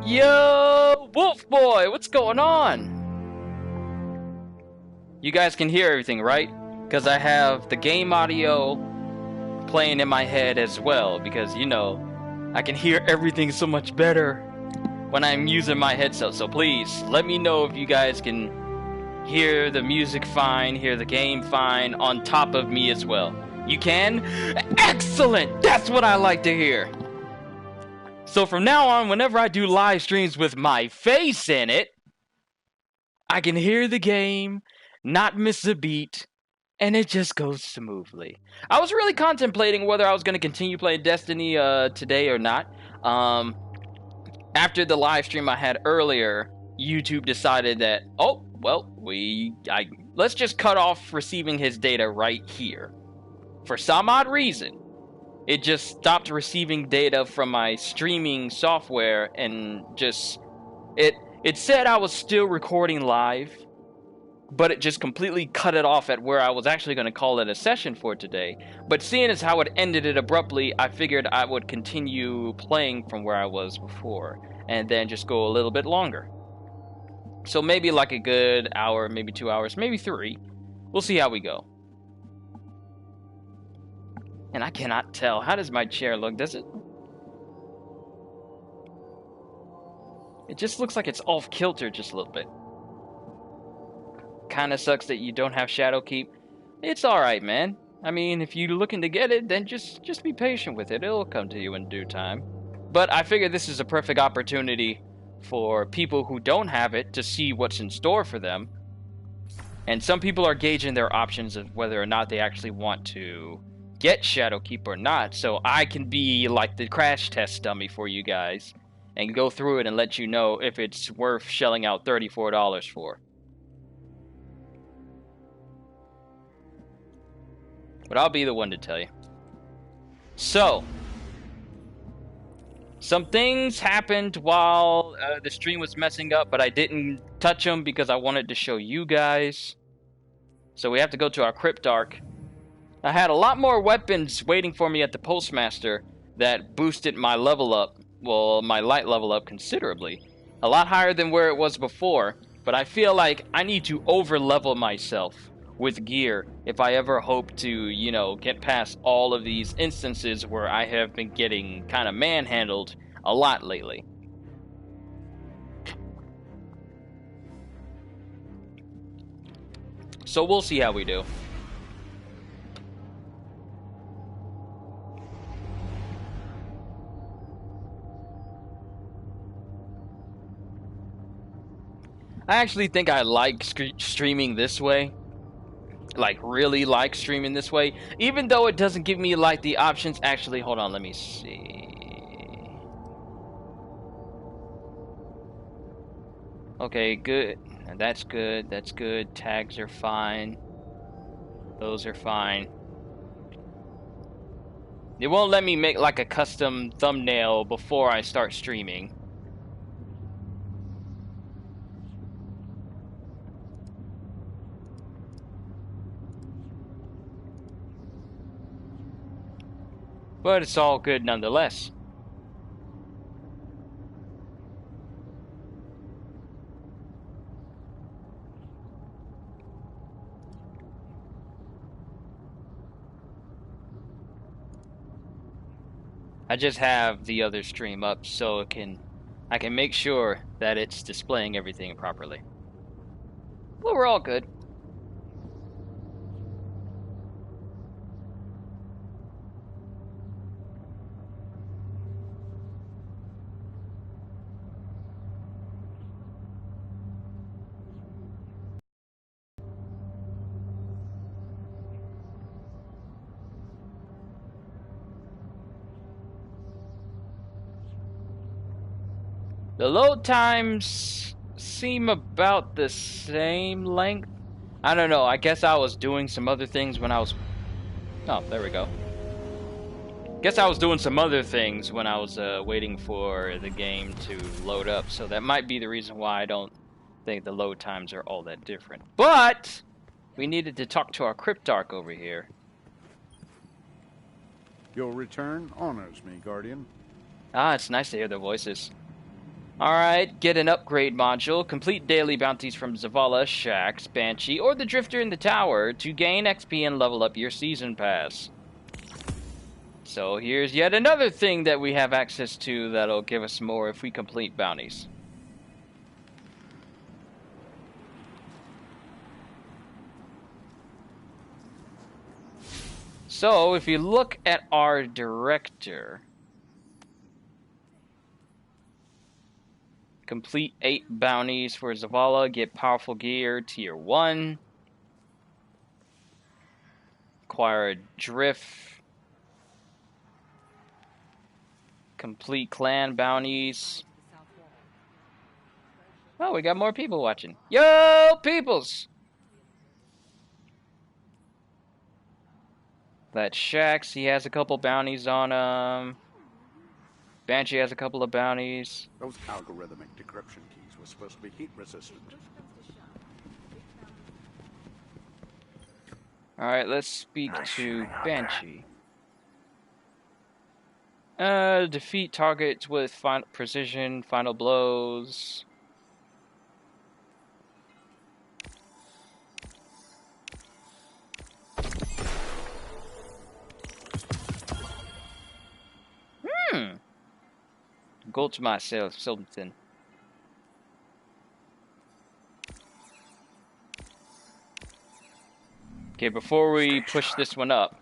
Yo, Wolf Boy, what's going on? You guys can hear everything, right? Because I have the game audio playing in my head as well, because, you know, I can hear everything so much better when I'm using my headset. So please, let me know if you guys can hear the music fine, hear the game fine, on top of me as well. You can? Excellent! That's what I like to hear! So from now on, whenever I do live streams with my face in it, I can hear the game, not miss a beat, and it just goes smoothly. I was really contemplating whether I was going to continue playing Destiny today or not. After the live stream I had earlier, YouTube decided that, oh, well, let's just cut off receiving his data right here. For some odd reason, it just stopped receiving data from my streaming software, and just it said I was still recording live, but it just completely cut it off at where I was actually going to call it a session for today. But seeing as how it ended it abruptly, I figured I would continue playing from where I was before, and then just go a little bit longer. So maybe like a good hour, maybe 2 hours, maybe 3. We'll see how we go. And I cannot tell. How does my chair look? Does it? It just looks like it's off kilter just a little bit. Kinda sucks that you don't have Shadowkeep. It's alright, man. I mean, if you're looking to get it, then just be patient with it. It'll come to you in due time. But I figure this is a perfect opportunity for people who don't have it to see what's in store for them. And some people are gauging their options of whether or not they actually want to get Shadowkeep or not, so I can be like the crash test dummy for you guys and go through it and let you know if it's worth shelling out $34 for. But I'll be the one to tell you. So, some things happened while the stream was messing up, but I didn't touch them because I wanted to show you guys. So we have to go to our Cryptarch. I had a lot more weapons waiting for me at the Postmaster that boosted my level up, well, my light level up considerably. A lot higher than where it was before, but I feel like I need to over-level myself with gear if I ever hope to, you know, get past all of these instances where I have been getting kind of manhandled a lot lately. So we'll see how we do. I actually think I like streaming this way. Like, really like streaming this way. Even though it doesn't give me, like, the options. Actually, hold on, let me see. Okay, good. That's good, that's good. Tags are fine. Those are fine. It won't let me make, like, a custom thumbnail before I start streaming. But it's all good nonetheless. I just have the other stream up so I can make sure that it's displaying everything properly. Well, we're all good. The load times seem about the same length. I don't know, I guess I was doing some other things when I was... Oh, there we go. Guess I was doing some other things when I was waiting for the game to load up, so that might be the reason why I don't think the load times are all that different. But we needed to talk to our Cryptarch over here. Your return honors me, Guardian. Ah, it's nice to hear their voices. Alright, get an upgrade module. Complete daily bounties from Zavala, Shax, Banshee, or the Drifter in the Tower to gain XP and level up your Season Pass. So here's yet another thing that we have access to that'll give us more if we complete bounties. So if you look at our director, complete 8 bounties for Zavala, get powerful gear tier 1, acquire a drift, complete clan bounties. Oh, we got more people watching. Yo, peoples! That Shax, he has a couple bounties on him. Banshee has a couple of bounties. Those algorithmic decryption keys were supposed to be heat resistant. Alright, let's speak to Banshee. Defeat targets with precision, final blows. Go to myself, something. Okay, before we push this one up,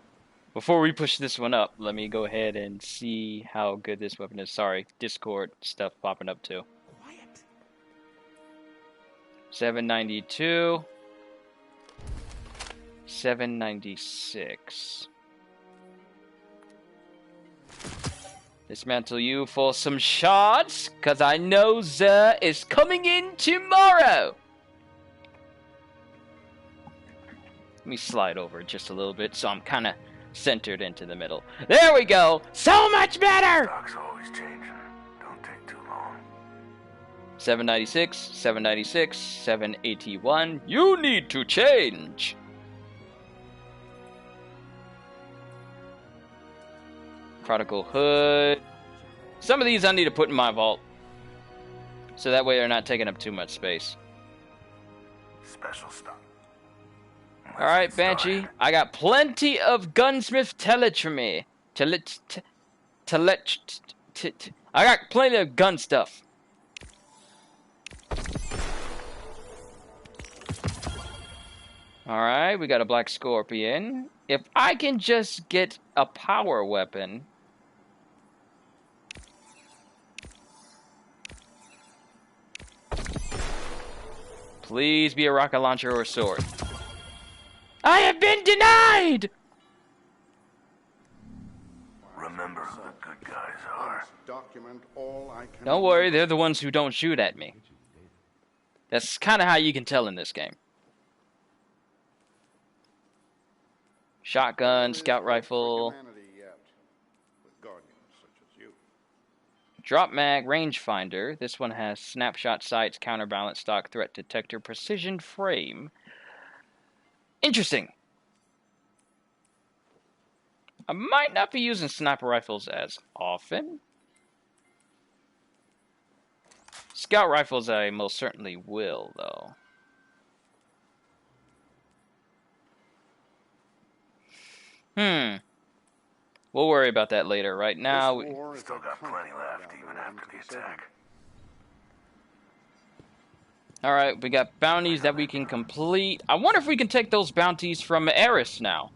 let me go ahead and see how good this weapon is. Sorry, Discord stuff popping up too. 792. 796. Dismantle you for some shards, cause I know Zer is coming in tomorrow. Let me slide over just a little bit so I'm kind of centered into the middle. There we go. So much better. Stock's always changing. Don't take too long. 796, 796, 781. You need to change. Prodigal Hood. Some of these I need to put in my vault, so that way they're not taking up too much space. Special stuff. Alright, Banshee. I got plenty of gunsmith telemetry. I got plenty of gun stuff. Alright, we got a Black Scorpion. If I can just get a power weapon. Please be a rocket launcher or a sword. I have been denied! Remember who the good guys are. Document all I can. Don't worry, they're the ones who don't shoot at me. That's kind of how you can tell in this game. Shotgun, scout rifle. Drop mag, rangefinder. This one has snapshot sights, counterbalance stock, threat detector, precision frame. Interesting. I might not be using sniper rifles as often. Scout rifles I most certainly will, though. We'll worry about that later. Right now, we Still got plenty left, even after the attack. Alright, we got bounties that we can complete. I wonder if we can take those bounties from Eris now.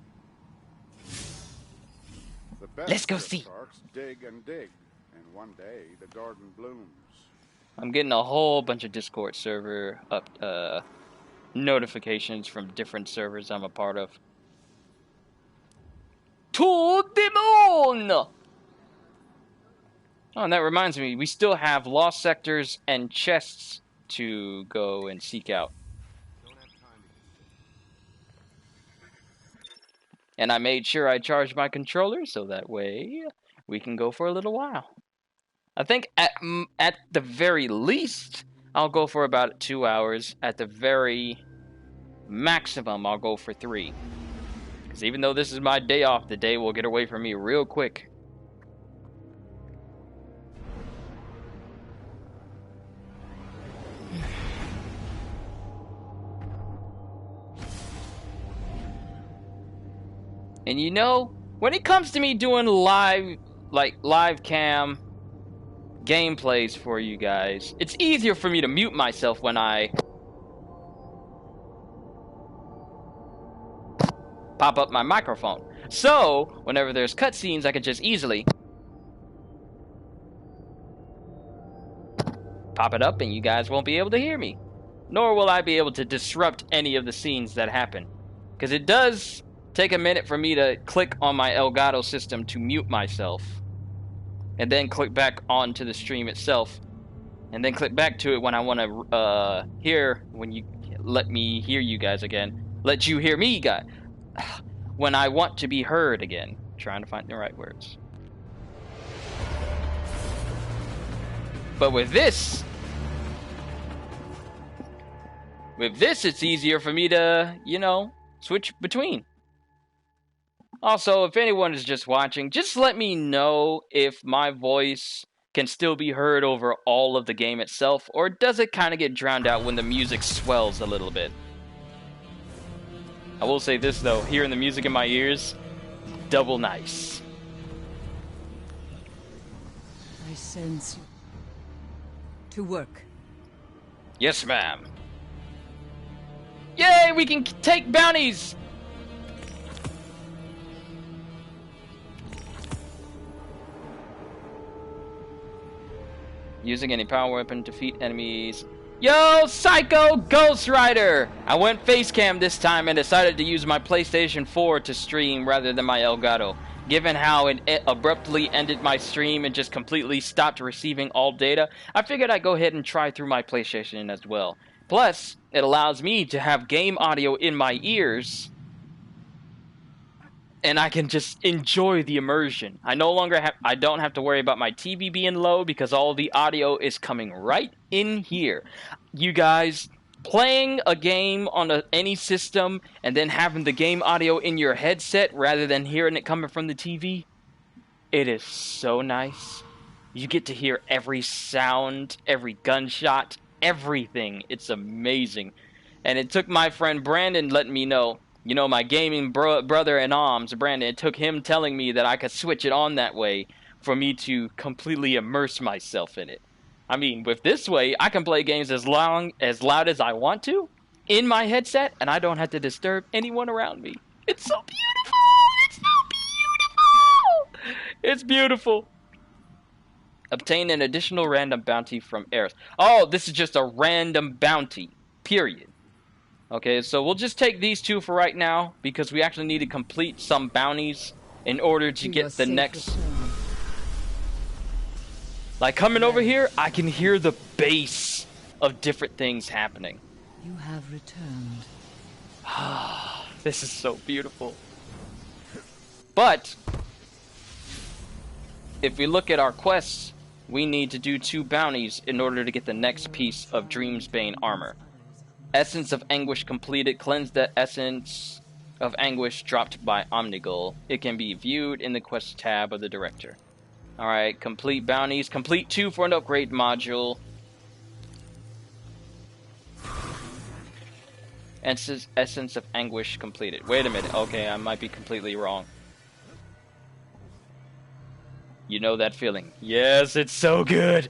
Let's go see. Dig and dig, and one day the garden blooms. I'm getting a whole bunch of Discord server notifications from different servers I'm a part of. To the moon! Oh, and that reminds me, we still have lost sectors and chests to go and seek out. And I made sure I charged my controller so that way we can go for a little while. I think at the very least, I'll go for about 2 hours. At the very maximum, I'll go for 3. Because even though this is my day off, the day will get away from me real quick. And you know, when it comes to me doing live cam gameplays for you guys, it's easier for me to mute myself when I pop up my microphone. So, whenever there's cutscenes, I can just easily pop it up and you guys won't be able to hear me. Nor will I be able to disrupt any of the scenes that happen. Because it does take a minute for me to click on my Elgato system to mute myself. And then click back onto the stream itself. And then click back to it when I want to hear, when you let me hear you guys again. Let you hear me, guys. When I want to be heard again. Trying to find the right words. But with this, it's easier for me to, you know, switch between. Also, if anyone is just watching, just let me know if my voice can still be heard over all of the game itself, or does it kind of get drowned out when the music swells a little bit? I will say this though, hearing the music in my ears, double nice. I sense you. To work. Yes, ma'am. Yay, we can take bounties! Using any power weapon to defeat enemies. Yo, Psycho Ghost Rider! I went face cam this time and decided to use my PlayStation 4 to stream rather than my Elgato. Given how it abruptly ended my stream and just completely stopped receiving all data, I figured I'd go ahead and try through my PlayStation as well. Plus, it allows me to have game audio in my ears, and I can just enjoy the immersion. I don't have to worry about my TV being low because all the audio is coming right in here. You guys, playing a game on any system and then having the game audio in your headset rather than hearing it coming from the TV, it is so nice. You get to hear every sound, every gunshot, everything. It's amazing. And it took my friend Brandon letting me know, you know, my gaming brother in arms, Brandon, it took him telling me that I could switch it on that way for me to completely immerse myself in it. I mean, with this way, I can play games as loud as I want to in my headset, and I don't have to disturb anyone around me. It's so beautiful! It's so beautiful! It's beautiful. Obtain an additional random bounty from Eris. Oh, this is just a random bounty. Period. Okay, so we'll just take these two for right now, because we actually need to complete some bounties in order to get the next... Like, coming over here, I can hear the bass of different things happening. You have returned. This is so beautiful. But, if we look at our quests, we need to do 2 bounties in order to get the next piece of Dreamsbane armor. Essence of Anguish completed. Cleanse the Essence of Anguish dropped by Omnigul. It can be viewed in the quest tab of the director. Alright, complete bounties. Complete 2 for an upgrade module. Essence of Anguish completed. Wait a minute. Okay, I might be completely wrong. You know that feeling. Yes, it's so good.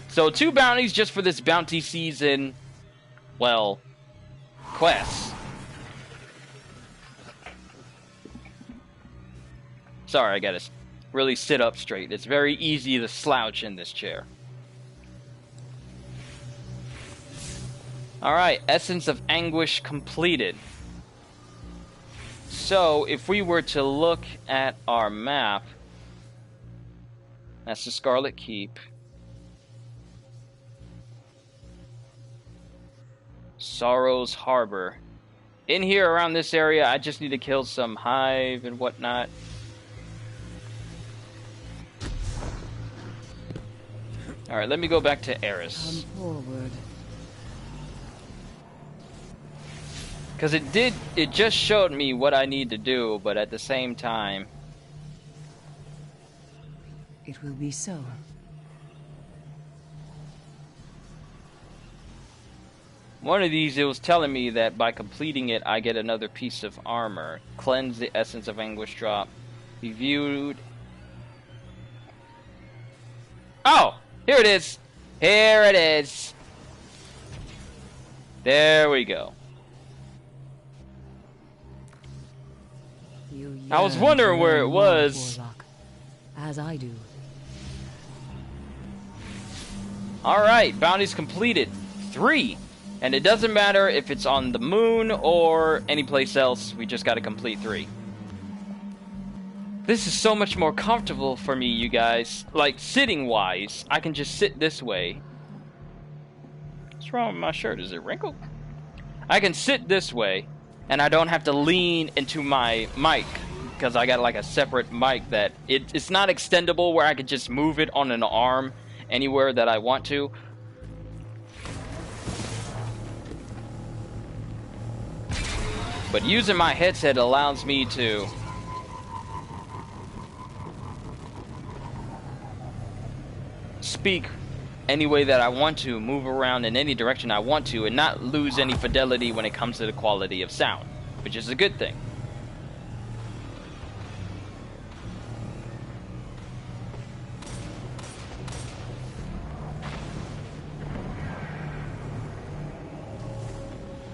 So 2 bounties just for this bounty season. Well, quests. Sorry, I gotta really sit up straight. It's very easy to slouch in this chair. Alright, Essence of Anguish completed. So, if we were to look at our map, that's the Scarlet Keep. Sorrow's Harbor. In here around this area, I just need to kill some hive and whatnot. Alright, let me go back to Eris. Come forward. Because it just showed me what I need to do, but at the same time... It will be so. One of these, it was telling me that by completing it, I get another piece of armor. Cleanse the essence of anguish drop. Be viewed. Oh! Here it is! Here it is! There we go. I was wondering where it was. Warlock, as I do. Alright, bounty's completed. 3. And it doesn't matter if it's on the moon or any place else, we just gotta complete 3. This is so much more comfortable for me, you guys. Like, sitting-wise, I can just sit this way. What's wrong with my shirt? Is it wrinkled? I can sit this way, and I don't have to lean into my mic, because I got like a separate mic that it's not extendable where I could just move it on an arm anywhere that I want to. But using my headset allows me to speak any way that I want to, move around in any direction I want to, and not lose any fidelity when it comes to the quality of sound, which is a good thing.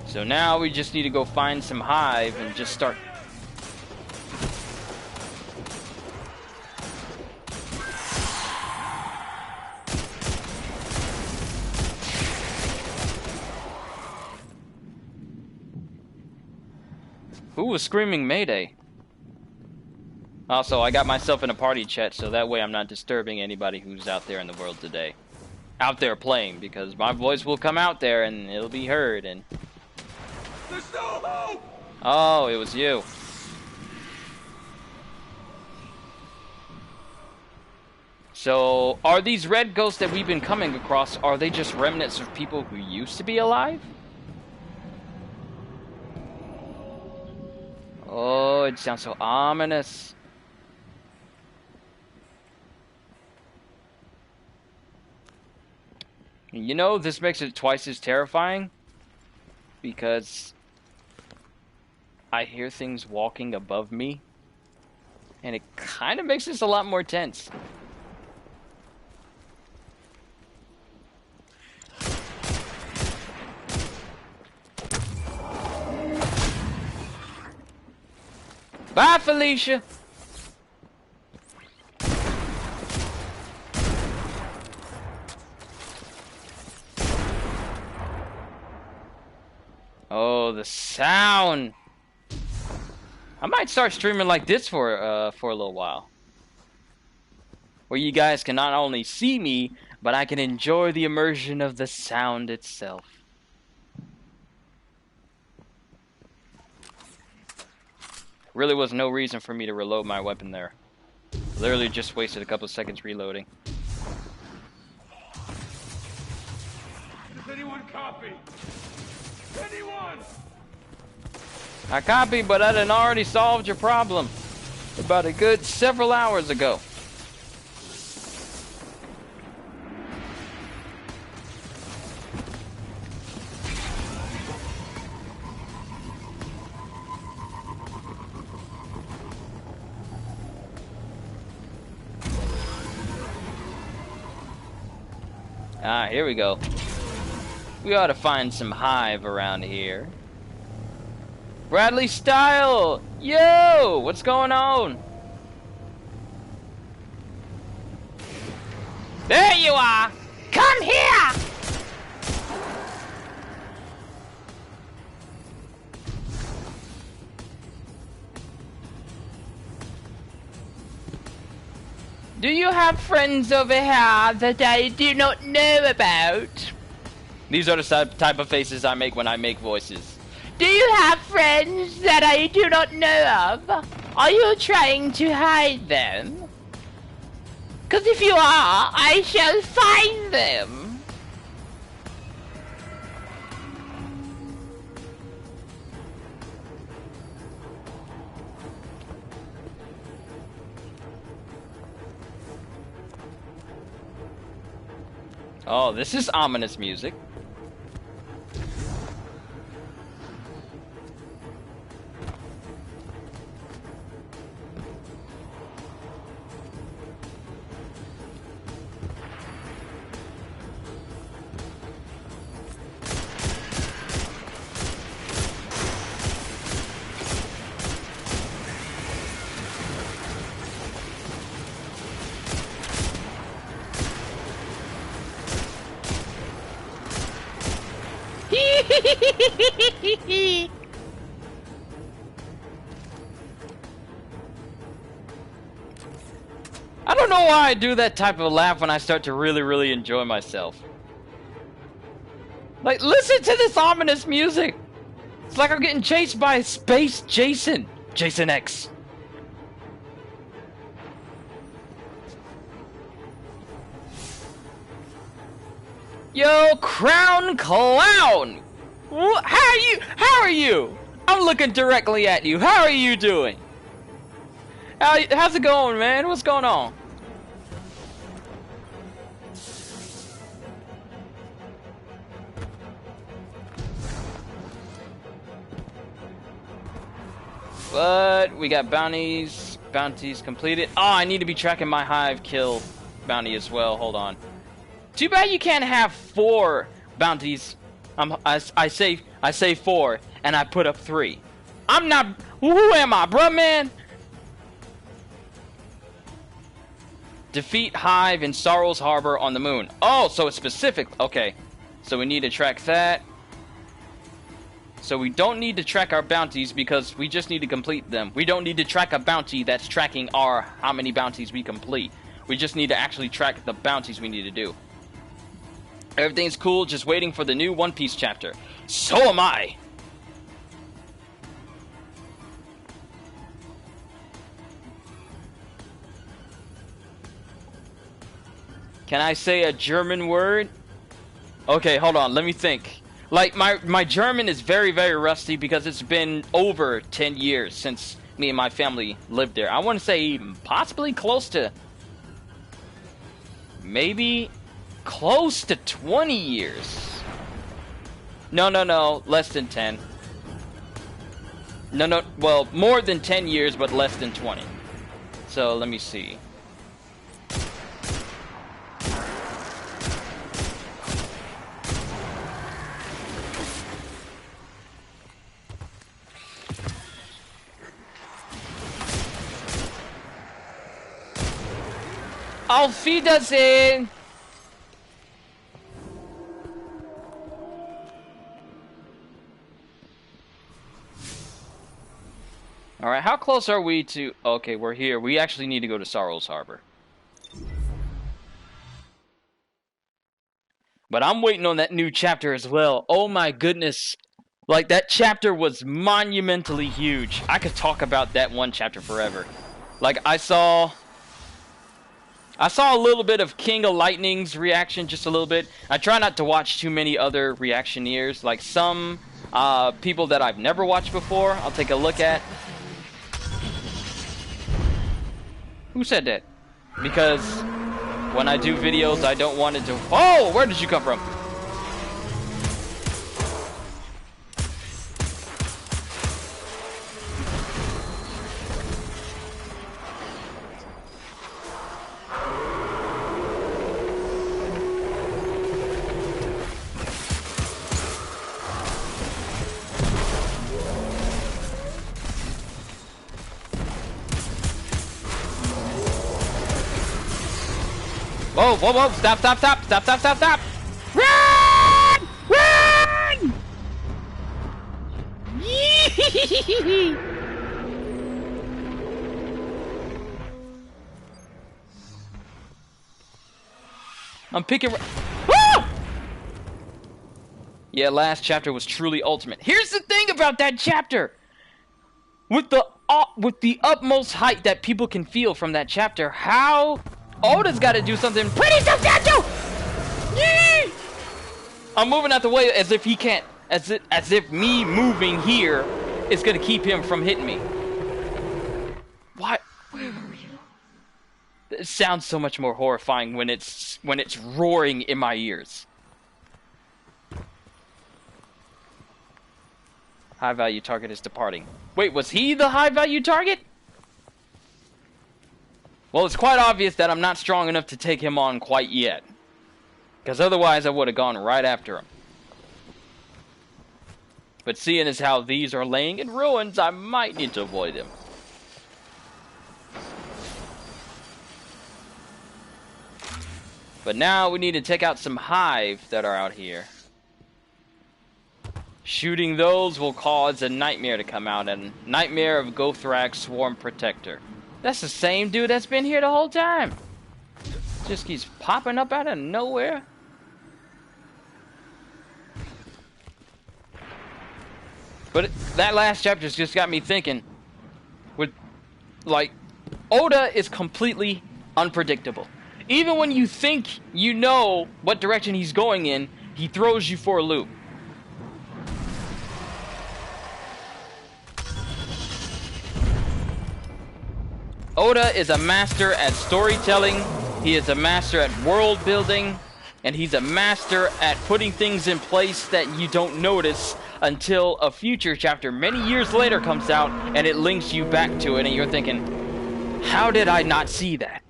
So now we just need to go find some hive and just start. Who was screaming Mayday? Also, I got myself in a party chat, so that way I'm not disturbing anybody who's out there in the world today. Out there playing, because my voice will come out there and it'll be heard, and... There's no hope! Oh, it was you. So, are these red ghosts that we've been coming across, are they just remnants of people who used to be alive? Oh, it sounds so ominous. You know, this makes it twice as terrifying, because I hear things walking above me, and it kind of makes this a lot more tense. Bye, Felicia! Oh, the sound! I might start streaming like this for a little while, where you guys can not only see me, but I can enjoy the immersion of the sound itself. Really was no reason for me to reload my weapon there. Literally just wasted a couple of seconds reloading. Does anyone copy? Anyone? I copy, but I done already solved your problem about a good several hours ago. Ah, here we go. We ought to find some hive around here. Bradley Style! Yo! What's going on? There you are! Come here! Do you have friends over here that I do not know about? These are the type of faces I make when I make voices. Do you have friends that I do not know of? Are you trying to hide them? 'Cause if you are, I shall find them. Oh, this is ominous music. I don't know why I do that type of laugh when I start to really, really enjoy myself. Like, listen to this ominous music! It's like I'm getting chased by Space Jason. Jason X. Yo, Crown Clown! How are you? I'm looking directly at you. How are you doing? How's it going, man? What's going on? But we got bounties completed. Oh, I need to be tracking my hive kill bounty as well. Hold on. Too bad you can't have 4 bounties. I say 4, and I put up 3. I'm not. Who am I, bruh, man? Defeat Hive in Sorrow's Harbor on the moon. Oh, so it's specific. Okay, so we need to track that. So we don't need to track our bounties because we just need to complete them. We don't need to track a bounty that's tracking how many bounties we complete. We just need to actually track the bounties we need to do. Everything's cool, just waiting for the new One Piece chapter. So am I! Can I say a German word? Okay, hold on, let me think. Like, my German is very, very rusty because it's been over 10 years since me and my family lived there. I want to say possibly close to... maybe close to 20 years. No, less than 10. No, well, more than 10 years, but less than 20. So, let me see. Auf Wiedersehen! Alright, how close are we to... Okay, we're here. We actually need to go to Sorrow's Harbor. But I'm waiting on that new chapter as well. Oh my goodness. Like, that chapter was monumentally huge. I could talk about that one chapter forever. Like, I saw a little bit of King of Lightning's reaction, just a little bit. I try not to watch too many other reactioneers. Like, some people that I've never watched before, I'll take a look at. Who said that? Because when I do videos, I don't want it to... Oh, where did you come from? Whoa, stop! Run! Run! I'm picking... Ah! Yeah, last chapter was truly ultimate. Here's the thing about that chapter! With the utmost height that people can feel from that chapter, how... Oda's got to do something pretty substantial! Yee! I'm moving out the way as if he can't... As if me moving here is going to keep him from hitting me. What? Where are you? It sounds so much more horrifying when it's roaring in my ears. High value target is departing. Wait, was he the high value target? Well, it's quite obvious that I'm not strong enough to take him on quite yet. Because otherwise I would have gone right after him. But seeing as how these are laying in ruins, I might need to avoid him. But now we need to take out some hive that are out here. Shooting those will cause a nightmare to come out, and Nightmare of Gothrak Swarm Protector. That's the same dude that's been here the whole time. Just keeps popping up out of nowhere. But that last chapter's just got me thinking. With, like, Oda is completely unpredictable. Even when you think you know what direction he's going in, he throws you for a loop. Oda is a master at storytelling, he is a master at world building, and he's a master at putting things in place that you don't notice until a future chapter many years later comes out and it links you back to it and you're thinking, how did I not see that?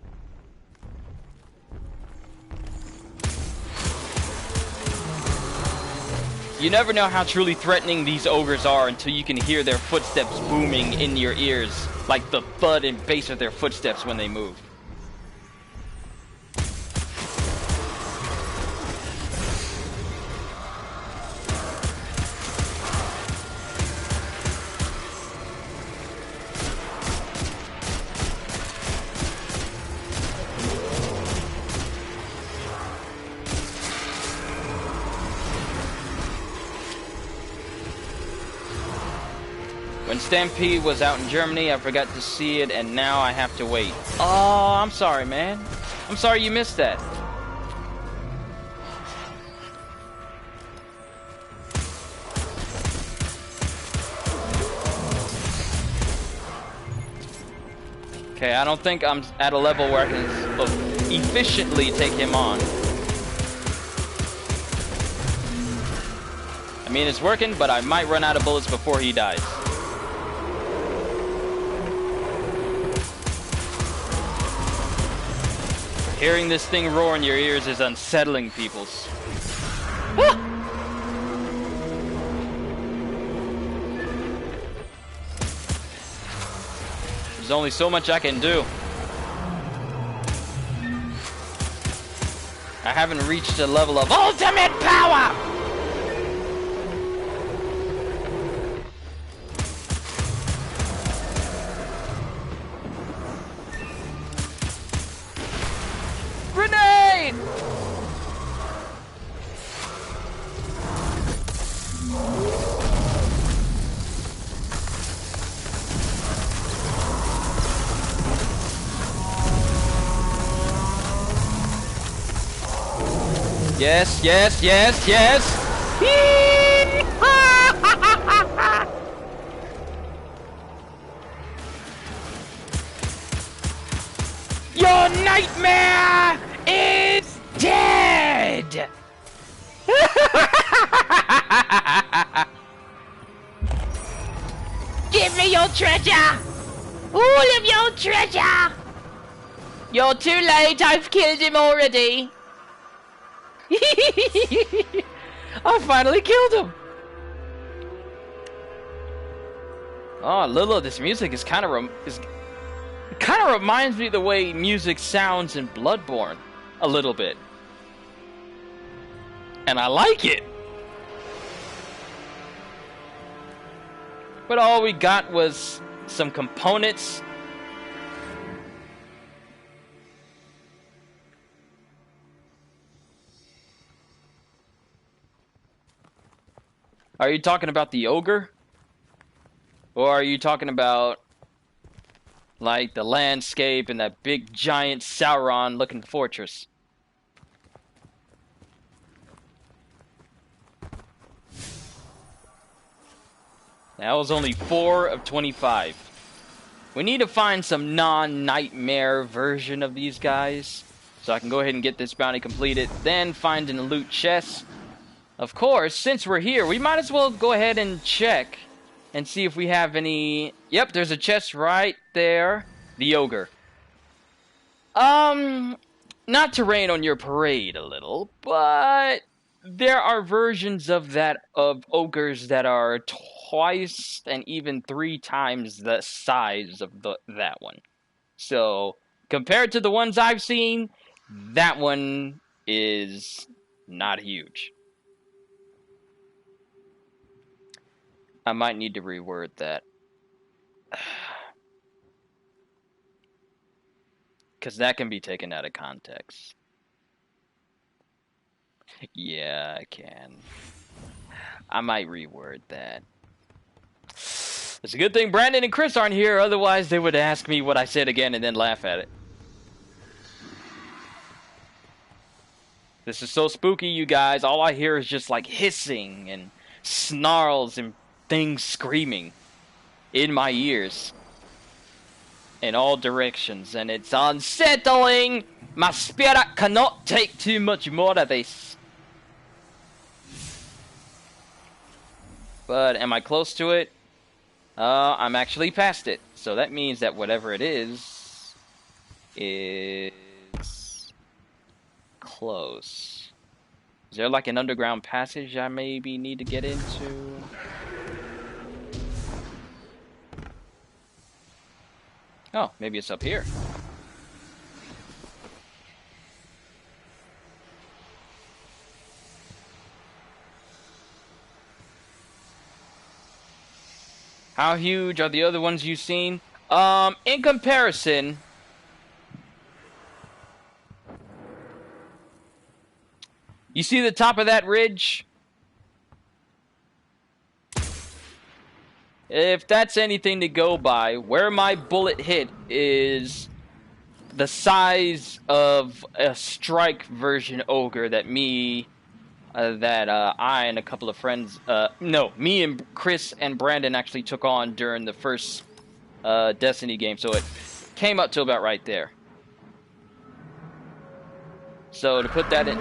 You never know how truly threatening these ogres are until you can hear their footsteps booming in your ears, like the thud and bass of their footsteps when they move. When Stampede was out in Germany, I forgot to see it, and now I have to wait. Oh, I'm sorry, man. I'm sorry you missed that. Okay, I don't think I'm at a level where I can efficiently take him on. I mean, it's working, but I might run out of bullets before he dies. Hearing this thing roar in your ears is unsettling, peoples. Ah! There's only so much I can do. I haven't reached a level of ultimate power! Grenade! Yes, yes, yes, yes! Your nightmare is dead! Give me your treasure! All of your treasure! You're too late, I've killed him already! I finally killed him! Oh, Lilo, this music is kind of reminds me of the way music sounds in Bloodborne a little bit. And I like it. But all we got was some components. Are you talking about the ogre? Or are you talking about like the landscape and that big giant Sauron looking fortress? That was only 4 of 25. We need to find some non-nightmare version of these guys, so I can go ahead and get this bounty completed, then find an loot chest. Of course, since we're here, we might as well go ahead and check and see if we have any... Yep, there's a chest right there. The ogre. Not to rain on your parade a little, but there are versions of that, of ogres that are twice and even 3 times the size of that one. So, compared to the ones I've seen, that one is not huge. I might need to reword that. Because that can be taken out of context. Yeah, I can. I might reword that. It's a good thing Brandon and Chris aren't here, otherwise they would ask me what I said again and then laugh at it. This is so spooky, you guys. All I hear is just like hissing and snarls and things screaming in my ears in all directions, and it's unsettling. My spirit cannot take too much more of this. But am I close to it? I'm actually past it. So that means that whatever it is close. Is there like an underground passage I maybe need to get into? Oh, maybe it's up here. How huge are the other ones you've seen? In comparison, you see the top of that ridge? If that's anything to go by, where my bullet hit is the size of a strike version ogre that I and a couple of friends, me and Chris and Brandon actually took on during the first Destiny game, so it came up to about right there. So to put that in...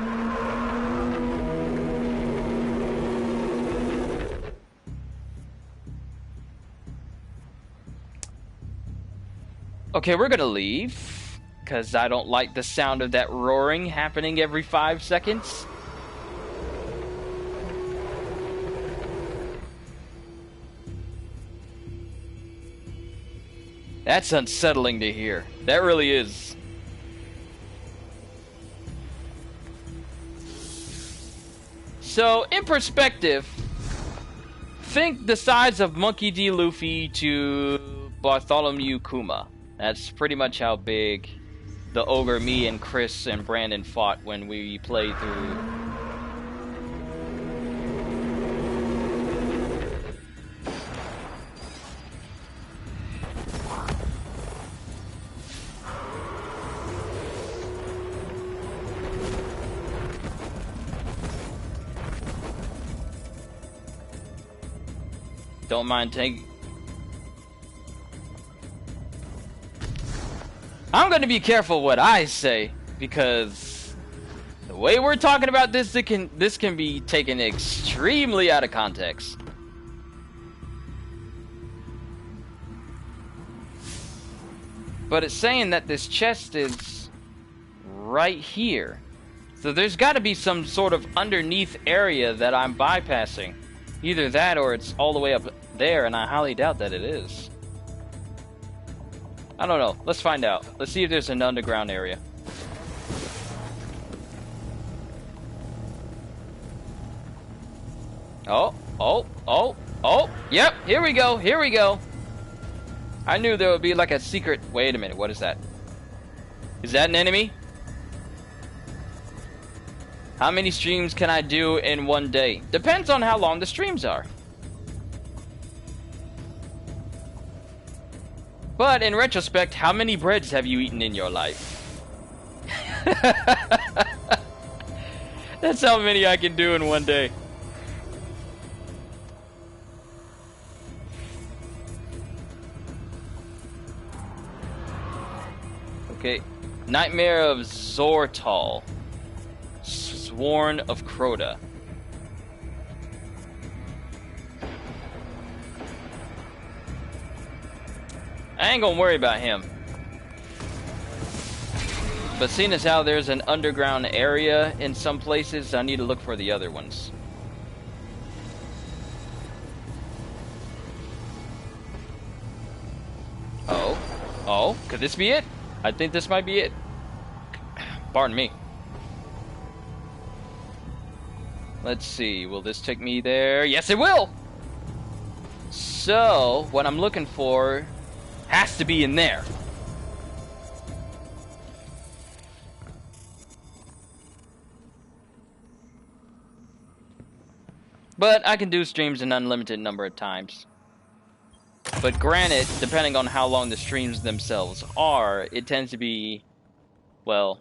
Okay, we're gonna leave, because I don't like the sound of that roaring happening every 5 seconds. That's unsettling to hear. That really is. So, in perspective, think the size of Monkey D. Luffy to Bartholomew Kuma. That's pretty much how big the ogre me and Chris and Brandon fought when we played through. Don't mind taking... I'm going to be careful what I say, because the way we're talking about this, this can be taken extremely out of context. But it's saying that this chest is right here. So there's got to be some sort of underneath area that I'm bypassing. Either that or it's all the way up there, and I highly doubt that it is. I don't know. Let's find out. Let's see if there's an underground area. Oh. Yep, here we go. Here we go. I knew there would be like a secret... Wait a minute, what is that? Is that an enemy? How many streams can I do in one day? Depends on how long the streams are. But in retrospect, how many breads have you eaten in your life? That's how many I can do in one day. Okay. Nightmare of Zortal. Sworn of Crota. I ain't gonna worry about him. But seeing as how there's an underground area in some places, I need to look for the other ones. Oh, could this be it? I think this might be it. Pardon me. Let's see, will this take me there? Yes, it will! So, what I'm looking for has to be in there. But I can do streams an unlimited number of times. But granted, depending on how long the streams themselves are, it tends to be, well,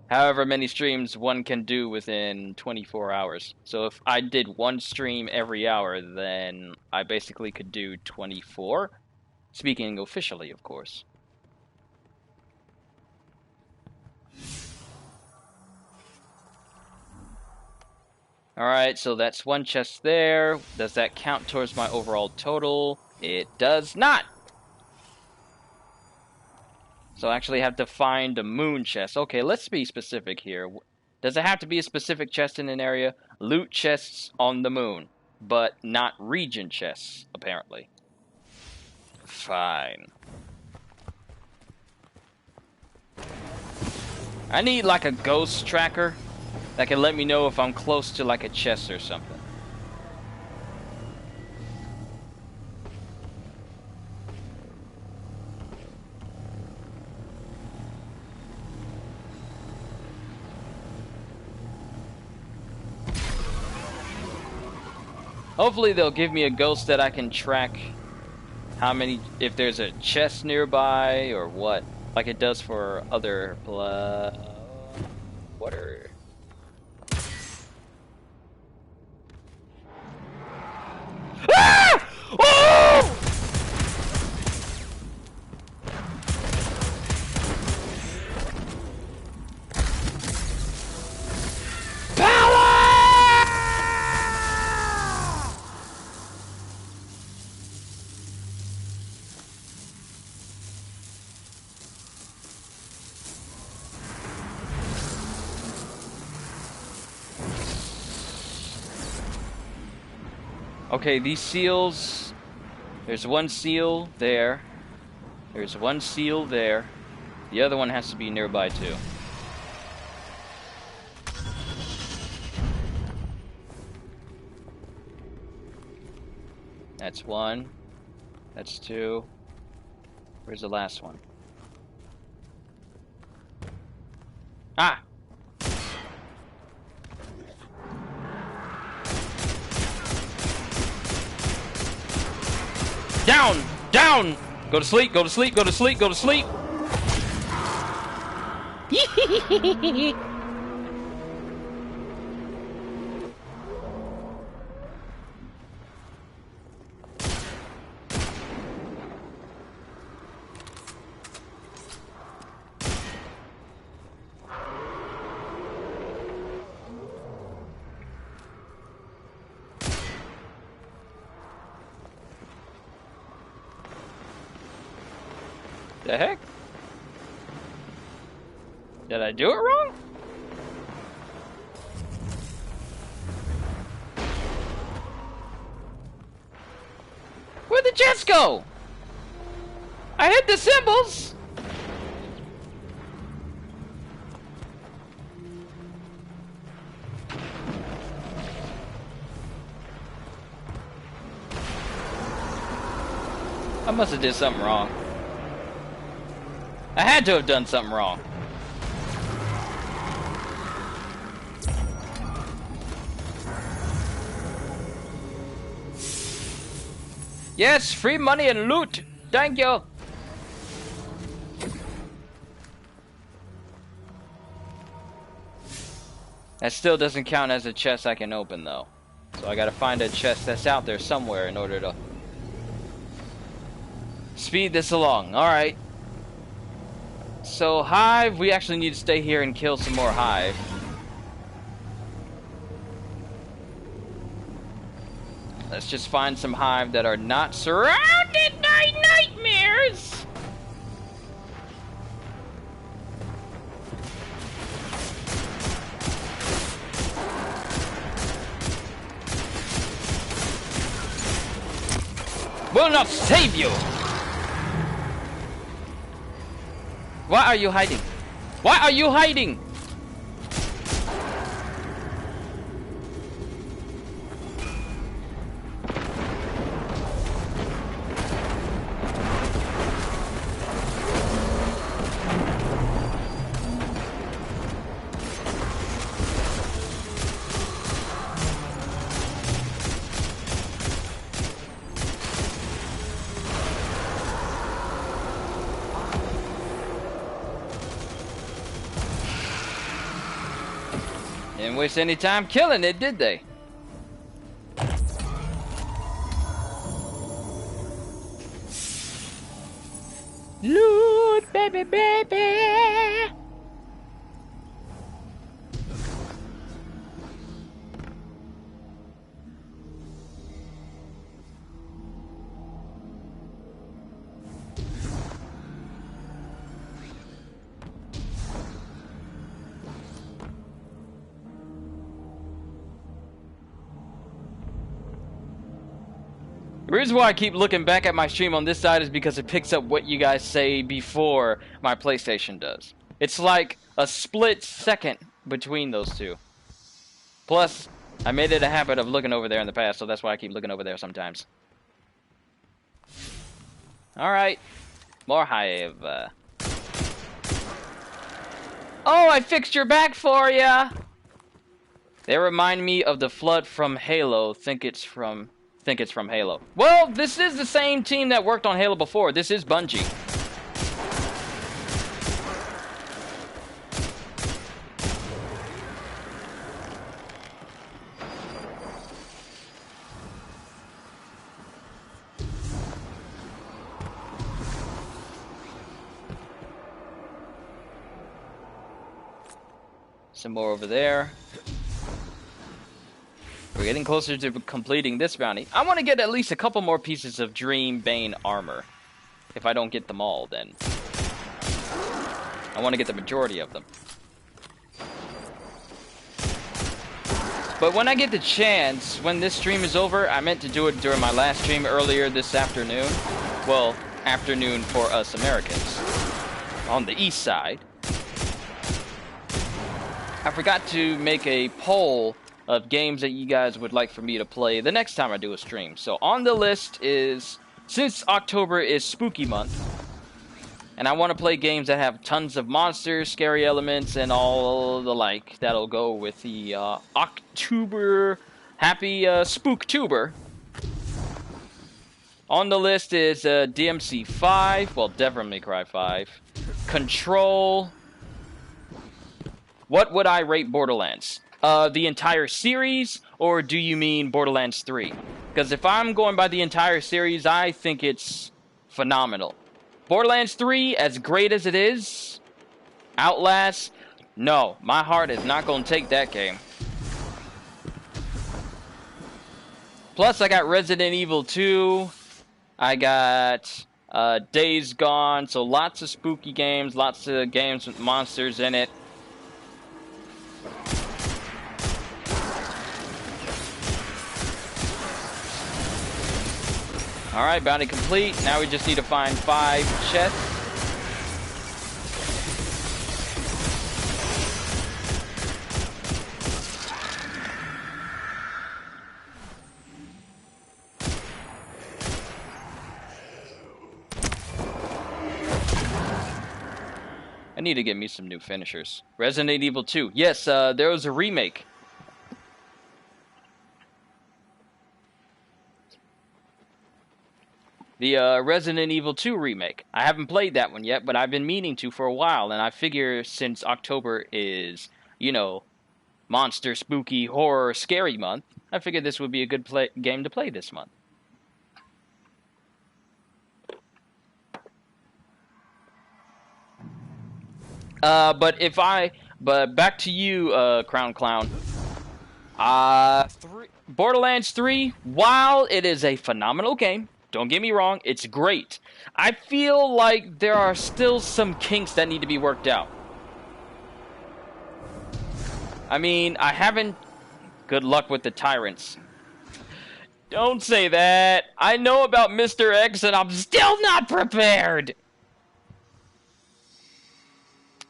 however many streams one can do within 24 hours. So if I did one stream every hour, then I basically could do 24. Speaking officially, of course. Alright, so that's one chest there. Does that count towards my overall total? It does not! So I actually have to find a moon chest. Okay, let's be specific here. Does it have to be a specific chest in an area? Loot chests on the moon, but not region chests, apparently. Fine. I need like a ghost tracker that can let me know if I'm close to like a chest or something. Hopefully they'll give me a ghost that I can track how many, if there's a chest nearby or what, like it does for other water. Ah! Oh! Okay, these seals, there's one seal there, there's one seal there, the other one has to be nearby too. That's one, that's two, where's the last one? Ah! Down! Down! Go to sleep, go to sleep, go to sleep, go to sleep! The heck? Did I do it wrong? Where'd the jets go? I hit the symbols! I must have did something wrong. I had to have done something wrong. Yes, free money and loot. Thank you. That still doesn't count as a chest I can open though. So I gotta find a chest that's out there somewhere in order to speed this along. Alright. So Hive, we actually need to stay here and kill some more Hive. Let's just find some Hive that are not surrounded by nightmares! Will not save you! Why are you hiding? Why are you hiding? Didn't waste any time killing it, did they? Loot, baby, baby! The reason why I keep looking back at my stream on this side is because it picks up what you guys say before my PlayStation does. It's like a split second between those two. Plus, I made it a habit of looking over there in the past, so that's why I keep looking over there sometimes. Alright. More hive. Oh, I fixed your back for ya! They remind me of the flood from Halo. Think it's from Halo. Well, this is the same team that worked on Halo before. This is Bungie. Some more over there. We're getting closer to completing this bounty. I want to get at least a couple more pieces of Dream Bane armor. If I don't get them all, then I want to get the majority of them. But when I get the chance, when this stream is over, I meant to do it during my last stream earlier this afternoon. Well, afternoon for us Americans. On the east side. I forgot to make a poll of games that you guys would like for me to play the next time I do a stream. So on the list is, since October is spooky month, and I want to play games that have tons of monsters, scary elements, and all the like, that'll go with the October, happy Spooktober. On the list is DMC 5, well, Devil May Cry 5, Control. What would I rate Borderlands? The entire series, or do you mean Borderlands 3? Because if I'm going by the entire series, I think it's phenomenal. Borderlands 3, as great as it is, Outlast, no, my heart is not going to take that game. Plus, I got Resident Evil 2, I got Days Gone, so lots of spooky games, lots of games with monsters in it. Alright, bounty complete. Now we just need to find 5 chests. I need to get me some new finishers. Resident Evil 2. Yes, there was a remake. The Resident Evil 2 remake. I haven't played that one yet, but I've been meaning to for a while, and I figure since October is, you know, monster, spooky, horror, scary month, I figured this would be a good game to play this month. But back to you, Crown Clown. Borderlands 3, while it is a phenomenal game, don't get me wrong, it's great. I feel like there are still some kinks that need to be worked out. I mean, I haven't... Good luck with the tyrants. Don't say that. I know about Mr. X and I'm still not prepared.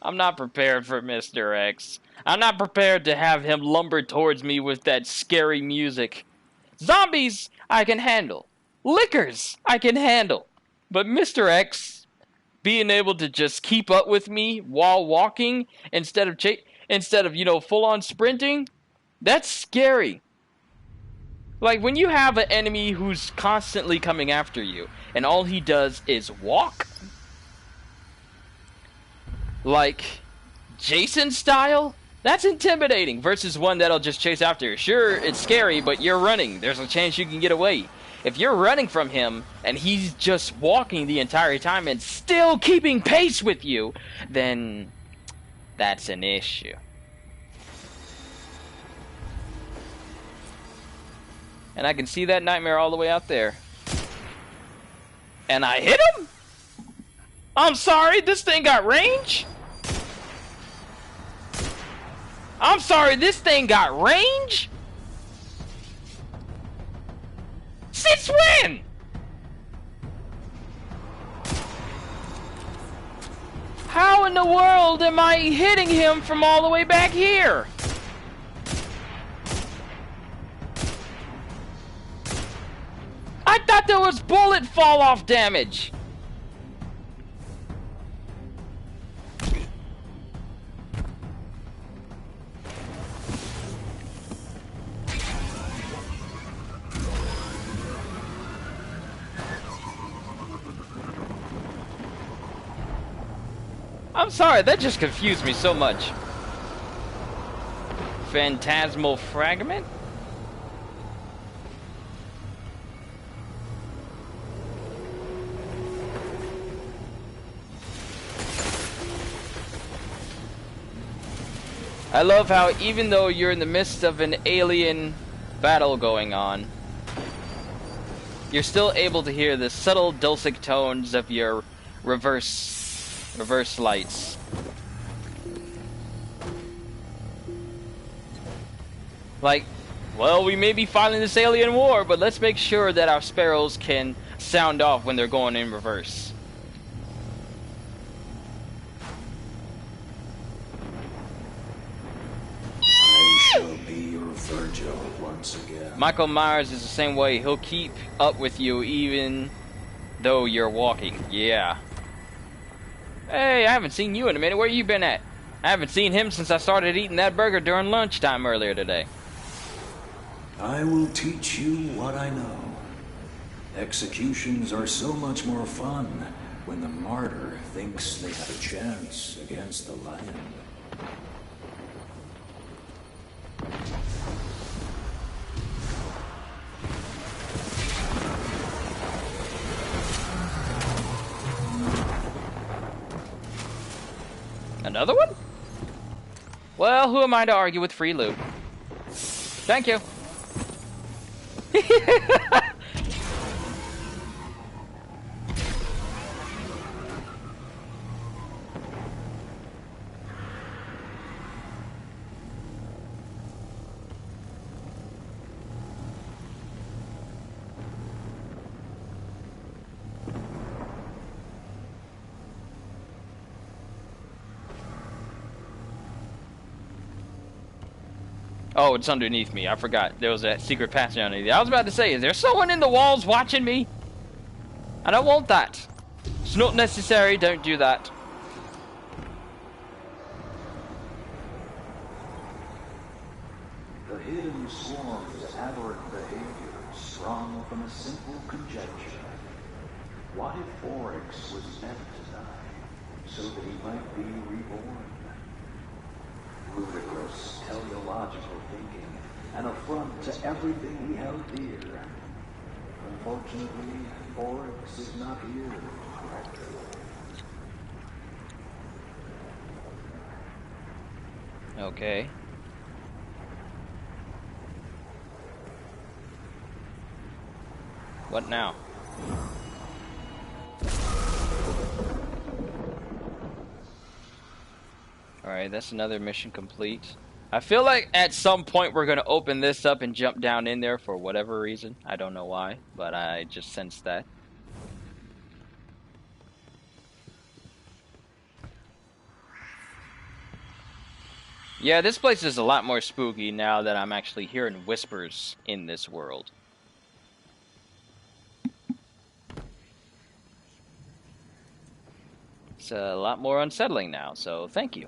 I'm not prepared for Mr. X. I'm not prepared to have him lumber towards me with that scary music. Zombies, I can handle. Lickers, I can handle. But Mr. X, being able to just keep up with me while walking instead of you know, full-on sprinting, that's scary. Like, when you have an enemy who's constantly coming after you, and all he does is walk, like Jason style, That's intimidating versus one that'll just chase after you. Sure, it's scary, but you're running. There's a chance you can get away. If you're running from him and he's just walking the entire time and still keeping pace with you, then that's an issue. And I can see that nightmare all the way out there. And I hit him? I'm sorry, this thing got range? I'm sorry, this thing got range? Since when? How in the world am I hitting him from all the way back here? I thought there was bullet fall off damage. I'm sorry, that just confused me so much. Phantasmal fragment? I love how even though you're in the midst of an alien battle going on, you're still able to hear the subtle dulcet tones of your reverse lights. Like, well, we may be fighting this alien war, but let's make sure that our sparrows can sound off when they're going in reverse. I shall be your Virgil once again. Michael Myers is the same way. He'll keep up with you even though you're walking. Yeah. Hey, I haven't seen you in a minute. Where you been at? I haven't seen him since I started eating that burger during lunchtime earlier today. I will teach you what I know. Executions are so much more fun when the martyr thinks they have a chance against the lion. Another one? Well, who am I to argue with free loot? Thank you. Oh, it's underneath me. I forgot. There was that secret passage underneath. I was about to say, is there someone in the walls watching me? I don't want that. It's not necessary. Don't do that. The hidden swarm's aberrant behavior sprung from a simple conjecture. What if Oryx was meant to die, so that he might be reborn? Ludicrous teleological thinking, an affront to everything he held dear. Unfortunately, Oryx is not here. Okay. What now? Alright, that's another mission complete. I feel like at some point we're going to open this up and jump down in there for whatever reason. I don't know why, but I just sensed that. Yeah, this place is a lot more spooky now that I'm actually hearing whispers in this world. It's a lot more unsettling now, so thank you.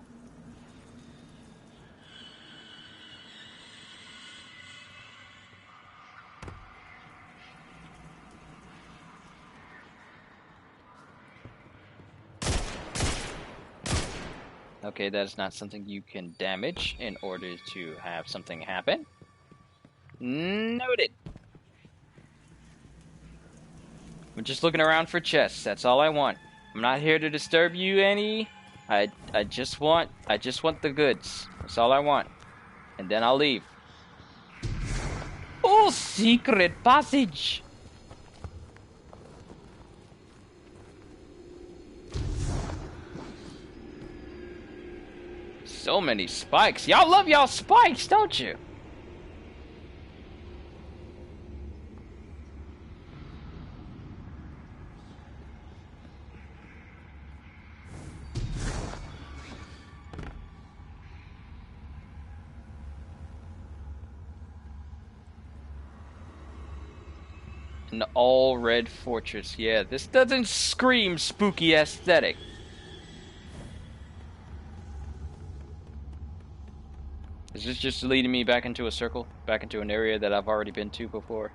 Okay, that is not something you can damage in order to have something happen. Noted. I'm just looking around for chests. That's all I want. I'm not here to disturb you any. I just want the goods. That's all I want. And then I'll leave. Oh, secret passage. So many spikes. Y'all love y'all spikes, don't you? An all-red fortress. Yeah, this doesn't scream spooky aesthetic. Is this just leading me back into a circle? Back into an area that I've already been to before?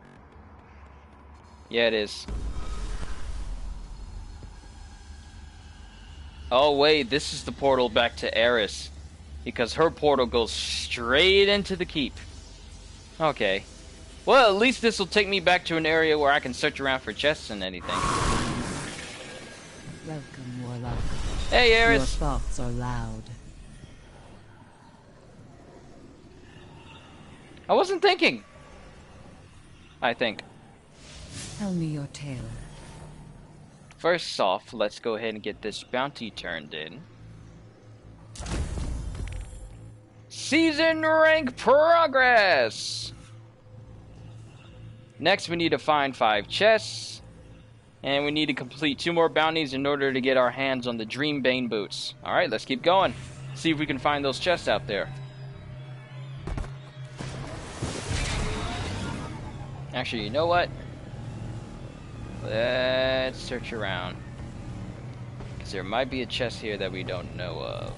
Yeah, it is. Oh wait, this is the portal back to Eris. Because her portal goes straight into the keep. Okay. Well, at least this will take me back to an area where I can search around for chests and anything. Welcome, Warlock. Hey, Eris! Your thoughts are loud. I wasn't thinking. I think. Tell me your tale. First off, let's go ahead and get this bounty turned in. Season rank progress! Next, we need to find 5 chests. And we need to complete 2 more bounties in order to get our hands on the Dreambane boots. Alright, let's keep going. See if we can find those chests out there. Actually, you know what? Let's search around. Because there might be a chest here that we don't know of.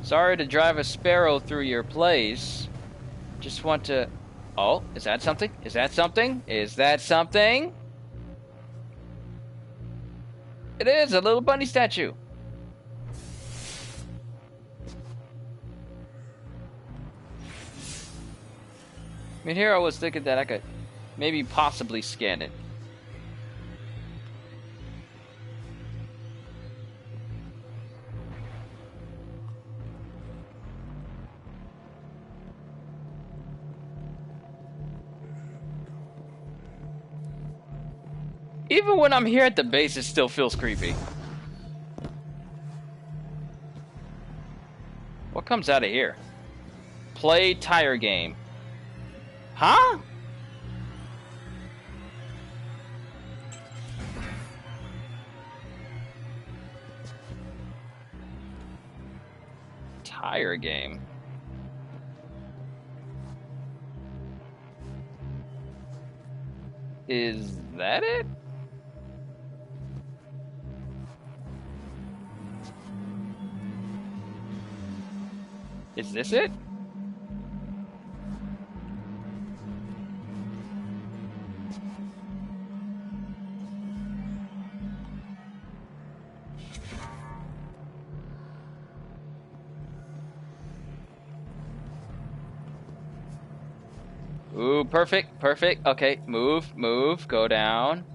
Sorry to drive a sparrow through your place. Just want to... Oh, is that something? Is that something? Is that something? It is a little bunny statue. I mean, here I was thinking that I could maybe possibly scan it. Even when I'm here at the base, it still feels creepy. What comes out of here? Play tire game. Huh? Tire game. Is that it? Is this it? Ooh, perfect, perfect. Okay, move, move, go down.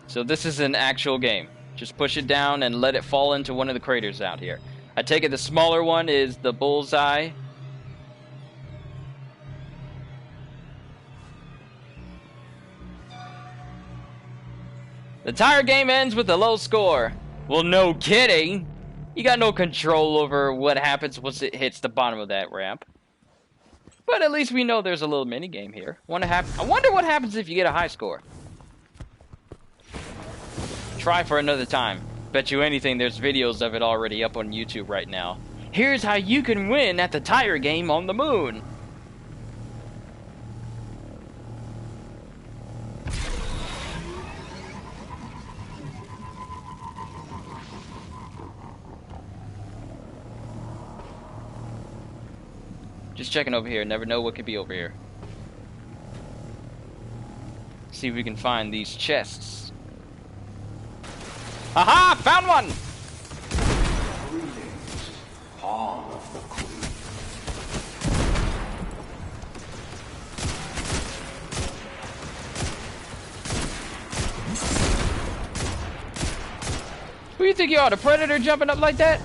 So this is an actual game. Just push it down and let it fall into one of the craters out here. I take it the smaller one is the bullseye. The tire game ends with a low score. Well, no kidding. You got no control over what happens once it hits the bottom of that ramp. But at least we know there's a little mini game here. I wonder what happens if you get a high score. Try for another time. Bet you anything there's videos of it already up on YouTube right now. Here's how you can win at the tire game on the moon. Just checking over here. Never know what could be over here. See if we can find these chests. Aha! Found one! Greetings, Pawn of the Queen. Who do you think you are, the Predator jumping up like that?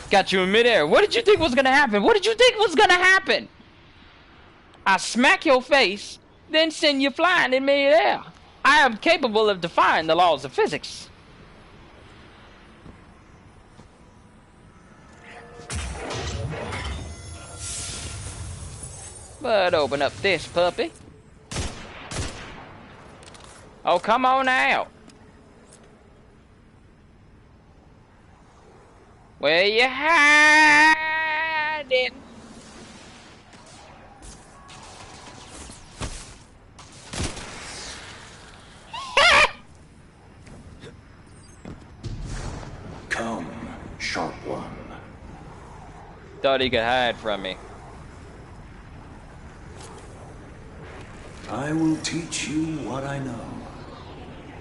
Got you in midair. What did you think was gonna happen? What did you think was gonna happen? I smack your face, then send you flying in midair. I am capable of defying the laws of physics. But open up this puppy. Oh, come on out. Where you hiding? Come, sharp one. Thought he could hide from me. I will teach you what I know.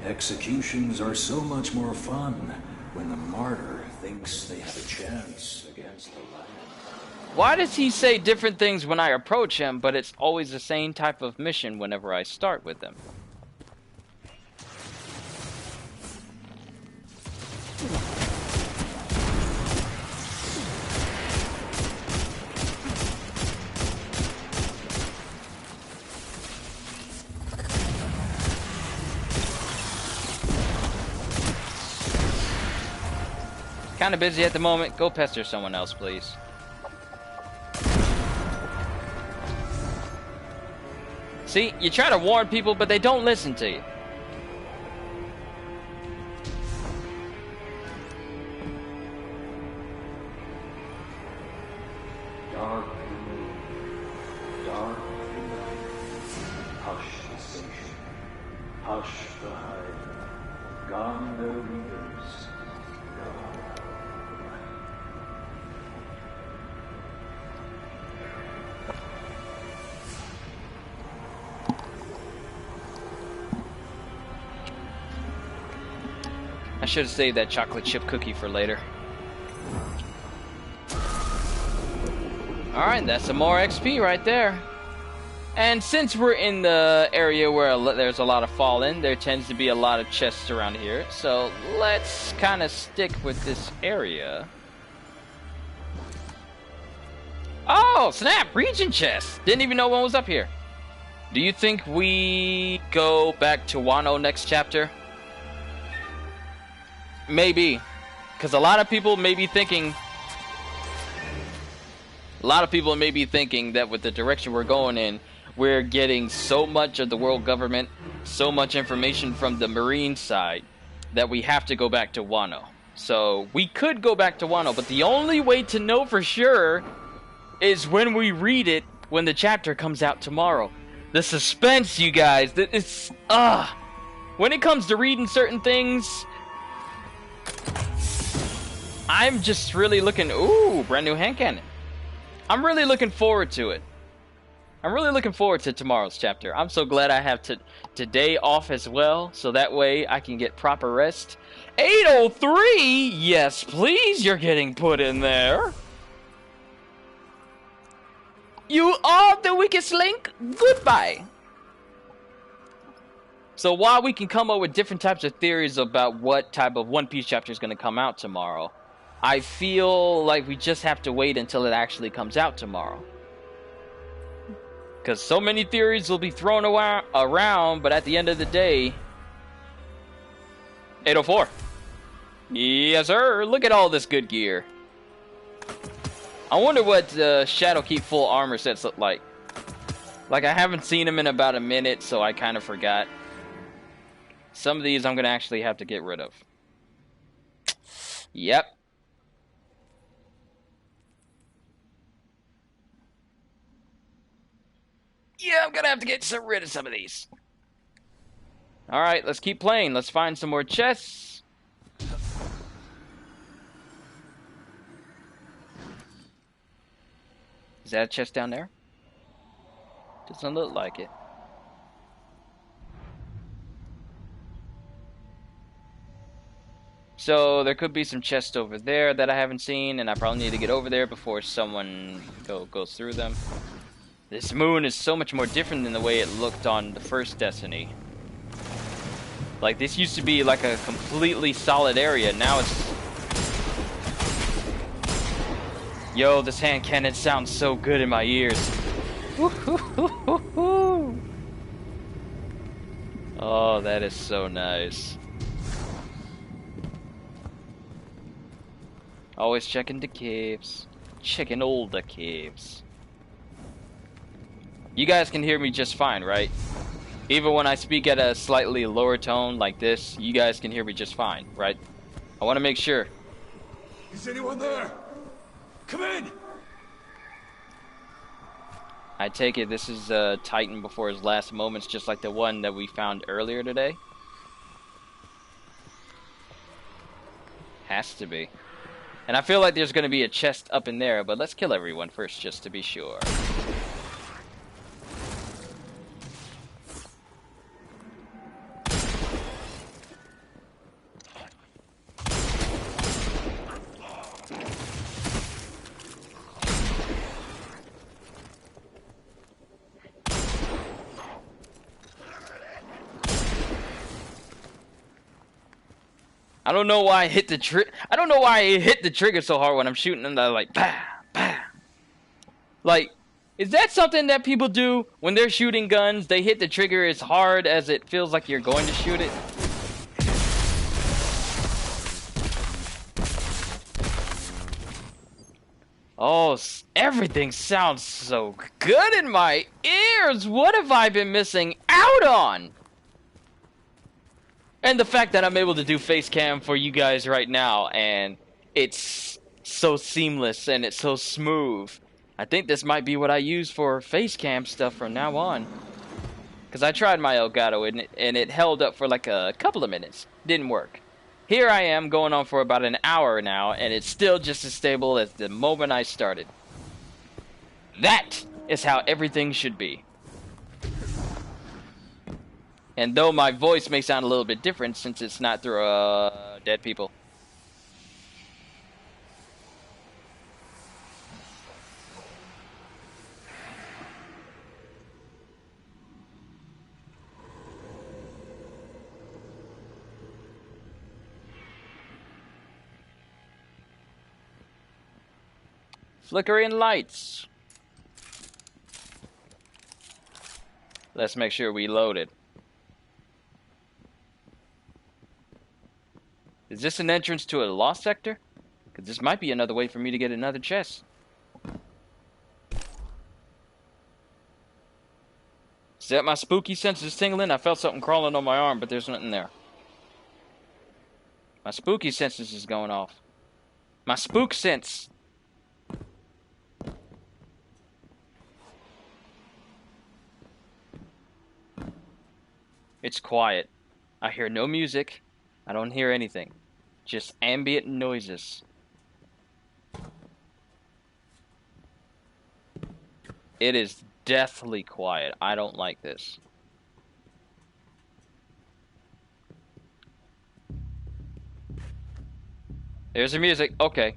Executions are so much more fun when the martyr thinks they have a chance against the lion. Why does he say different things when I approach him, but it's always the same type of mission whenever I start with him? Kind of busy at the moment. Go pester someone else, please. See, you try to warn people, but they don't listen to you. Dark room, dark the night. Hush the station, hush the hive. Gone their leaders, gone. I should have saved that chocolate chip cookie for later. Alright, that's some more XP right there. And since we're in the area where there's a lot of fallen, there tends to be a lot of chests around here. So let's kind of stick with this area. Oh, snap! Region chest! Didn't even know one was up here. Do you think we go back to Wano next chapter? Maybe. Because a lot of people may be thinking... that with the direction we're going in, we're getting so much of the world government, so much information from the marine side, that we have to go back to Wano. So, we could go back to Wano, but the only way to know for sure is when we read it, when the chapter comes out tomorrow. The suspense, you guys, it's... When it comes to reading certain things... I'm just really looking... Ooh, brand new hand cannon. I'm really looking forward to it. I'm really looking forward to tomorrow's chapter. I'm so glad I have today off as well, so that way I can get proper rest. 803? Yes, please, you're getting put in there. You are the weakest link? Goodbye. So while we can come up with different types of theories about what type of One Piece chapter is going to come out tomorrow, I feel like we just have to wait until it actually comes out tomorrow. Because so many theories will be thrown around, but at the end of the day... 804. Yes, sir. Look at all this good gear. I wonder what Shadowkeep full armor sets look like. Like, I haven't seen them in about a minute, so I kind of forgot. Some of these I'm going to actually have to get rid of. Yep. Yeah, I'm gonna have to get rid of some of these. Alright, let's keep playing. Let's find some more chests. Is that a chest down there? Doesn't look like it. So there could be some chests over there that I haven't seen, and I probably need to get over there before someone goes through them. This moon is so much more different than the way it looked on the first Destiny. Like, this used to be like a completely solid area. Now it's... Yo, this hand cannon sounds so good in my ears. Oh, that is so nice. Always checking the caves. Checking all the caves. You guys can hear me just fine, right? Even when I speak at a slightly lower tone like this, you guys can hear me just fine, right? I want to make sure. Is anyone there? Come in! I take it this is Titan before his last moments, just like the one that we found earlier today? Has to be. And I feel like there's going to be a chest up in there, but let's kill everyone first just to be sure. I don't know why I hit the trigger so hard when I'm shooting and they're like, bah, bah. Like, is that something that people do when they're shooting guns? They hit the trigger as hard as it feels like you're going to shoot it? Oh, everything sounds so good in my ears. What have I been missing out on? And the fact that I'm able to do face cam for you guys right now, and it's so seamless and it's so smooth. I think this might be what I use for face cam stuff from now on. Because I tried my Elgato and it held up for like a couple of minutes. Didn't work. Here I am going on for about an hour now, and it's still just as stable as the moment I started. That is how everything should be. And though my voice may sound a little bit different since it's not through dead people. Flickering lights. Let's make sure we load it. Is this an entrance to a lost sector? Because this might be another way for me to get another chest. Is that my spooky senses tingling? I felt something crawling on my arm, but there's nothing there. My spooky senses is going off. My spook sense. It's quiet. I hear no music. I don't hear anything. Just ambient noises. It is deathly quiet. I don't like this. There's the music. Okay.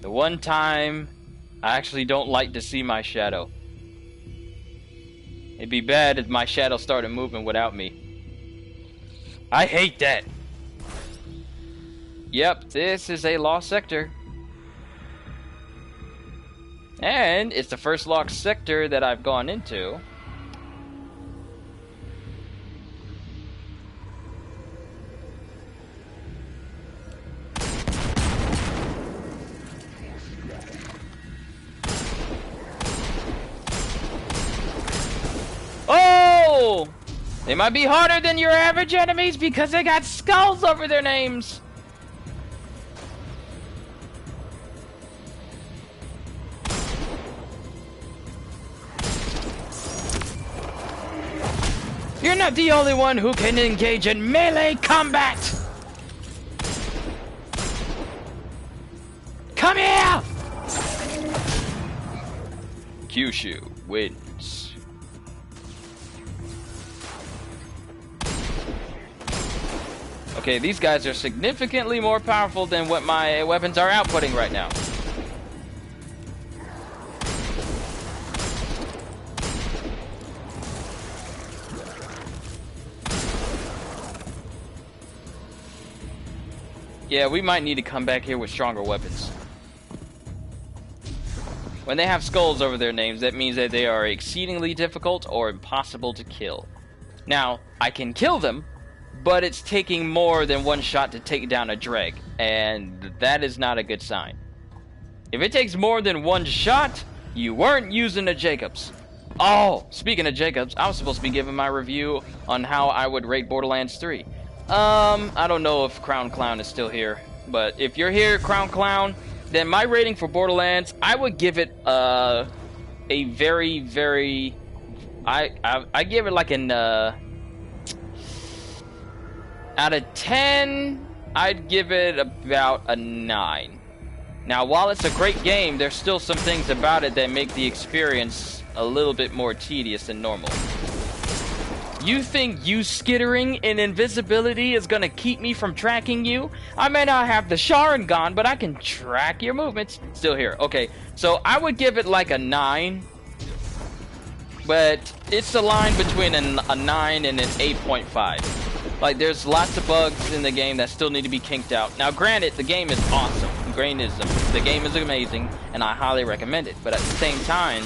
The one time I actually don't like to see my shadow. It'd be bad if my shadow started moving without me. I hate that. Yep, this is a lost sector. And it's the first lost sector that I've gone into. Oh! They might be harder than your average enemies because they got skulls over their names. You're not the only one who can engage in melee combat! Come here! Kyushu wins. Okay, these guys are significantly more powerful than what my weapons are outputting right now. Yeah, we might need to come back here with stronger weapons. When they have skulls over their names, that means that they are exceedingly difficult or impossible to kill. Now, I can kill them, but it's taking more than one shot to take down a Dreg, and that is not a good sign. If it takes more than one shot, you weren't using a Jacobs. Oh, speaking of Jacobs, I was supposed to be giving my review on how I would rate Borderlands 3. I don't know if Crown Clown is still here, but if you're here, Crown Clown, then my rating for Borderlands, I would give it a very, very... I give it like an... out of 10, I'd give it about a 9. Now, while it's a great game, there's still some things about it that make the experience a little bit more tedious than normal. You think you skittering in invisibility is gonna keep me from tracking you? I may not have the Sharingan, but I can track your movements. Still here. Okay, so I would give it like a 9. But it's the line between a 9 and an 8.5. Like, there's lots of bugs in the game that still need to be kinked out. Now, granted, the game is awesome. The game is amazing, and I highly recommend it. But at the same time,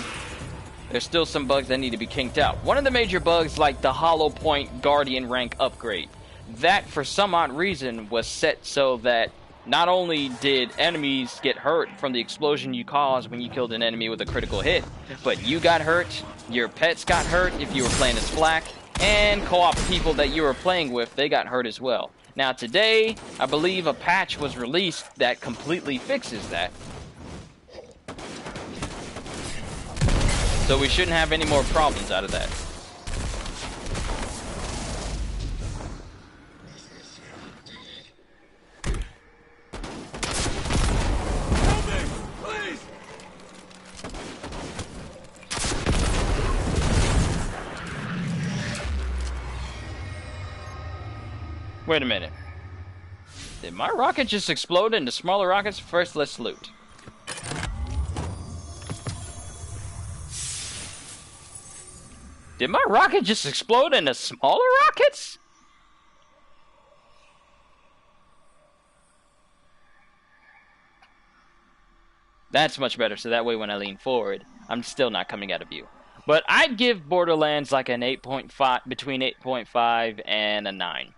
there's still some bugs that need to be kinked out. One of the major bugs, like the Hollow Point Guardian rank upgrade. That, for some odd reason, was set so that not only did enemies get hurt from the explosion you caused when you killed an enemy with a critical hit, but you got hurt, your pets got hurt if you were playing as Flak, and co-op people that you were playing with, they got hurt as well. Now today, I believe a patch was released that completely fixes that. So we shouldn't have any more problems out of that. Help me, please! Wait a minute. Did my rocket just explode into smaller rockets? First, let's loot. Did my rocket just explode into smaller rockets? That's much better, so that way when I lean forward, I'm still not coming out of view. But I'd give Borderlands like an 8.5, between 8.5 and a 9.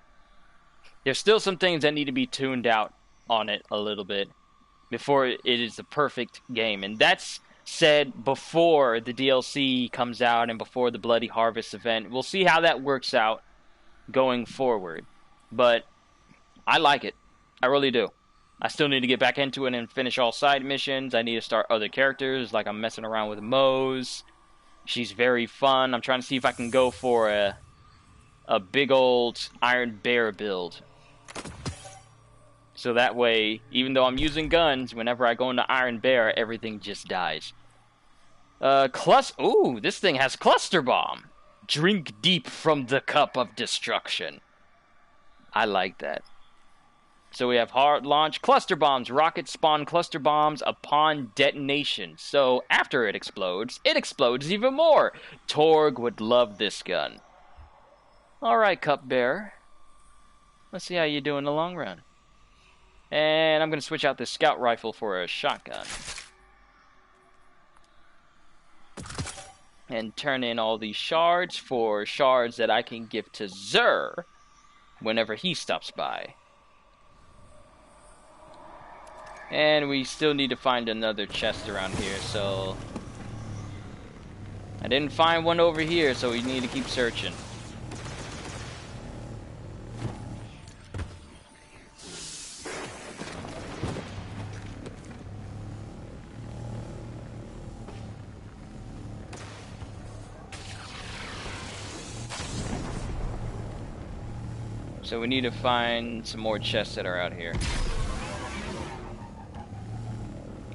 There's still some things that need to be tuned out on it a little bit before it is the perfect game. And that's said before the DLC comes out and before the Bloody Harvest event. We'll see how that works out going forward. But I like it. I really do. I still need to get back into it and finish all side missions. I need to start other characters, like I'm messing around with Mose. She's very fun. I'm trying to see if I can go for a big old Iron Bear build. So that way, even though I'm using guns, whenever I go into Iron Bear, everything just dies. Ooh, this thing has Cluster Bomb. Drink deep from the cup of destruction. I like that. So we have hard launch cluster bombs. Rockets spawn cluster bombs upon detonation. So after it explodes even more. Torg would love this gun. Alright, Cupbearer. Let's see how you do in the long run. And I'm going to switch out this scout rifle for a shotgun. And turn in all these shards for shards that I can give to Xur whenever he stops by. And we still need to find another chest around here, so... I didn't find one over here, so we need to keep searching. So we need to find some more chests that are out here.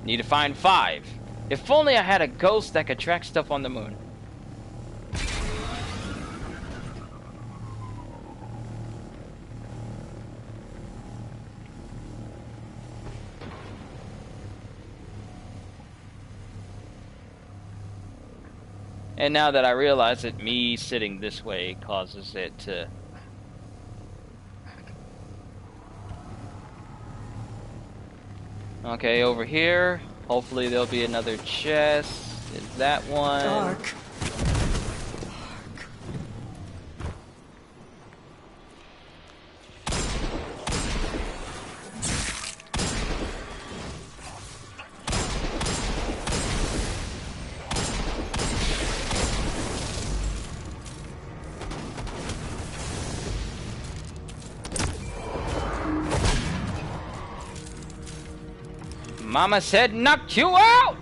Need to find 5. If only I had a ghost that could track stuff on the moon. And now that I realize that me sitting this way causes it to... Okay, over here. Hopefully there'll be another chest. Is that one? Dark. Mama said knock you out!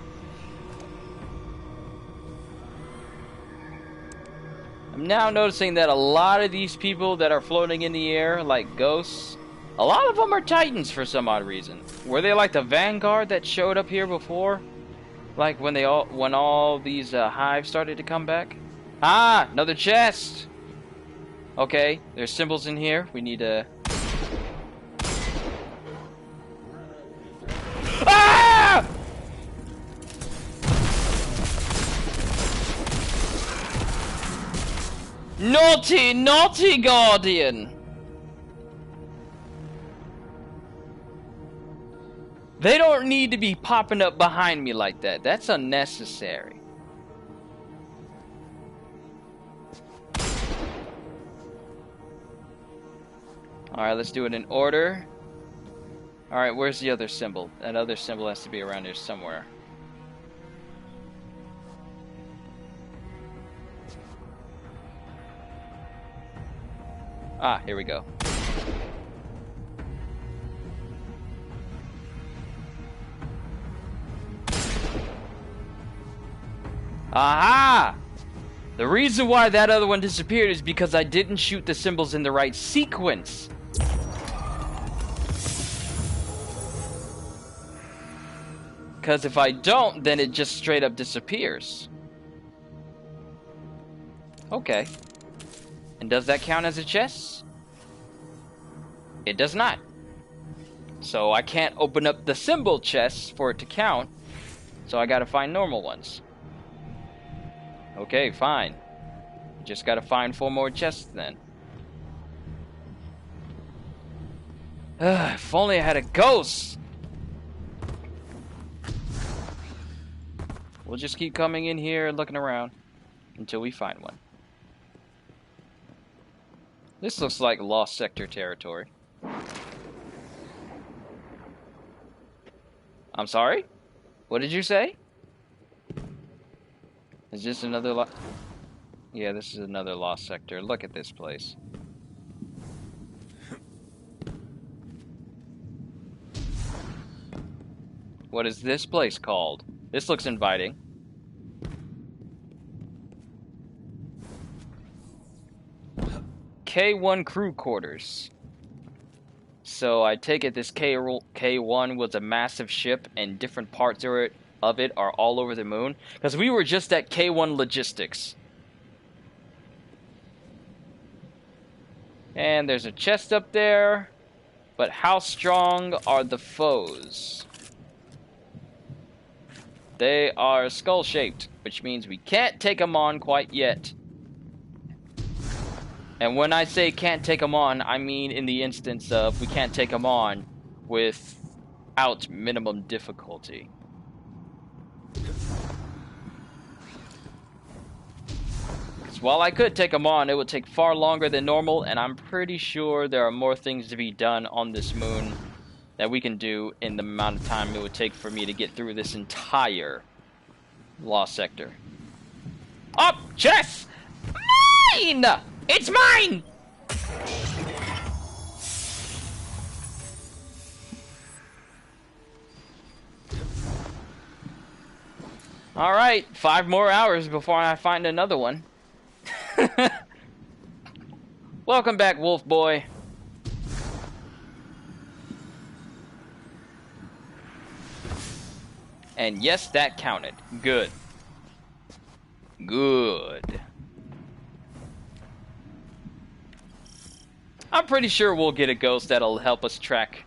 I'm now noticing that a lot of these people that are floating in the air like ghosts, a lot of them are titans for some odd reason. Were they like the vanguard that showed up here before? Like when all these hives started to come back? Ah, another chest! Okay, there's symbols in here. We need to... Ah! Naughty, naughty guardian! They don't need to be popping up behind me like that. That's unnecessary. Alright, let's do it in order. Alright, where's the other symbol? That other symbol has to be around here somewhere. Ah, here we go. Aha! The reason why that other one disappeared is because I didn't shoot the symbols in the right sequence. Because if I don't, then it just straight up disappears. Okay. And does that count as a chest? It does not. So I can't open up the symbol chests for it to count. So I gotta find normal ones. Okay, fine. Just gotta find 4 more chests then. If only I had a ghost! We'll just keep coming in here and looking around until we find one. This looks like Lost Sector territory. I'm sorry? What did you say? Is this another Yeah, this is another Lost Sector. Look at this place. What is this place called? This looks inviting. K1 crew quarters. So I take it this K1 was a massive ship and different parts of it are all over the moon? Because we were just at K1 logistics. And there's a chest up there. But how strong are the foes? They are skull-shaped, which means we can't take them on quite yet. And when I say can't take them on, I mean in the instance of we can't take them on without minimum difficulty. Because while I could take them on, it would take far longer than normal, and I'm pretty sure there are more things to be done on this moon that we can do in the amount of time it would take for me to get through this entire Lost Sector. Up, chest! Mine! It's mine! Alright, 5 more hours before I find another one. Welcome back, Wolf Boy. And yes, that counted. Good. Good. I'm pretty sure we'll get a ghost that'll help us track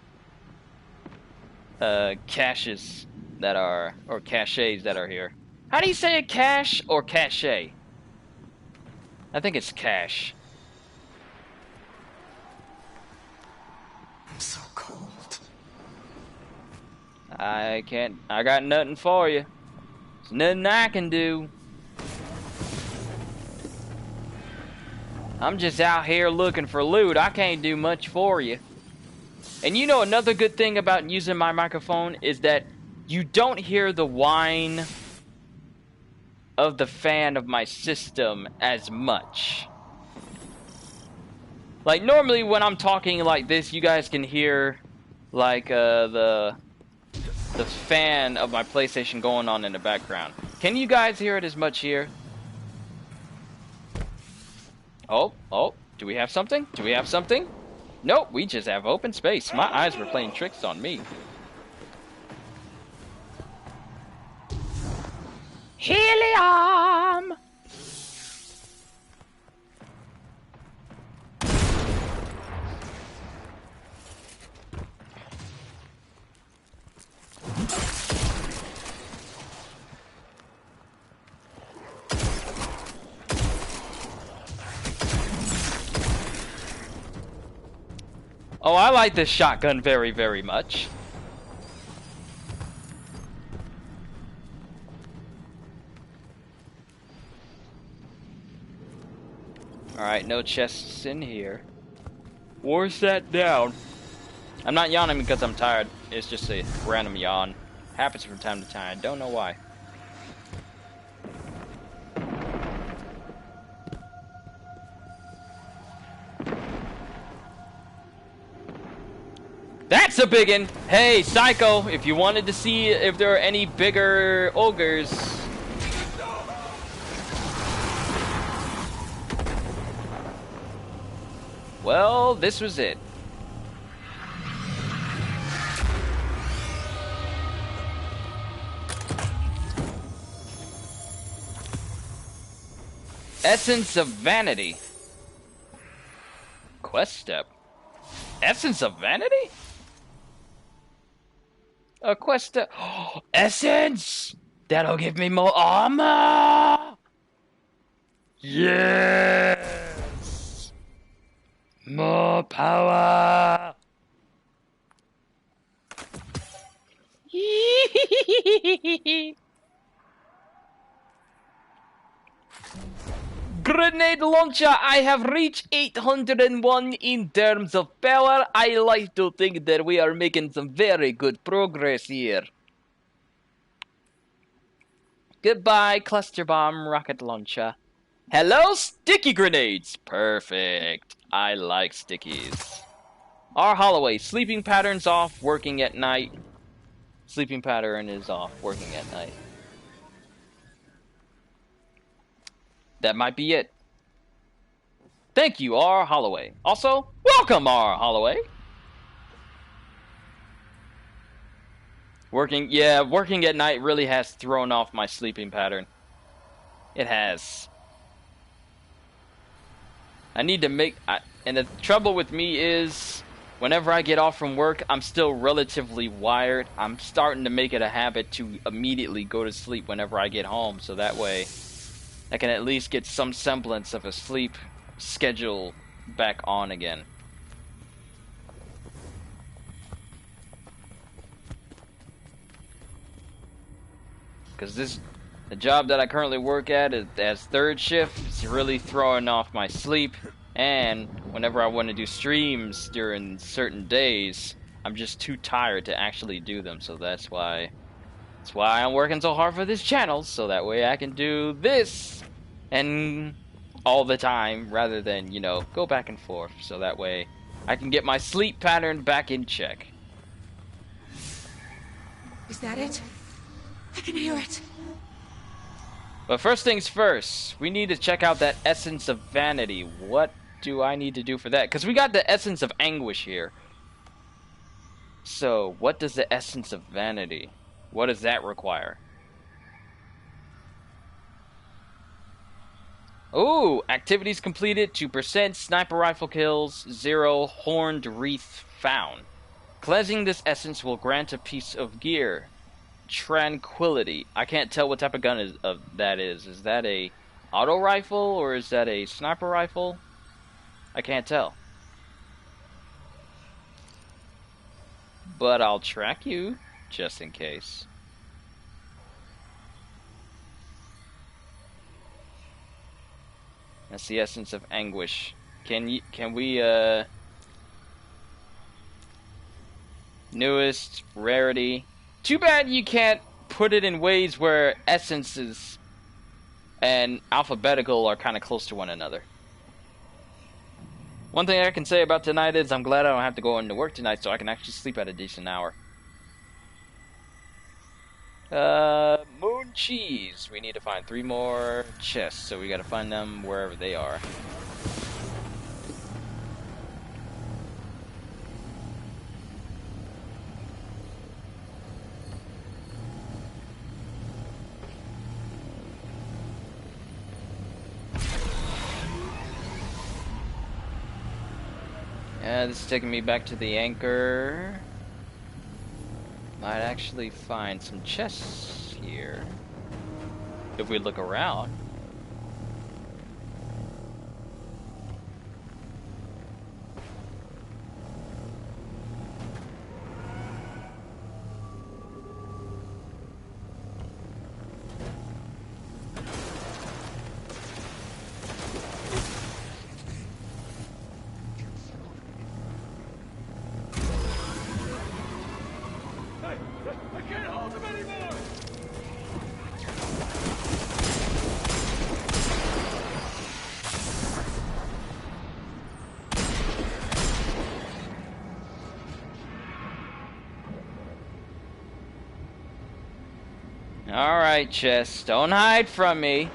caches that are, or caches that are here. How do you say it, cache or cache? I think it's cache. I'm so cold. I got nothing for you. There's nothing I can do. I'm just out here looking for loot. I can't do much for you. And you know another good thing about using my microphone is that you don't hear the whine of the fan of my system as much. Like normally when I'm talking like this, you guys can hear like the fan of my PlayStation going on in the background. Can you guys hear it as much here? Oh, do we have something? Do we have something? Nope, we just have open space. My eyes were playing tricks on me. Helium! Oh, I like this shotgun very, very much. Alright, no chests in here. Or sat down. I'm not yawning because I'm tired. It's just a random yawn. Happens from time to time. I don't know why. That's a biggin! Hey, Psycho, if you wanted to see if there are any bigger ogres... Well, this was it. Essence of Vanity. Quest step. Essence of Vanity? A quest step. Oh, Essence! That'll give me more armor! Yes! More power! Grenade launcher, I have reached 801 in terms of power. I like to think that we are making some very good progress here. Goodbye, cluster bomb rocket launcher. Hello, sticky grenades. Perfect. I like stickies. Our Holloway, sleeping pattern's off, working at night. Sleeping pattern is off, working at night. That might be it. Thank you, R. Holloway. Also, welcome, R. Holloway. Working at night really has thrown off my sleeping pattern. It has. I need to make... and the trouble with me is, whenever I get off from work, I'm still relatively wired. I'm starting to make it a habit to immediately go to sleep whenever I get home, so that way I can at least get some semblance of a sleep schedule back on again. Because the job that I currently work at is as third shift. It's really throwing off my sleep, and whenever I want to do streams during certain days, I'm just too tired to actually do them. So that's why I'm working so hard for this channel, so that way I can do this and all the time rather than, you know, go back and forth. So that way I can get my sleep pattern back in check. Is that it? I can hear it. But first things first, we need to check out that Essence of Vanity. What do I need to do for that? Because we got the Essence of Anguish here. So, what does the Essence of Vanity? What does that require? Ooh, activities completed 2%, sniper rifle kills 0, horned wreath found. Cleansing this essence will grant a piece of gear. Tranquility. I can't tell what type of gun that is. Is that a auto rifle or is that a sniper rifle? I can't tell. But I'll track you just in case. That's the essence of anguish. Can we newest rarity? Too bad you can't put it in ways where essences and alphabetical are kind of close to one another. One thing I can say about tonight is I'm glad I don't have to go into work tonight, so I can actually sleep at a decent hour. Moon cheese. We need to find 3 more chests, so we gotta find them wherever they are. This is taking me back to the anchor. Might actually find some chests here if we look around. Alright, chest, don't hide from me.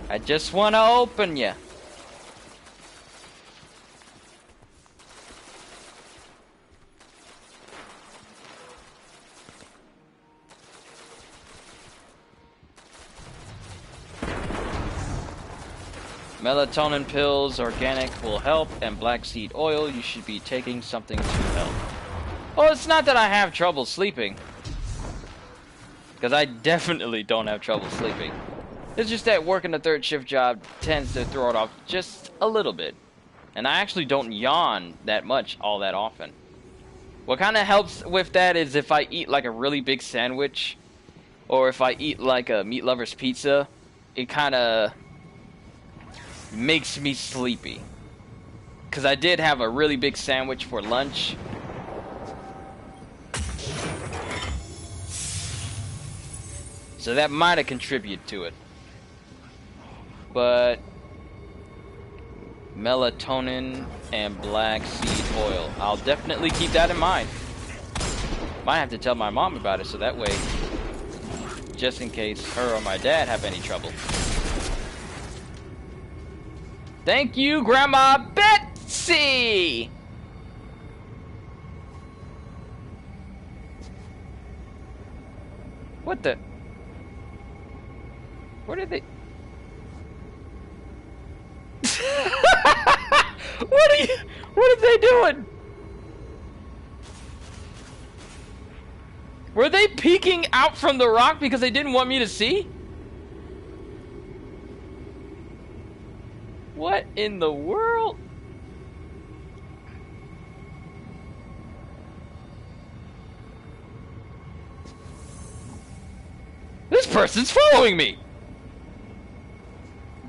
I just want to open you. Melatonin pills, organic will help, and black seed oil, you should be taking something to help. Oh, it's not that I have trouble sleeping. Because I definitely don't have trouble sleeping. It's just that working a third shift job tends to throw it off just a little bit. And I actually don't yawn that much all that often. What kind of helps with that is if I eat like a really big sandwich, or if I eat like a meat lover's pizza, it kind of makes me sleepy. Because I did have a really big sandwich for lunch. So that might have contributed to it. But melatonin and black seed oil. I'll definitely keep that in mind. Might have to tell my mom about it so that way, just in case her or my dad have any trouble. Thank you, Grandma Betsy! What the? What are they? What are they doing? Were they peeking out from the rock because they didn't want me to see? What in the world? This person's following me!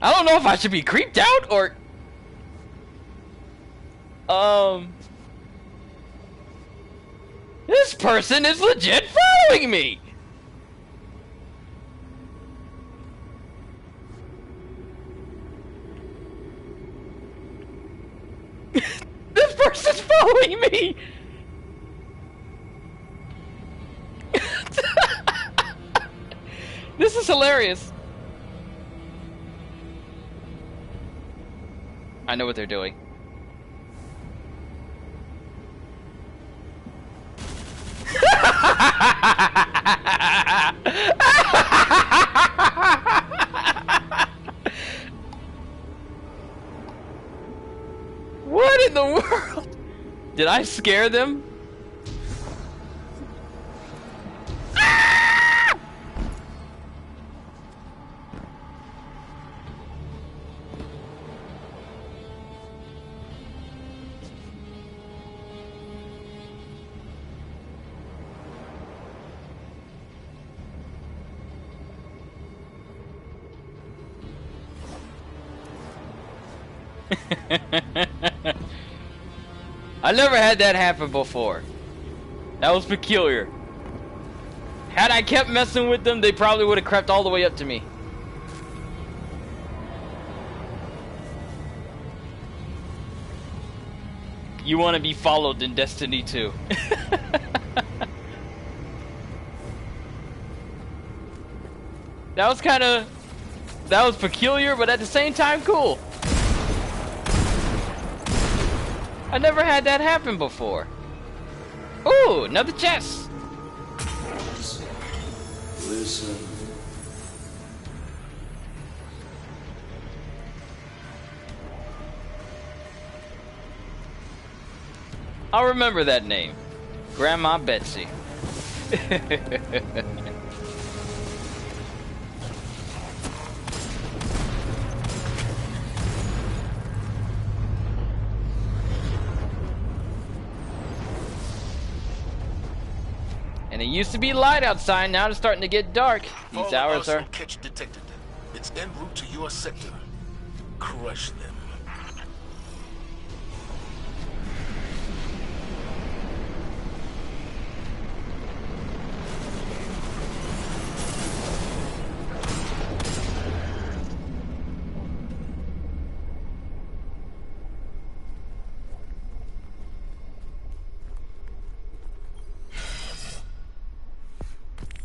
I don't know if I should be creeped out or... This person is legit following me! This person's following me! This is hilarious. I know what they're doing. Did I scare them? I never had that happen before. That was peculiar. Had I kept messing with them, they probably would have crept all the way up to me. You want to be followed in Destiny 2. That was peculiar, but at the same time cool. I never had that happen before. Ooh, another chest. Listen. I'll remember that name. Grandma Betsy. And it used to be light outside, now it's starting to get dark. These hours are... Catch detected. It's en route to your sector. Crush them.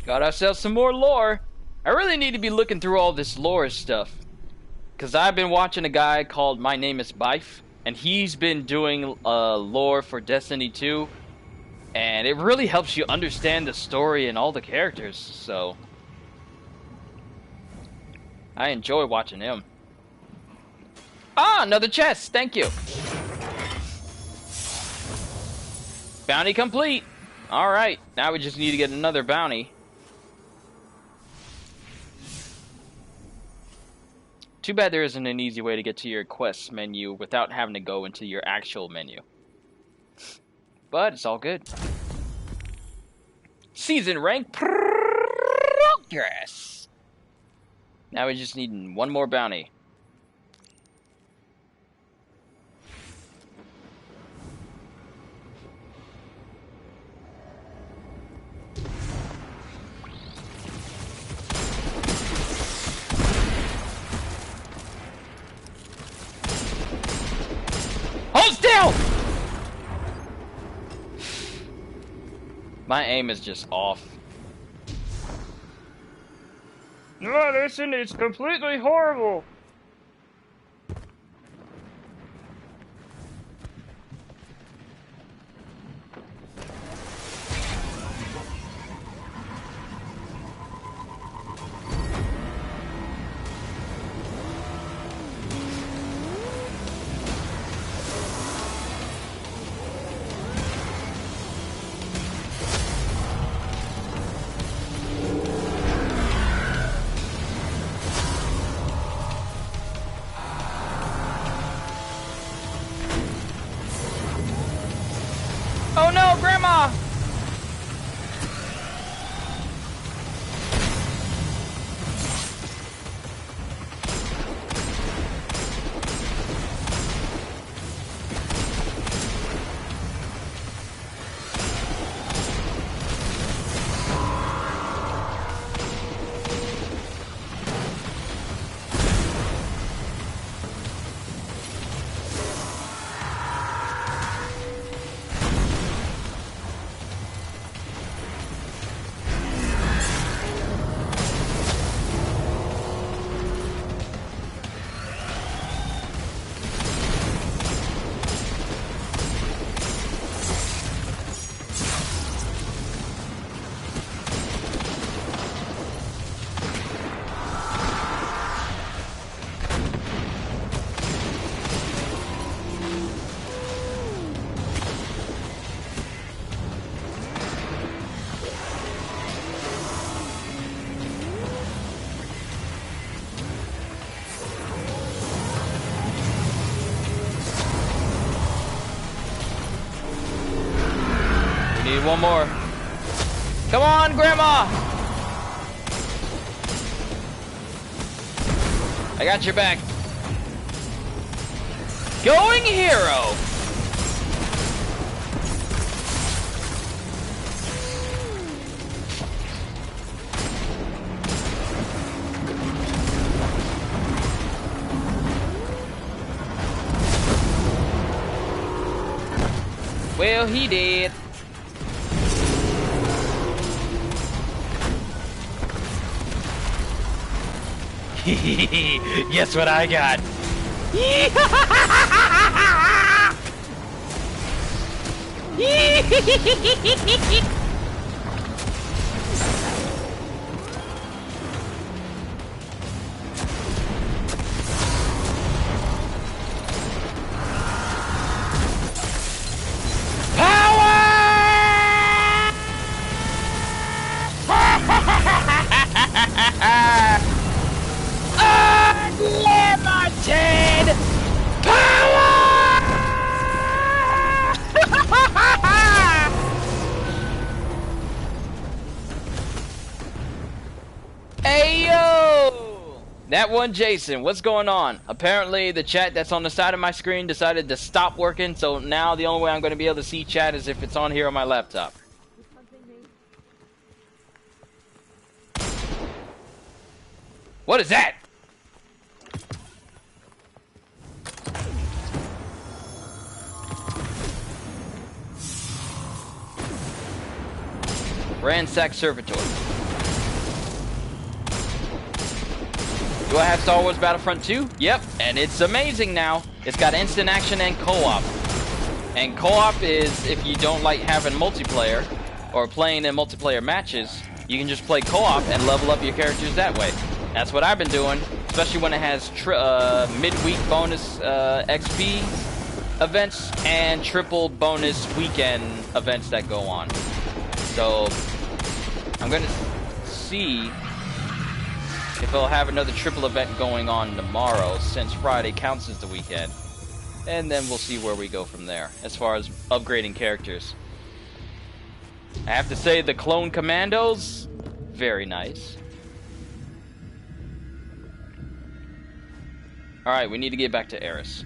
Got ourselves some more lore. I really need to be looking through all this lore stuff. Because I've been watching a guy called My Name is Bife. And he's been doing lore for Destiny 2. And it really helps you understand the story and all the characters. So I enjoy watching him. Ah, another chest. Thank you. Bounty complete. Alright, now we just need to get another bounty. Too bad there isn't an easy way to get to your quests menu without having to go into your actual menu. But it's all good. Season rank progress. Now we just need one more bounty. Hold still! My aim is just off. No, listen, it's completely horrible. one more. Come on, Grandma! I got your back. Going hero! Well, he did. Guess what I got? Unlimited power! Ayo! That one, Jason. What's going on? Apparently, the chat that's on the side of my screen decided to stop working, so now the only way I'm going to be able to see chat is if it's on here on my laptop. What is that? Ransack Servitor. Do I have Star Wars Battlefront 2? Yep, and it's amazing now. It's got instant action and co-op. And co-op is if you don't like having multiplayer or playing in multiplayer matches, you can just play co-op and level up your characters that way. That's what I've been doing, especially when it has midweek bonus XP events and triple bonus weekend events that go on. So I'm gonna see if it'll have another triple event going on tomorrow, since Friday counts as the weekend, and then we'll see where we go from there as far as upgrading characters. I have to say, the clone commandos, very nice. Alright, we need to get back to Eris.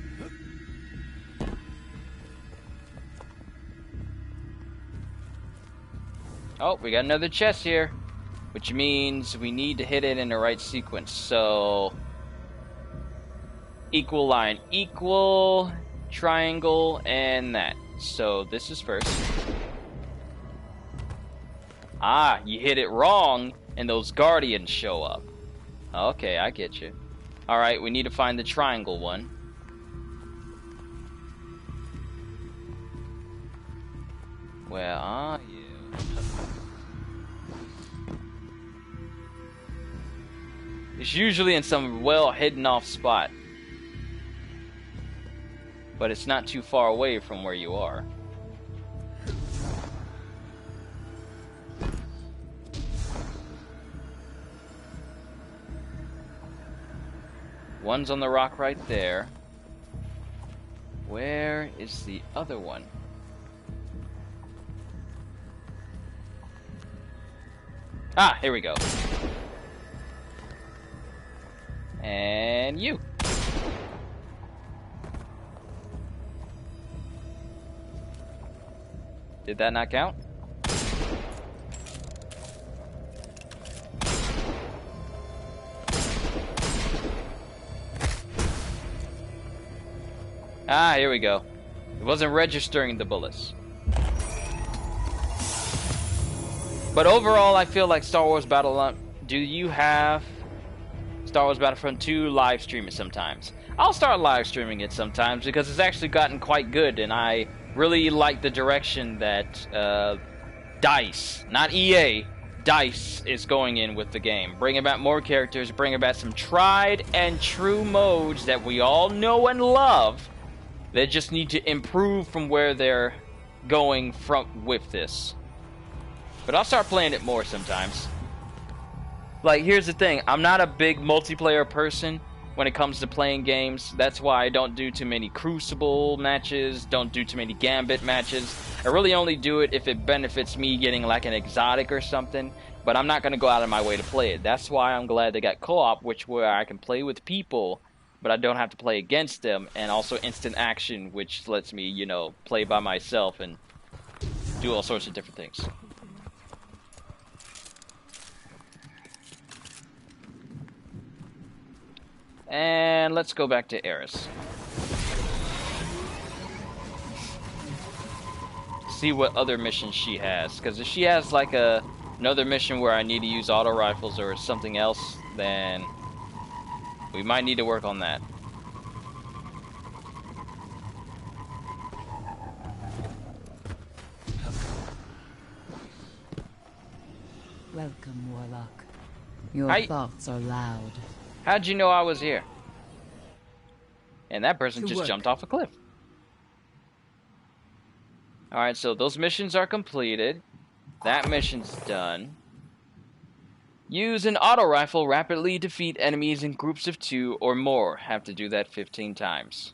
Oh, we got another chest here, which means we need to hit it in the right sequence. So, equal line, equal, triangle, and that. So this is first. Ah, you hit it wrong, and those guardians show up. Okay, I get you. Alright, we need to find the triangle one. Where are you? It's usually in some well hidden off spot. But it's not too far away from where you are. One's on the rock right there. Where is the other one? Ah, here we go. And you. Did that not count? Ah, here we go. It wasn't registering the bullets. But overall, I feel like Star Wars Battlefront. Do you have Star Wars Battlefront 2 live stream it sometimes? I'll start live streaming it sometimes because it's actually gotten quite good, and I really like the direction that DICE, not EA, DICE is going in with the game. Bringing back more characters, bringing back some tried and true modes that we all know and love. They just need to improve from where they're going from with this. But I'll start playing it more sometimes. Like, here's the thing. I'm not a big multiplayer person. when it comes to playing games. That's why I don't do too many Crucible matches, don't do too many Gambit matches. I really only do it if it benefits me getting like an exotic or something, but I'm not going to go out of my way to play it. That's why I'm glad they got co-op, where I can play with people, but I don't have to play against them, and also instant action, which lets me, you know, play by myself and do all sorts of different things. And let's go back to Eris. See what other missions she has, because if she has like another mission where I need to use auto rifles or something else, then we might need to work on that. Welcome, Warlock. Your thoughts are loud. How'd you know I was here? And that person just jumped off a cliff. Alright, so those missions are completed. That mission's done. Use an auto rifle, rapidly defeat enemies in groups of 2 or more. Have to do that 15 times.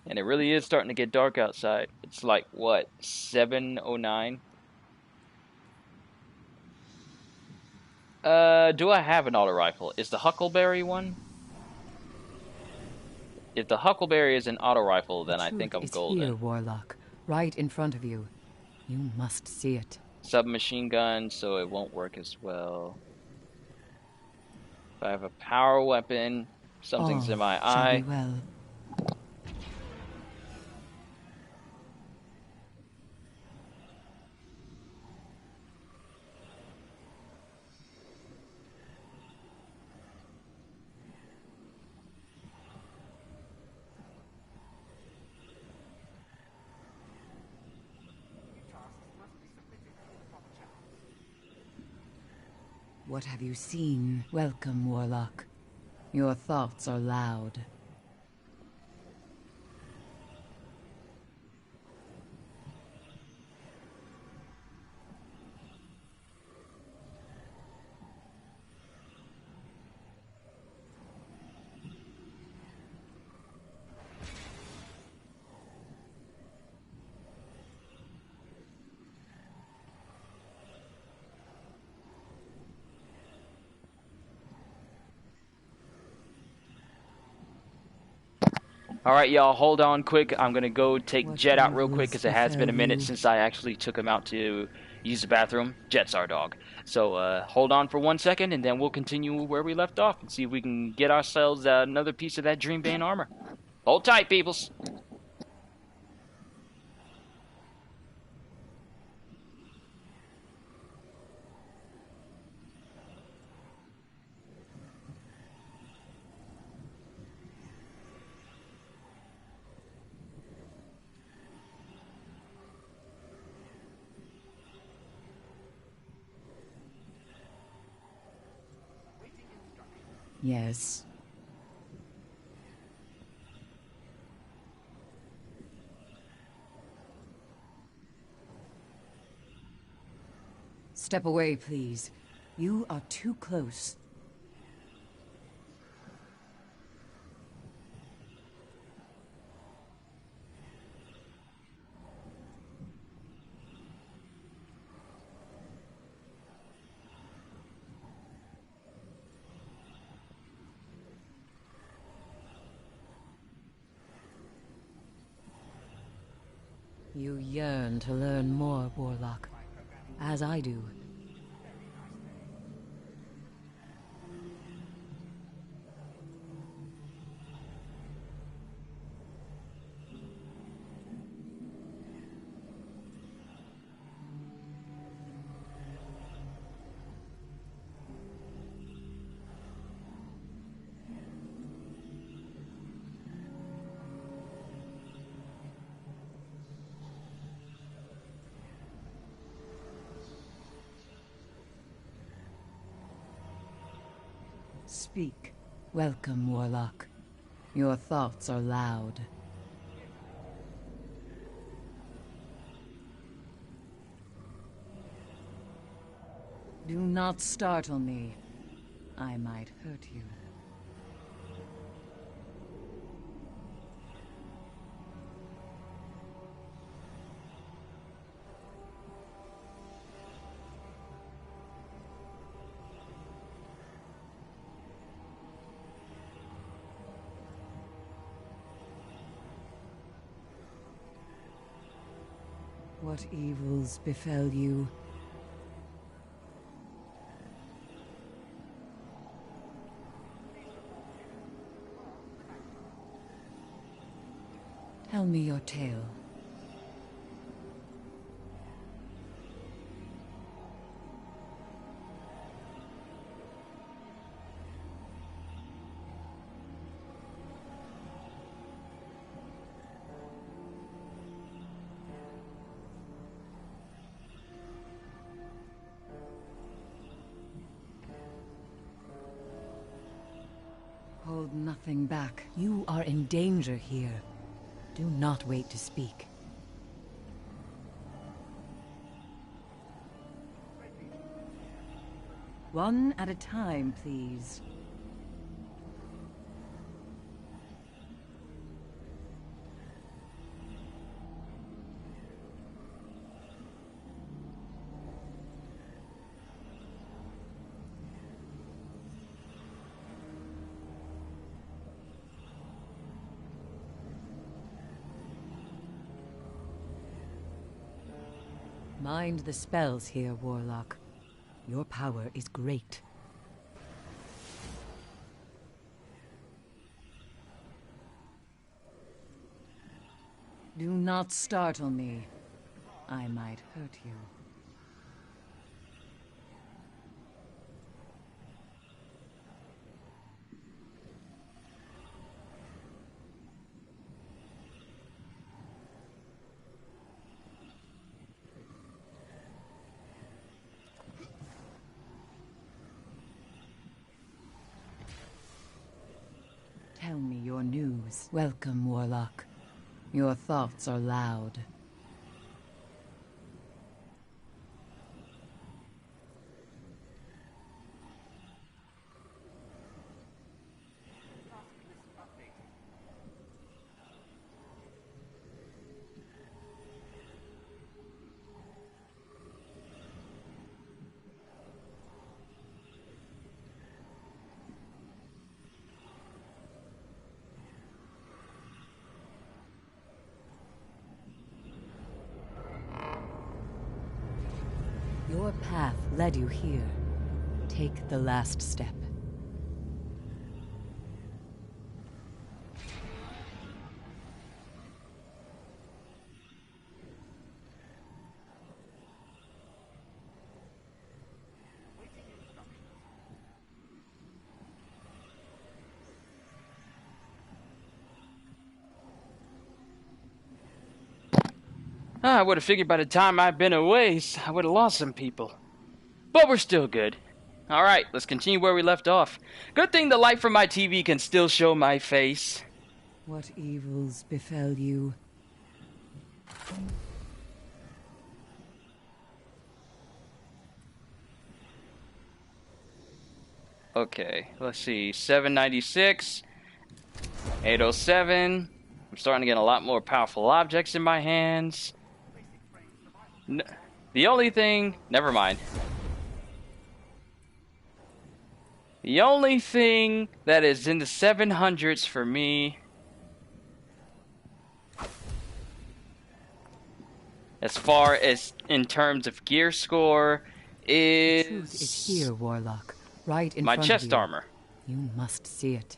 And it really is starting to get dark outside. It's like, what, 7:09? Do I have an auto rifle? Is the Huckleberry one? If the Huckleberry is an auto rifle, then I think I'm golden. Here, Warlock, right in front of you. You must see it. Submachine gun, so it won't work as well. If I have a power weapon, something's in my eye. Shall be well. What have you seen? Welcome, Warlock. Your thoughts are loud. Alright, y'all, hold on quick. I'm gonna go take What Jet out real quick, rules because it has been a befell minute you? since I actually took him out to use the bathroom. Jet's our dog. So, hold on for 1 second, and then we'll continue where we left off and see if we can get ourselves another piece of that Dreambane armor. Hold tight, peoples. Yes. Step away, please. You are too close. You yearn to learn more, Warlock, as I do. Speak. Welcome, Warlock. Your thoughts are loud. Do not startle me. I might hurt you. What evils befell you? Tell me your tale. Hold nothing back. You are in danger here. Do not wait to speak. One at a time, please. Mind the spells here, Warlock. Your power is great. Do not startle me. I might hurt you. Tell me your news. Welcome, Warlock. Your thoughts are loud. Your path led you here. Take the last step. I would have figured by the time I've been away, I would have lost some people. But we're still good. Alright, let's continue where we left off. Good thing the light from my TV can still show my face. What evils befell you? Okay, let's see. 796, 807. I'm starting to get a lot more powerful objects in my hands. The only thing... Never mind. The only thing that is in the 700s for me... as far as in terms of gear score is... The truth is here, Warlock. Right in my front chest of you. armor. You must see it.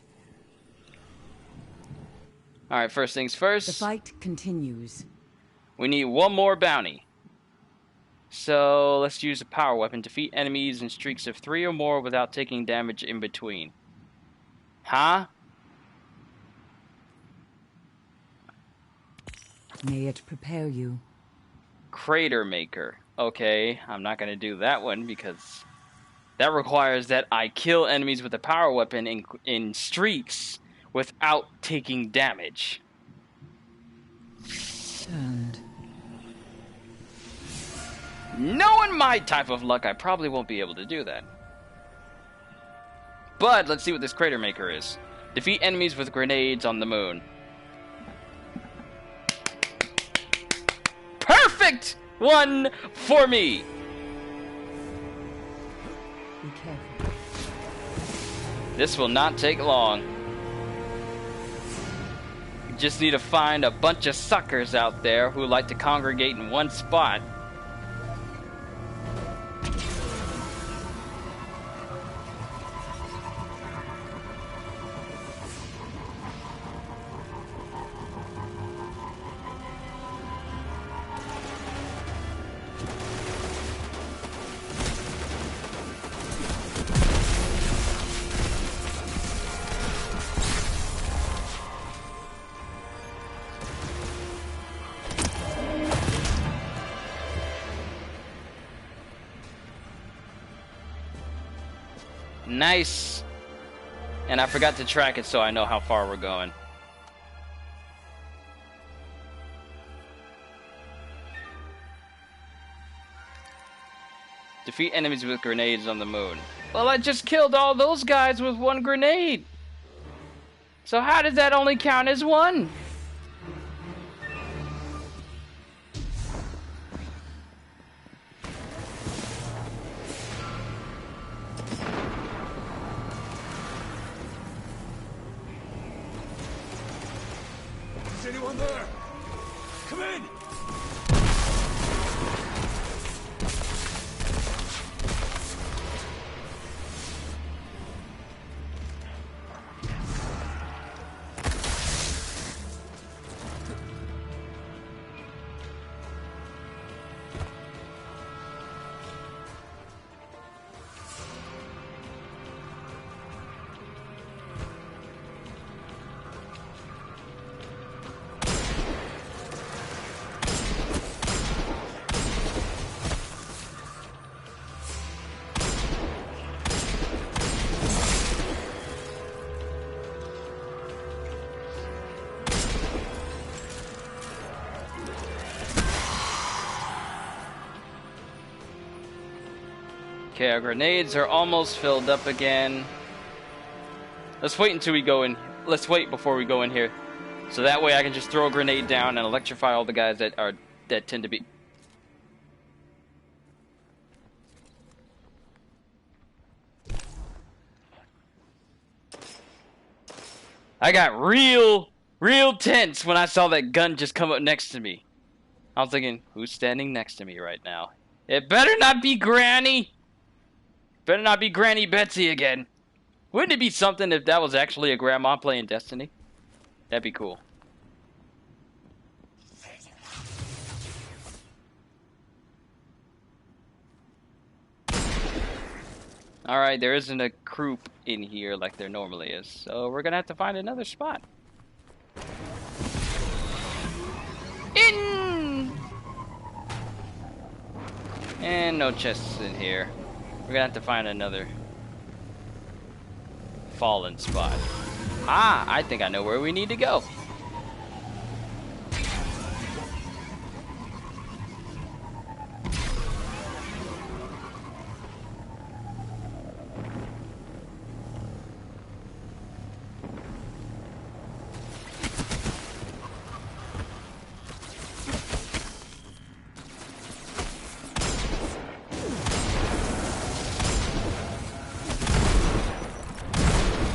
Alright, first things first. The fight continues. We need one more bounty. So, let's use a power weapon. Defeat enemies in streaks of 3 or more without taking damage in between. Huh? May it prepare you. Crater Maker. Okay, I'm not going to do that one because that requires that I kill enemies with a power weapon in streaks without taking damage. And knowing my type of luck, I probably won't be able to do that. But let's see what this Crater Maker is. Defeat enemies with grenades on the moon. Perfect one for me. be careful. This will not take long. Just need to find a bunch of suckers out there who like to congregate in one spot. Nice. And I forgot to track it so I know how far we're going. Defeat enemies with grenades on the moon. Well, I just killed all those guys with one grenade. So how does that only count as one? Is anyone there? Come in! Okay, our grenades are almost filled up again. Let's wait until we go in. Let's wait before we go in here. So that way I can just throw a grenade down and electrify all the guys that tend to be... I got real tense when I saw that gun just come up next to me. I was thinking, who's standing next to me right now? It better not be Granny! Better not be Granny Betsy again. Wouldn't it be something if that was actually a grandma playing Destiny? That'd be cool. Alright, there isn't a croup in here like there normally is, so we're gonna have to find another spot. In! And no chests in here. We're gonna have to find another fallen spot. Ah, I think I know where we need to go.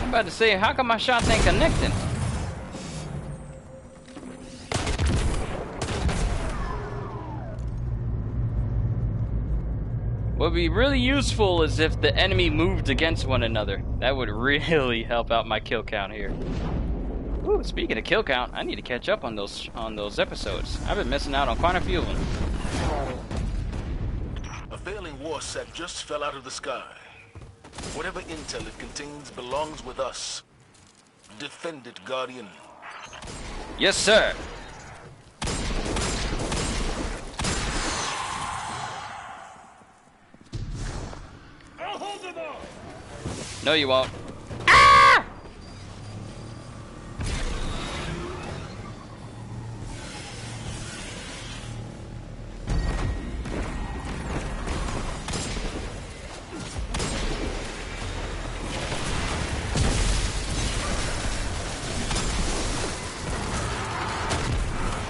I'm about to say, how come my shots ain't connecting? What would be really useful is if the enemy moved against one another. That would really help out my kill count here. Ooh, speaking of kill count, I need to catch up on those episodes. I've been missing out on quite a few of them. A failing war set just fell out of the sky. Whatever intel it contains belongs with us. Defend it, Guardian. Yes, sir. I'll hold them off! No, you won't. Ah!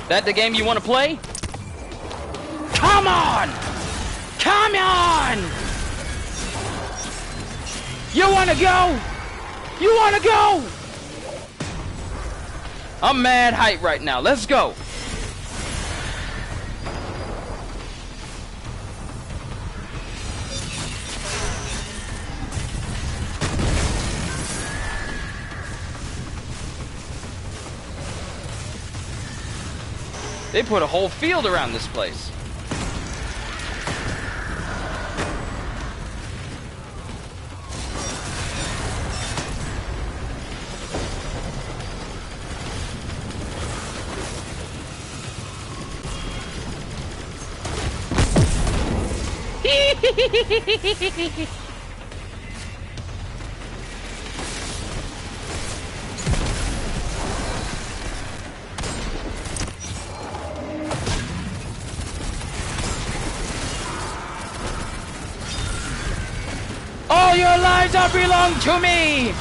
That the game you want to play? Come on! Come on! You want to go? You want to go? I'm mad hype right now. Let's go. They put a whole field around this place. All your lives are belong to me!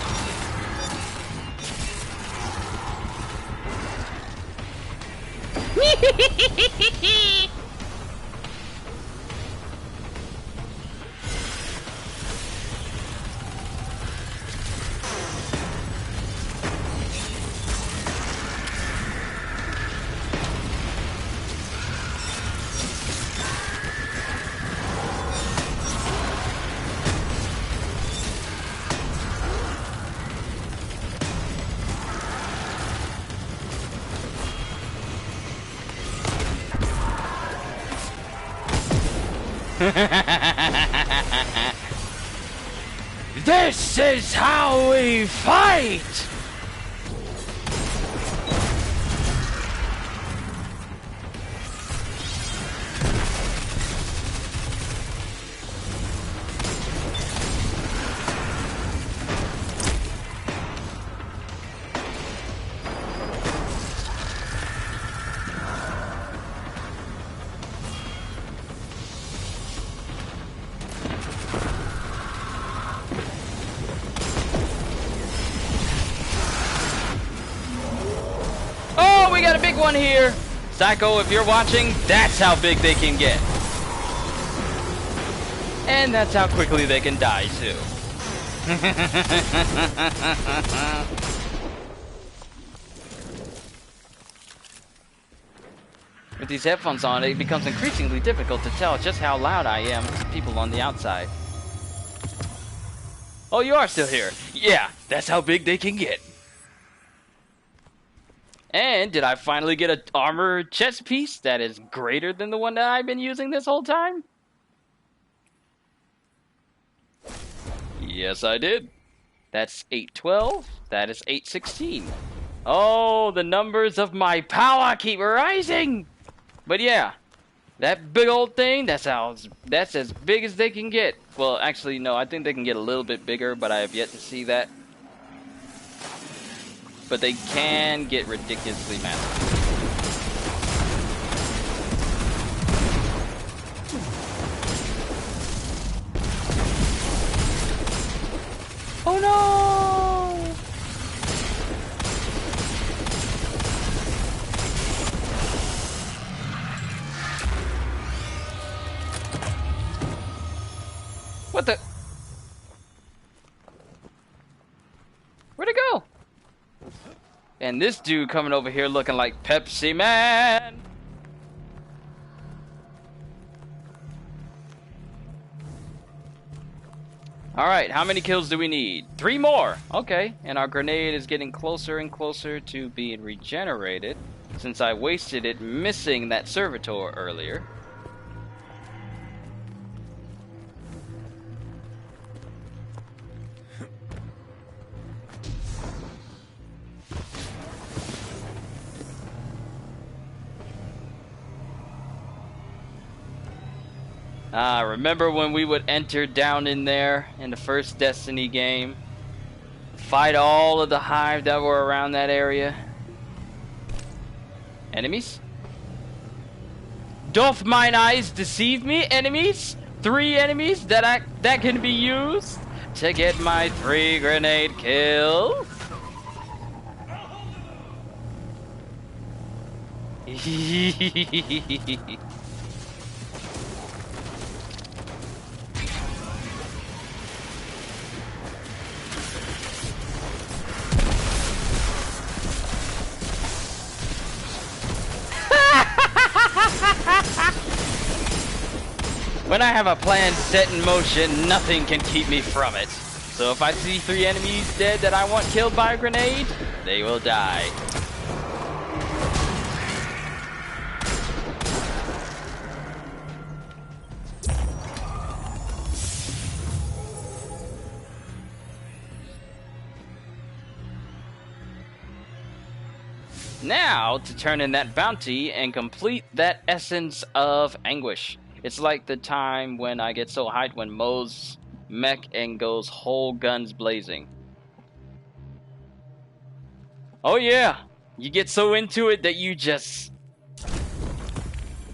This is how we fight! We got a big one here. Psycho, if you're watching, that's how big they can get. And that's how quickly they can die, too. With these headphones on, it becomes increasingly difficult to tell just how loud I am to people on the outside. Oh, you are still here. Yeah, that's how big they can get. And did I finally get an armor chest piece that is greater than the one that I've been using this whole time? Yes, I did. That's 812. That is 816. Oh, the numbers of my power keep rising. But yeah, that big old thing, that's as big as they can get. Well, actually, no, I think they can get a little bit bigger, but I have yet to see that. But they can get ridiculously massive. Oh no! What the? Where'd it go? And this dude coming over here looking like Pepsi Man. Alright, how many kills do we need? 3 more! Okay, and our grenade is getting closer and closer to being regenerated, since I wasted it missing that servitor earlier. Remember when we would enter down in there in the first Destiny game? Fight all of the hive that were around that area? Enemies? Doth mine eyes deceive me? Enemies? 3 enemies that can be used to get my 3 grenade kills? When I have a plan set in motion, nothing can keep me from it. So if I see 3 enemies dead that I want killed by a grenade, they will die. Now, to turn in that bounty and complete that Essence of Anguish. It's like the time when I get so hyped when Mo's mech and goes whole guns blazing. Oh yeah! You get so into it that you just...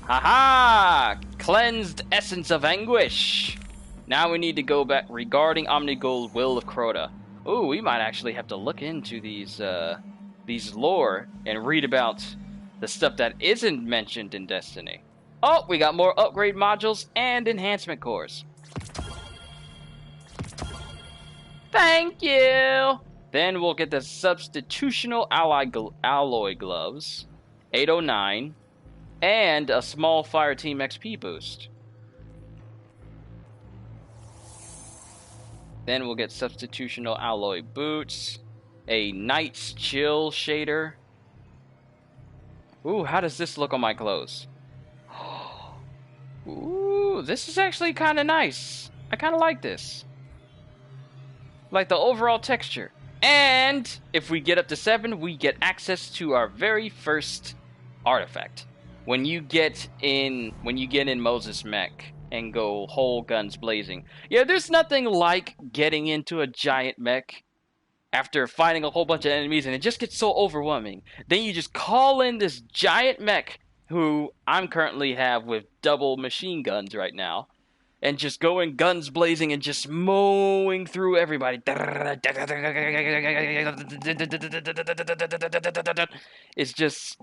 Haha! Cleansed Essence of Anguish! Now we need to go back regarding Omnigold Will of Crota. Ooh, we might actually have to look into these lore and read about the stuff that isn't mentioned in Destiny. Oh, we got more upgrade modules and enhancement cores. Thank you! Then we'll get the substitutional alloy gloves, 809, and a small fire team XP boost. Then we'll get substitutional alloy boots, a Night's Chill shader. Ooh, how does this look on my clothes? Ooh, this is actually kind of nice. I kind of like this. Like the overall texture. And if we get up to 7, we get access to our very first artifact. When you get in Moses' mech and go whole guns blazing. Yeah, there's nothing like getting into a giant mech after fighting a whole bunch of enemies and it just gets so overwhelming. Then you just call in this giant mech who I'm currently have with double machine guns right now. And just going guns blazing and just mowing through everybody. It's just,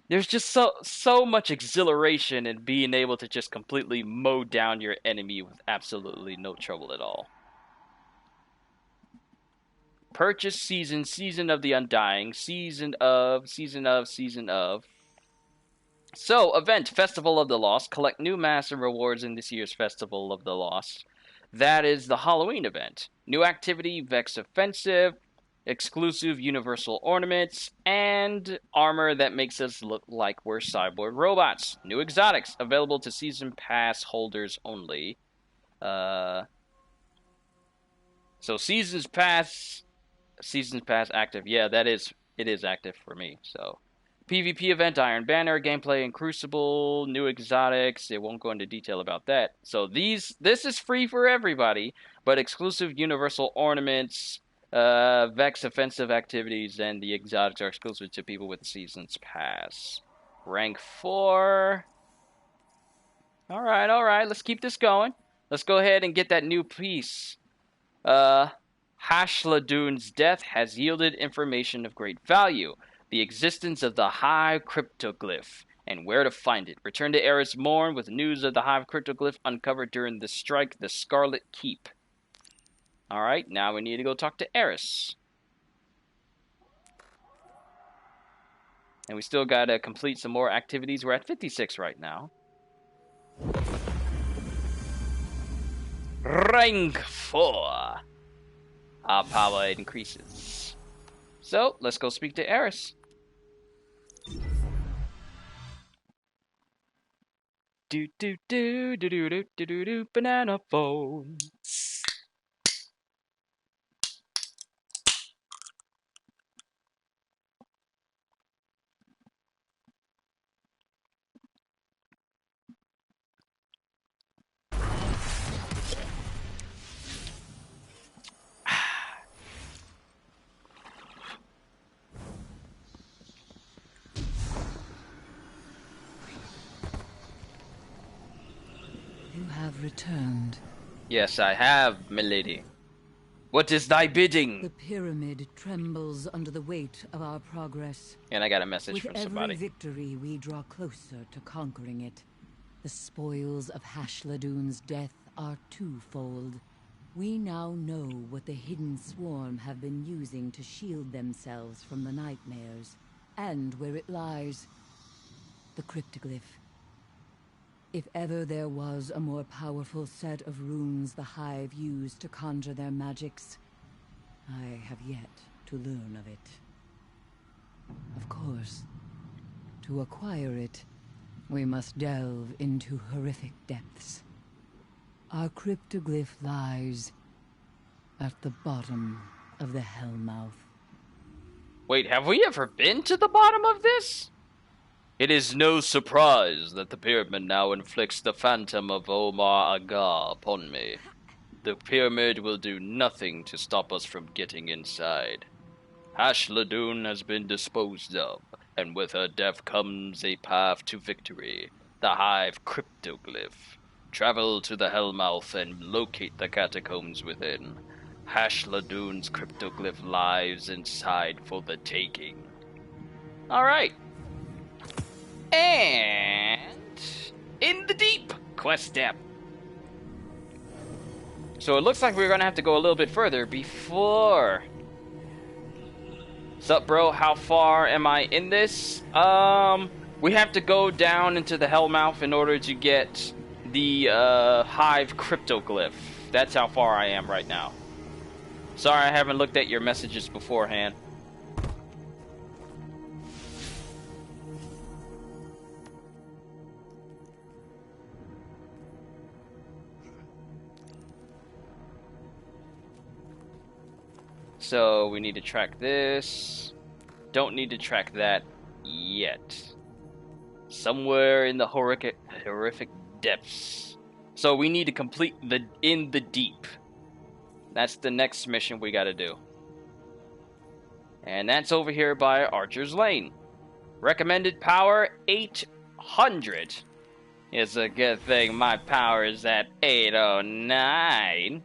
there's just so much exhilaration in being able to just completely mow down your enemy with absolutely no trouble at all. Purchase season, Season of the Undying, Season of. So, event, Festival of the Lost. Collect new massive rewards in this year's Festival of the Lost. That is the Halloween event. New activity, Vex Offensive, exclusive universal ornaments, and armor that makes us look like we're cyborg robots. New exotics, available to Season Pass holders only. So, Seasons Pass active. Yeah, it is active for me, so... PvP event, Iron Banner, gameplay in Crucible, new exotics. It won't go into detail about that. So this is free for everybody, but exclusive universal ornaments, Vex offensive activities, and the exotics are exclusive to people with Seasons Pass. Rank 4. Alright, let's keep this going. Let's go ahead and get that new piece. Hashladoon's death has yielded information of great value. The existence of the Hive Cryptoglyph, and where to find it. Return to Eris Morn with news of the Hive Cryptoglyph uncovered during the strike, the Scarlet Keep. Alright, now we need to go talk to Eris. And we still gotta complete some more activities. We're at 56 right now. Rank 4. Our power increases. So, let's go speak to Eris. Do banana phone. You have returned. Yes, I have, milady. What is thy bidding? The pyramid trembles under the weight of our progress. And I got a message With from somebody. every victory, we draw closer to conquering it. The spoils of Hashladoon's death are twofold. We now know what the hidden swarm have been using to shield themselves from the nightmares, and where it lies. The cryptoglyph. If ever there was a more powerful set of runes the Hive used to conjure their magics, I have yet to learn of it. Of course, to acquire it, we must delve into horrific depths. Our cryptoglyph lies at the bottom of the Hellmouth. Wait, have we ever been to the bottom of this? It is no surprise that the pyramid now inflicts the phantom of Omar Aga upon me. The pyramid will do nothing to stop us from getting inside. Hashladun has been disposed of, and with her death comes a path to victory. The Hive cryptoglyph. Travel to the Hellmouth and locate the catacombs within. Hashladun's cryptoglyph lies inside for the taking. Alright. And in the deep quest step. So it looks like we're gonna have to go a little bit further before. Sup, bro? How far am I in this? We have to go down into the Hellmouth in order to get the Hive cryptoglyph. That's how far I am right now. Sorry, I haven't looked at your messages beforehand. So we need to track this. Don't need to track that yet. Somewhere in the horrific depths. So we need to complete the in the deep. That's the next mission we gotta do. And that's over here by Archer's Lane. Recommended power 800. It's a good thing my power is at 809.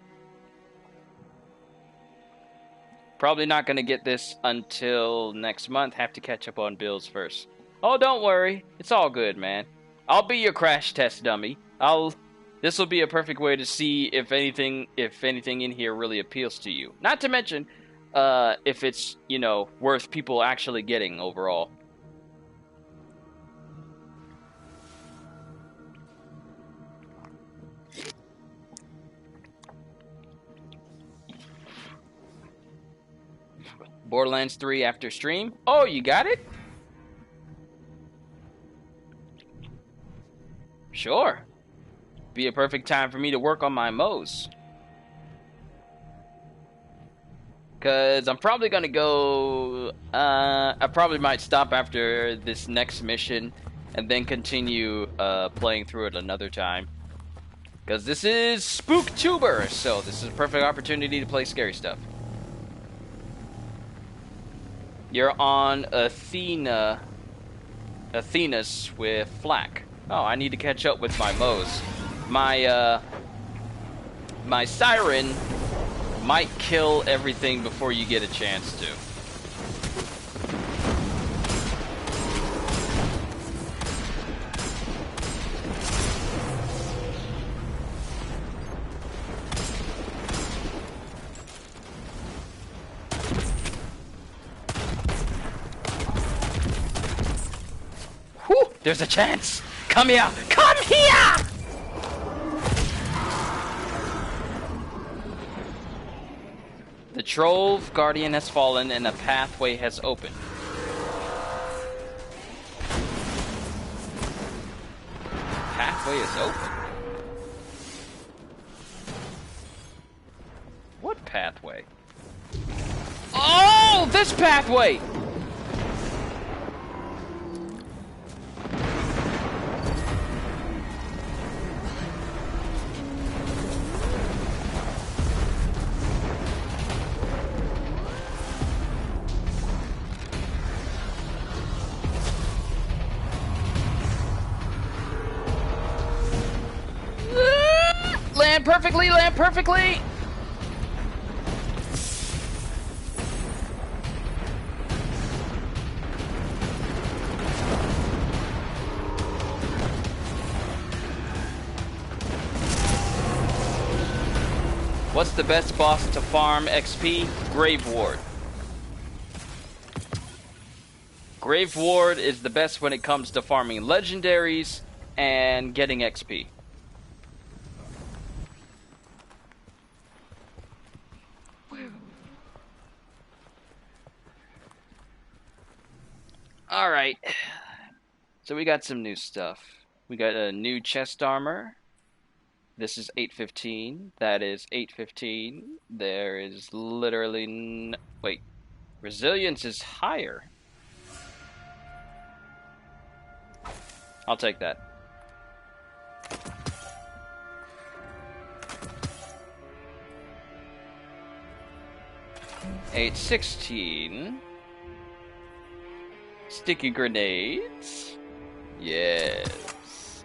Probably not going to get this until next month. Have to catch up on bills first. Oh, don't worry. It's all good, man. I'll be your crash test dummy. This will be a perfect way to see if anything in here really appeals to you. Not to mention, if it's, you know, worth people actually getting overall. Borderlands 3 after stream. Oh, you got it? Sure. Be a perfect time for me to work on my mows. Cause I'm probably gonna go, I probably might stop after this next mission and then continue playing through it another time. Cause this is Spooktuber, so this is a perfect opportunity to play scary stuff. You're on Athena's with Flak. Oh, I need to catch up with my mows. My siren might kill everything before you get a chance to. Whew, there's a chance. Come here. Come here! The Trove Guardian has fallen and a pathway has opened. Pathway is open? What pathway? Oh, this pathway! Land perfectly, land perfectly! What's the best boss to farm XP? Grave Ward. Grave Ward is the best when it comes to farming legendaries and getting XP. Alright. So we got some new stuff. We got a new chest armor. This is 815. That is 815. There is literally... Wait. Resilience is higher. I'll take that. $816. Sticky grenades. Yes.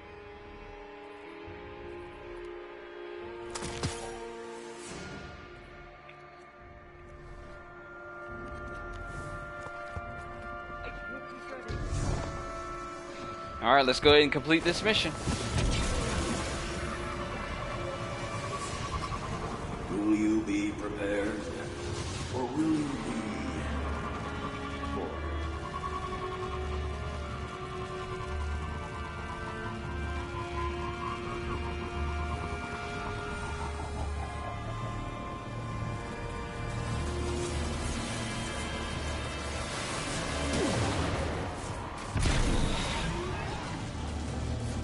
Alright, let's go ahead and complete this mission. Will you be prepared? Or will you be bored?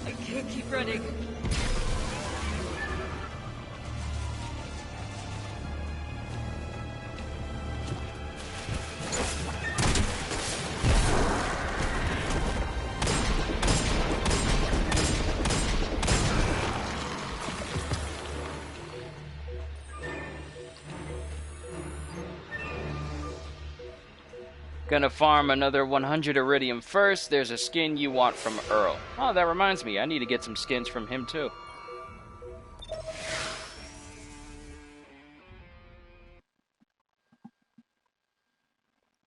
I can't keep running. Gonna farm another 100 iridium first. There's a skin you want from Earl. Oh, that reminds me. I need to get some skins from him too.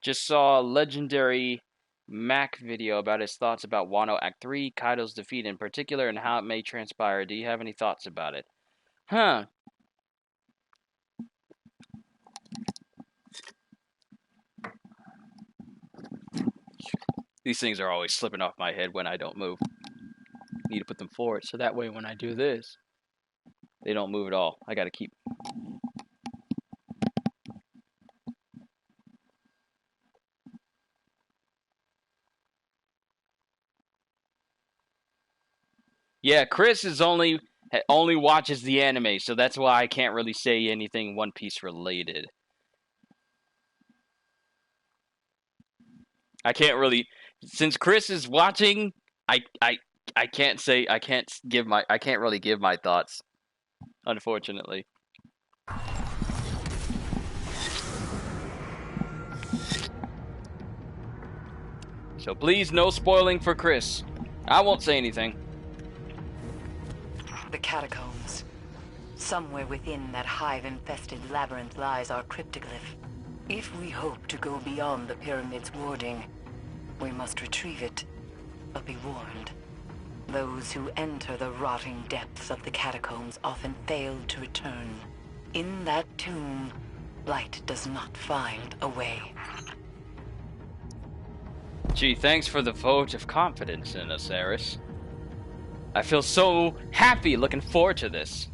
Just saw a legendary Mac video about his thoughts about Wano Act 3, Kaido's defeat in particular, and how it may transpire. Do you have any thoughts about it? Huh. These things are always slipping off my head when I don't move. Need to put them forward so that way when I do this, they don't move at all. I gotta keep. Yeah, Chris is only watches the anime, so that's why I can't really say anything One Piece related. I can't really, since Chris is watching, I can't say, I can't really give my thoughts, unfortunately. So please, no spoiling for Chris. I won't say anything. The catacombs. Somewhere within that hive-infested labyrinth lies our cryptoglyph. If we hope to go beyond the pyramid's warding, we must retrieve it. But be warned, those who enter the rotting depths of the catacombs often fail to return. In that tomb, light does not find a way. Gee, thanks for the vote of confidence in us, Eris. I feel so happy looking forward to this.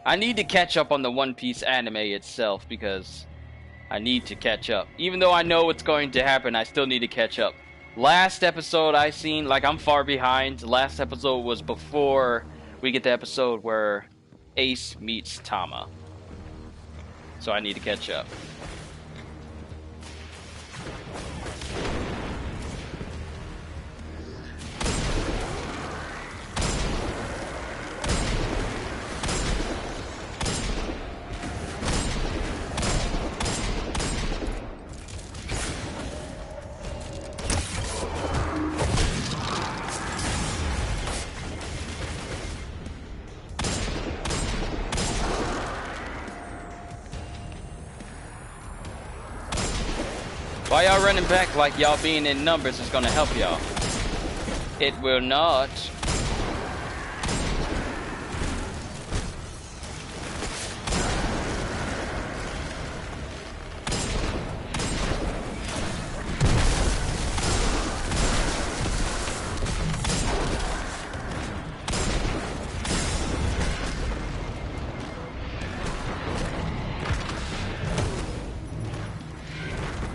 I need to catch up on the One Piece anime itself because I need to catch up. Even though I know what's going to happen, I still need to catch up. Last episode I seen, like I'm far behind. Last episode was before we get the episode where Ace meets Tama. So I need to catch up. Why y'all running back like y'all being in numbers is gonna help y'all? It will not.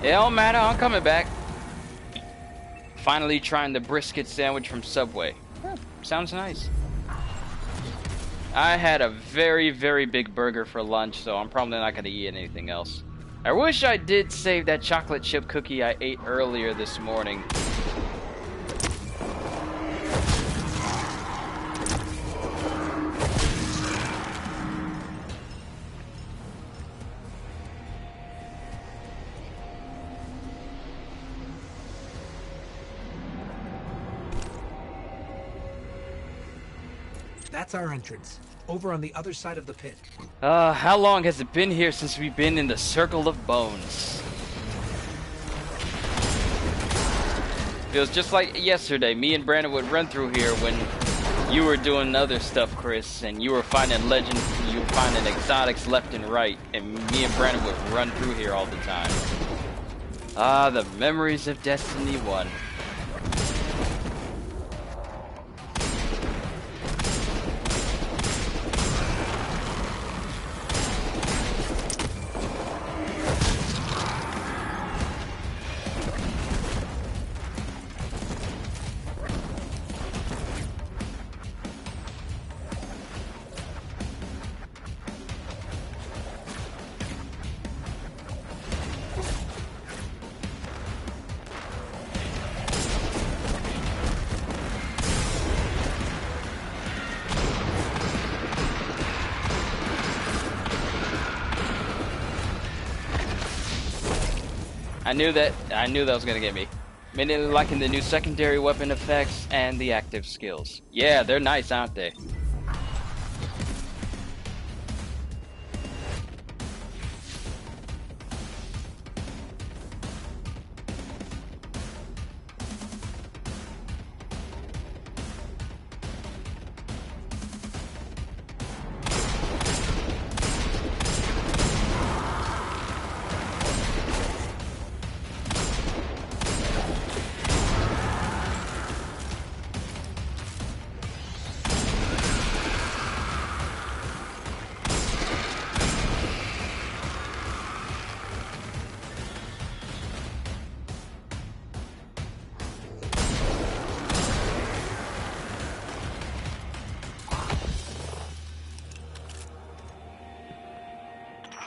It don't matter, I'm coming back. Finally trying the brisket sandwich from Subway. Sounds nice. I had a very, very big burger for lunch, so I'm probably not going to eat anything else. I wish I did save that chocolate chip cookie I ate earlier this morning. That's our entrance. Over on the other side of the pit. How long has it been here since we've been in the Circle of Bones? Feels just like yesterday. Me and Brandon would run through here when you were doing other stuff, Chris, and you were finding exotics left and right, and me and Brandon would run through here all the time. Ah, the memories of Destiny 1. I knew that was gonna get me. Mainly liking the new secondary weapon effects and the active skills. Yeah, they're nice, aren't they?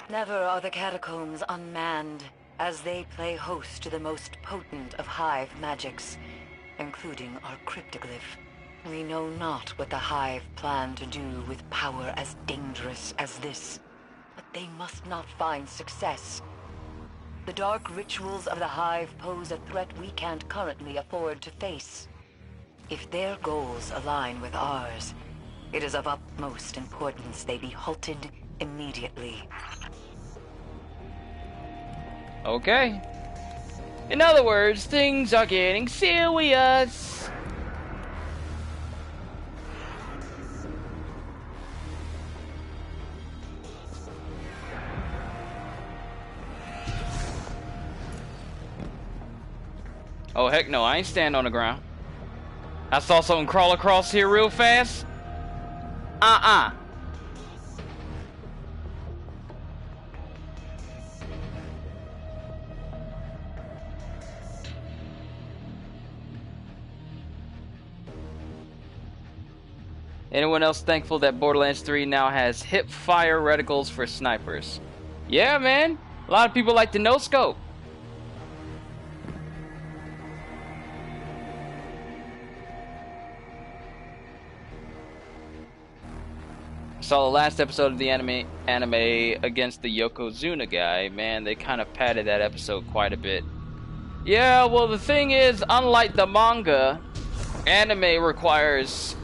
Never are the catacombs unmanned, as they play host to the most potent of Hive magics, including our cryptoglyph. We know not what the Hive plan to do with power as dangerous as this, but they must not find success. The dark rituals of the Hive pose a threat we can't currently afford to face. If their goals align with ours, it is of utmost importance they be halted immediately. Okay. In other words, things are getting serious. Oh heck no, I ain't standing on the ground. I saw something crawl across here real fast. Anyone else thankful that Borderlands 3 now has hip fire reticles for snipers? Yeah, man. A lot of people like the no scope. I saw the last episode of the anime against the Yokozuna guy. Man, they kind of padded that episode quite a bit. Yeah, well, the thing is, unlike the manga, anime requires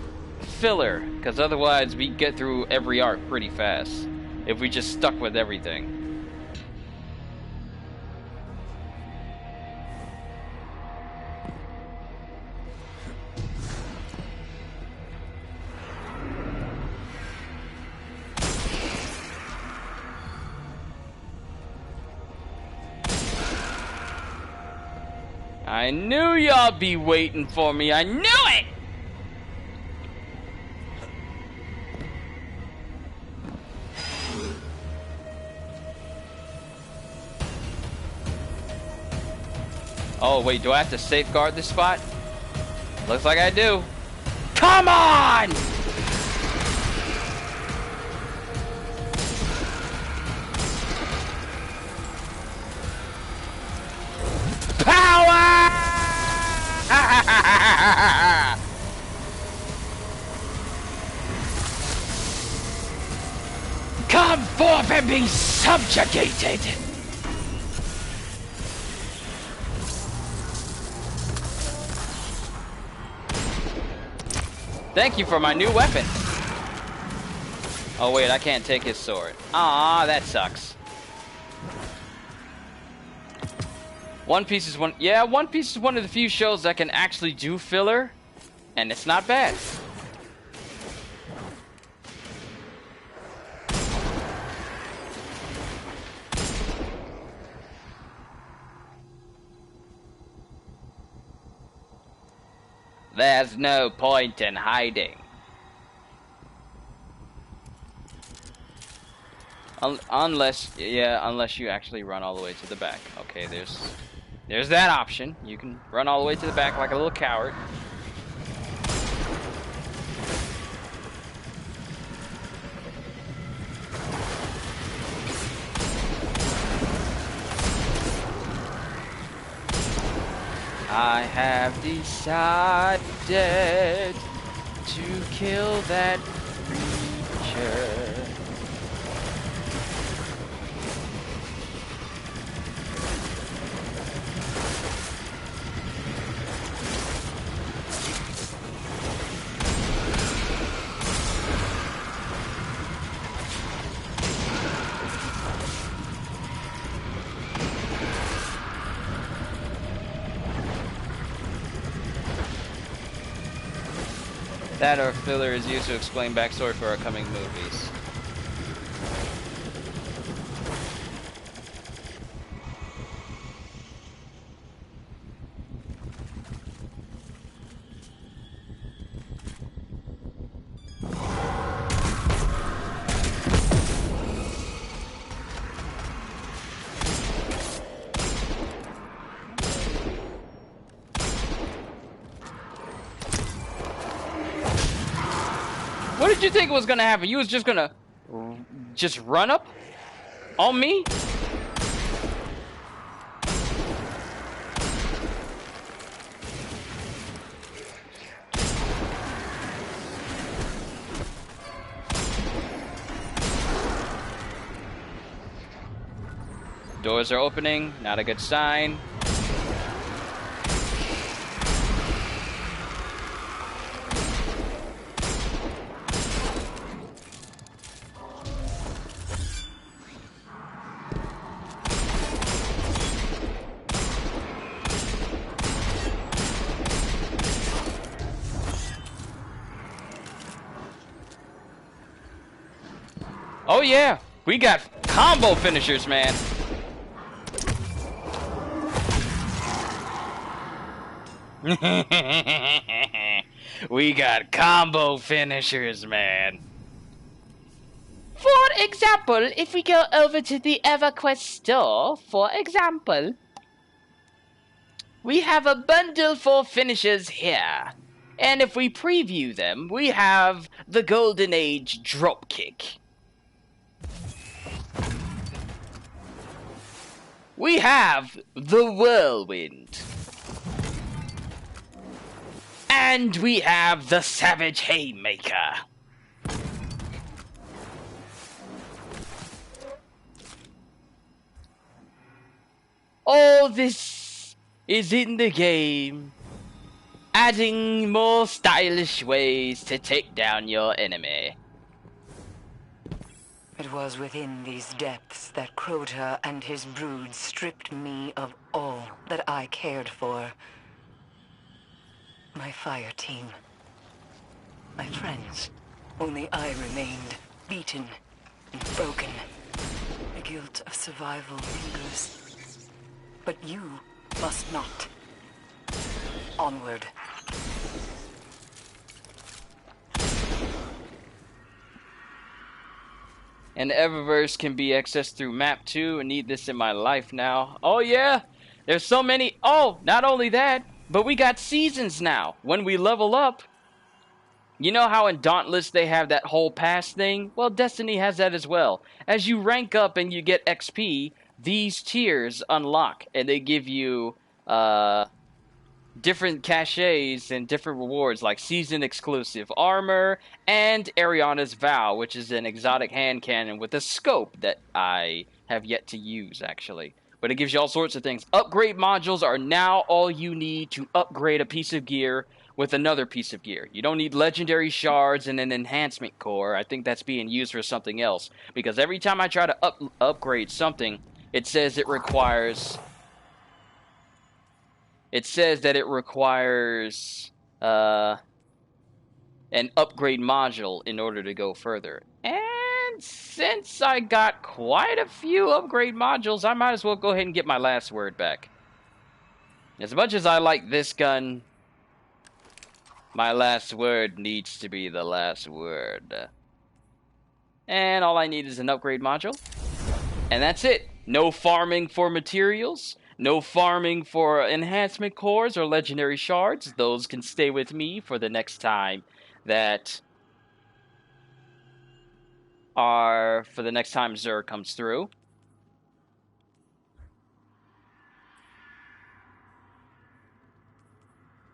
filler, because otherwise we get through every arc pretty fast if we just stuck with everything. I knew y'all be waiting for me. I knew it! Oh, wait, do I have to safeguard this spot? Looks like I do. Come on! Power! Come forth and be subjugated! Thank you for my new weapon. Oh wait, I can't take his sword. Ah, that sucks. One Piece is one. Yeah, One Piece is one of the few shows that can actually do filler, and it's not bad. There's no point in hiding. Unless you actually run all the way to the back. Okay, there's that option. You can run all the way to the back like a little coward. I have decided to kill that creature. That or filler is used to explain backstory for upcoming movies. What did you think was gonna happen? You was just gonna just run up on me? Doors are opening, not a good sign. Oh yeah, we got combo finishers, man. We got combo finishers, man. For example, if we go over to the EverQuest store, for example, we have a bundle for finishers here. And if we preview them, we have the Golden Age Dropkick. We have the Whirlwind. And we have the Savage Haymaker. All this is in the game, adding more stylish ways to take down your enemy. It was within these depths that Crota and his brood stripped me of all that I cared for. My fire team. My friends. Only I remained, beaten and broken. The guilt of survival lingers. But you must not. Onward. And Eververse can be accessed through Map 2. I need this in my life now. Oh yeah? There's so many. Oh, not only that, but we got seasons now. When we level up, you know how in Dauntless they have that whole pass thing? Well, Destiny has that as well. As you rank up and you get XP, these tiers unlock, and they give you different caches and different rewards, like season exclusive armor and Ariana's Vow, which is an exotic hand cannon with a scope that I have yet to use, actually. But it gives you all sorts of things. Upgrade modules are now all you need to upgrade a piece of gear with another piece of gear. You don't need legendary shards and an enhancement core. I think that's being used for something else. Because every time I try to upgrade something, it says it requires... It says that it requires an upgrade module in order to go further. And since I got quite a few upgrade modules, I might as well go ahead and get my last word back. As much as I like this gun, my last word needs to be the last word. And all I need is an upgrade module. And that's it. No farming for materials. No farming for enhancement cores or legendary shards. Those can stay with me for the next time Xur comes through.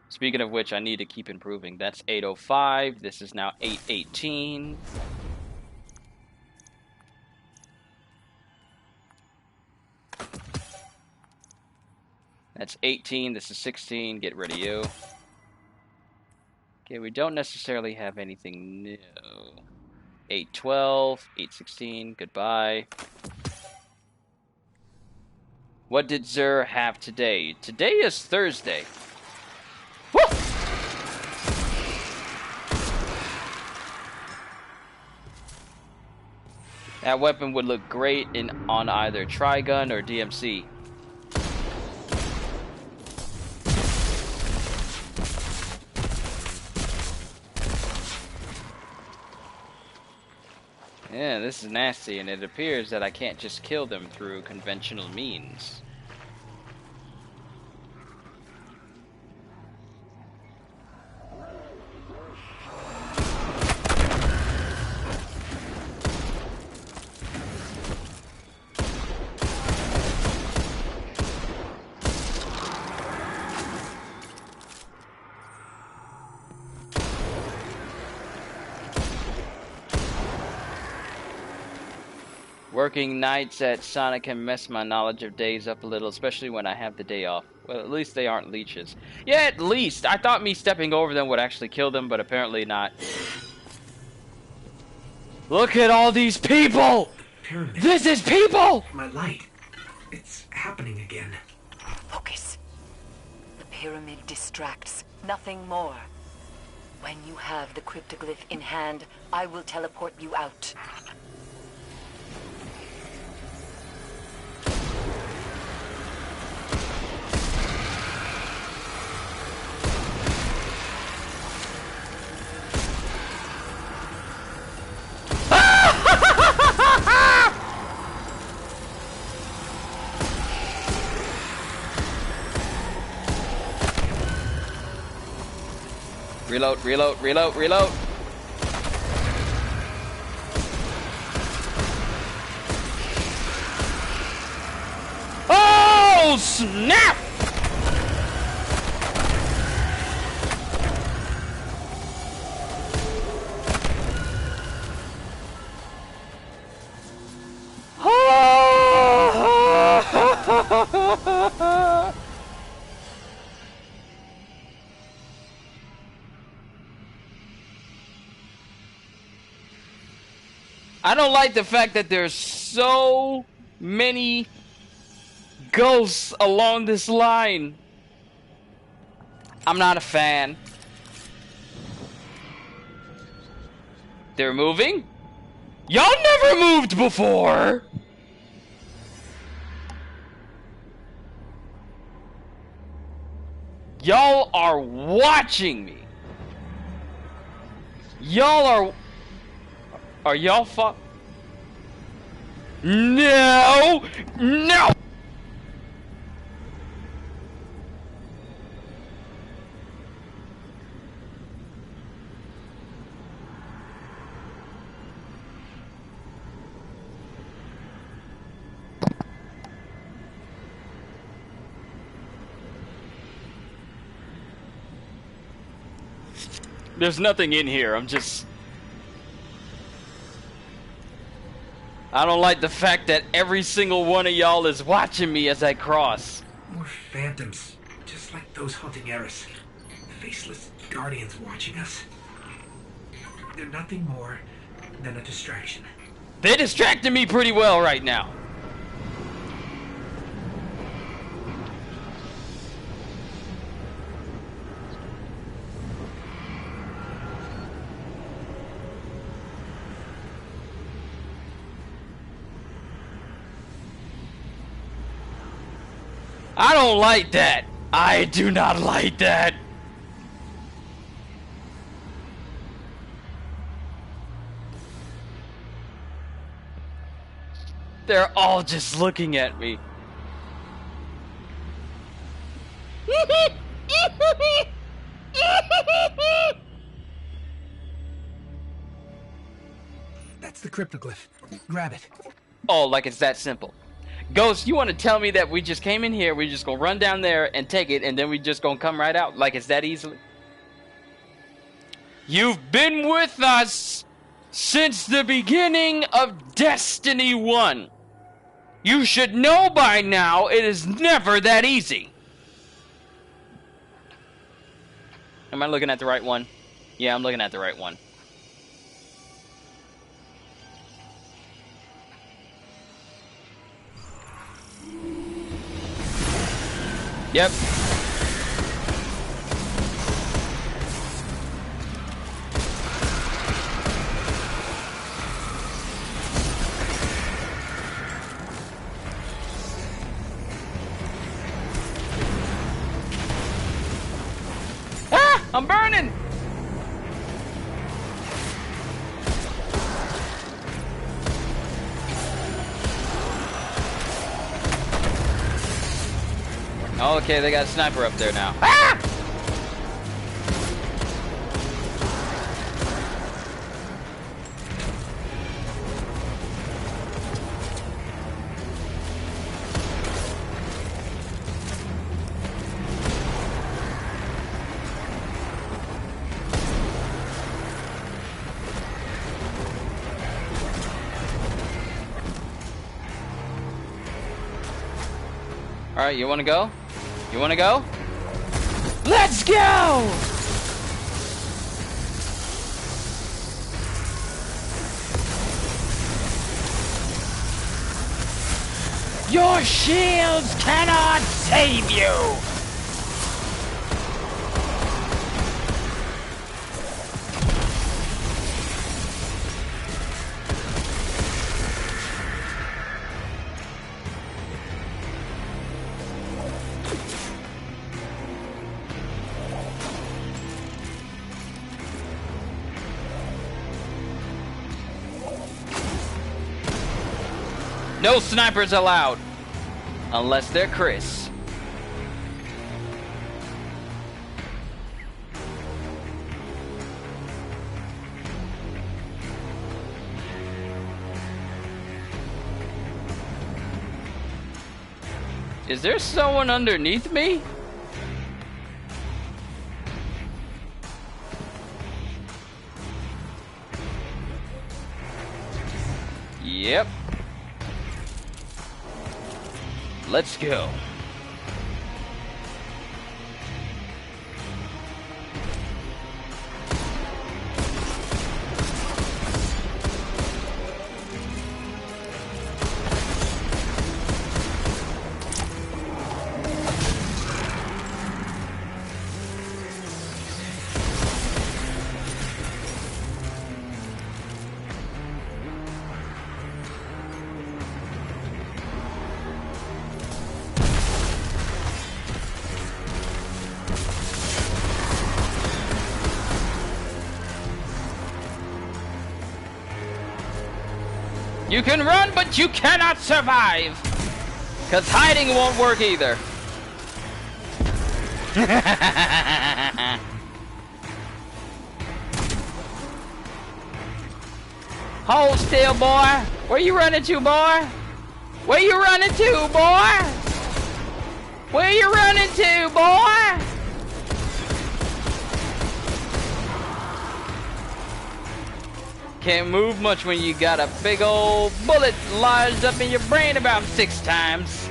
Speaking of which, I need to keep improving. That's 805. This is now 818. That's 18, this is 16, get rid of you. Okay, we don't necessarily have anything new. 812, 816, goodbye. What did Xur have today? Today is Thursday. Woo! That weapon would look great on either Trigun or DMC. Yeah, this is nasty, and it appears that I can't just kill them through conventional means. Working nights at Sonic can mess my knowledge of days up a little, especially when I have the day off. Well, at least they aren't leeches. Yeah, at least! I thought me stepping over them would actually kill them, but apparently not. Look at all these people! Pyramid. This is people! My light. It's happening again. Focus. The pyramid distracts, nothing more. When you have the cryptoglyph in hand, I will teleport you out. Reload, reload, reload, reload. Oh, snap! I don't like the fact that there's so many ghosts along this line. I'm not a fan. They're moving? Y'all never moved before! Y'all are watching me. Y'all are... Are y'all No! No! There's nothing in here. I don't like the fact that every single one of y'all is watching me as I cross. More phantoms, just like those hunting Eris. Faceless guardians watching us. They're nothing more than a distraction. They distracted me pretty well right now. I don't like that. I do not like that. They're all just looking at me. That's the cryptoglyph. Grab it. Oh, like it's that simple. Ghost, you want to tell me that we just came in here, we just gonna run down there and take it, and then we just gonna come right out? Like it's that easily? You've been with us since the beginning of Destiny 1. You should know by now it is never that easy. Am I looking at the right one? Yeah, I'm looking at the right one. Yep. Ah! I'm burning! Okay, they got a sniper up there now. Ah! Alright, you wanna go? You wanna go? Let's go! Your shields cannot save you! No snipers allowed, unless they're Chris. Is there someone underneath me? Yep. Let's go. You can run, but you cannot survive. Because hiding won't work either. Hold still, boy. Where you running to, boy? Where you running to, boy? Where you running to, boy? Can't move much when you got a big old bullet lodged up in your brain about 6 times.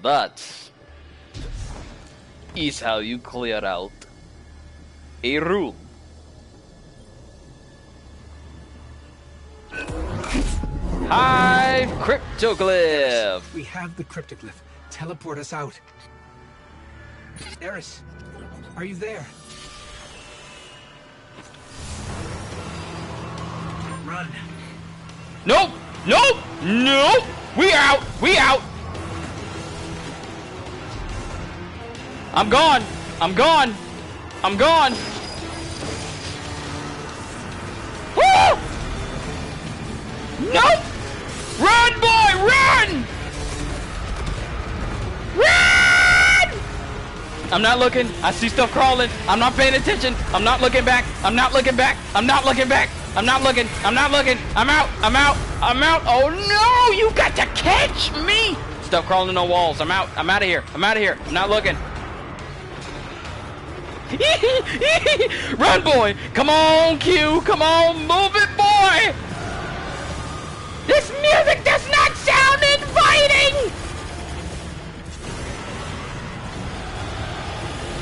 That is how you clear out a room. Hive Cryptoglyph! We have the cryptoglyph. Teleport us out. Eris, are you there? Run. Nope! Nope! Nope! We out! We out! I'm gone! I'm gone! I'm gone! Woo! Nope! Run, boy! Run! Run! I'm not looking. I see stuff crawling. I'm not paying attention. I'm not looking back. I'm not looking back. I'm not looking back. I'm not looking. I'm not looking. I'm out. I'm out. I'm out. Oh no! You got to catch me! Stuff crawling on walls. I'm out. I'm out of here. I'm out of here. I'm not looking. Run, boy! Come on, Q! Come on, move it, boy! This music does not sound inviting!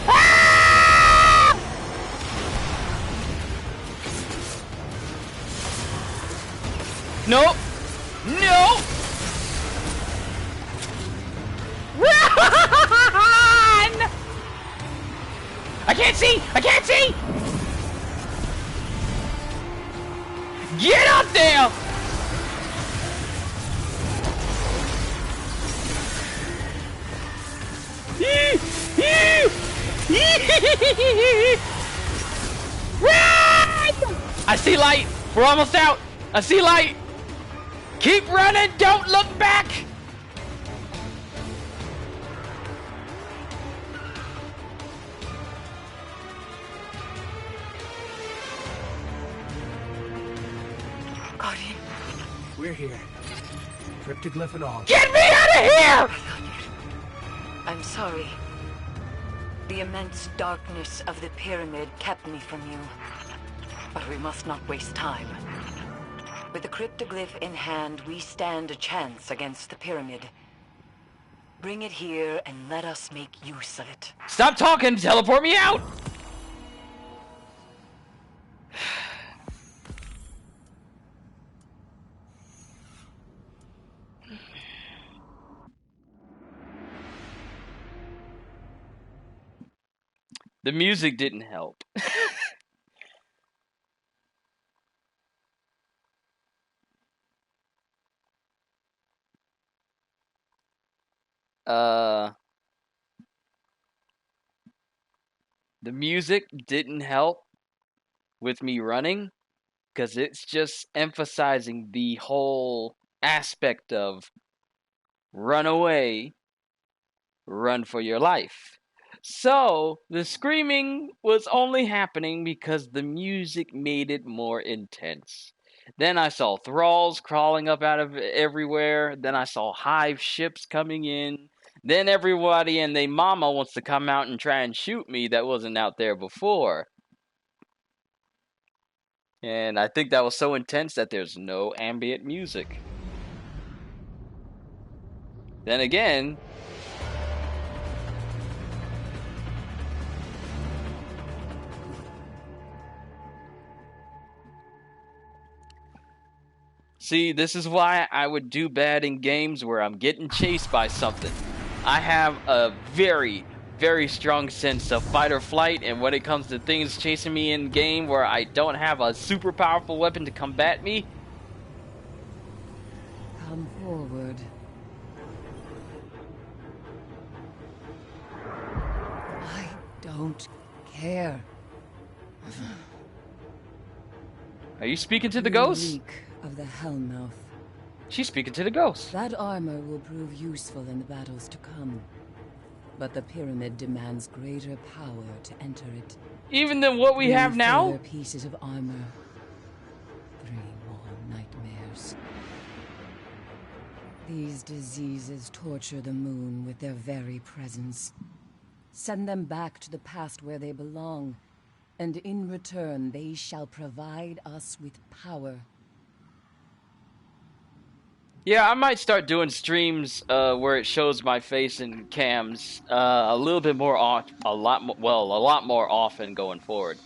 Ah! Nope! No! Run! I can't see! I can't see! Get up there! Run! I see light! We're almost out! I see light! Keep running! Don't look back! Guardian. We're here. Cryptoglyph and all. Get me out of here! I'm sorry. The immense darkness of the pyramid kept me from you. But we must not waste time. With the cryptoglyph in hand, we stand a chance against the pyramid. Bring it here and let us make use of it. Stop talking! Teleport me out! The music didn't help. The music didn't help with me running, because it's just emphasizing the whole aspect of run away, run for your life. So, the screaming was only happening because the music made it more intense. Then I saw thralls crawling up out of everywhere. Then I saw hive ships coming in. Then everybody and their mama wants to come out and try and shoot me that wasn't out there before. And I think that was so intense that there's no ambient music. Then again, see, this is why I would do bad in games where I'm getting chased by something. I have a very, very strong sense of fight or flight, and when it comes to things chasing me in game where I don't have a super powerful weapon to combat me. Come forward. I don't care. Are you speaking to the You ghost? reek of the Hellmouth. She's speaking to the ghost. That armor will prove useful in the battles to come. But the pyramid demands greater power to enter it. Even than what we have now? Further pieces of armor. 3 more nightmares. These diseases torture the moon with their very presence. Send them back to the past where they belong, and in return they shall provide us with power. Yeah, I might start doing streams where it shows my face in cams a little bit more a lot more often going forward.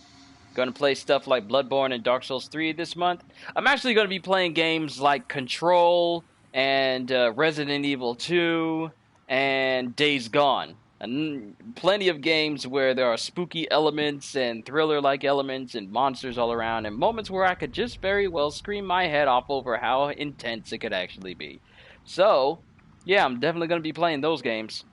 Going to play stuff like Bloodborne and Dark Souls 3 this month. I'm actually going to be playing games like Control and Resident Evil 2 and Days Gone. And plenty of games where there are spooky elements and thriller-like elements and monsters all around, and moments where I could just very well scream my head off over how intense it could actually be. So, yeah, I'm definitely going to be playing those games.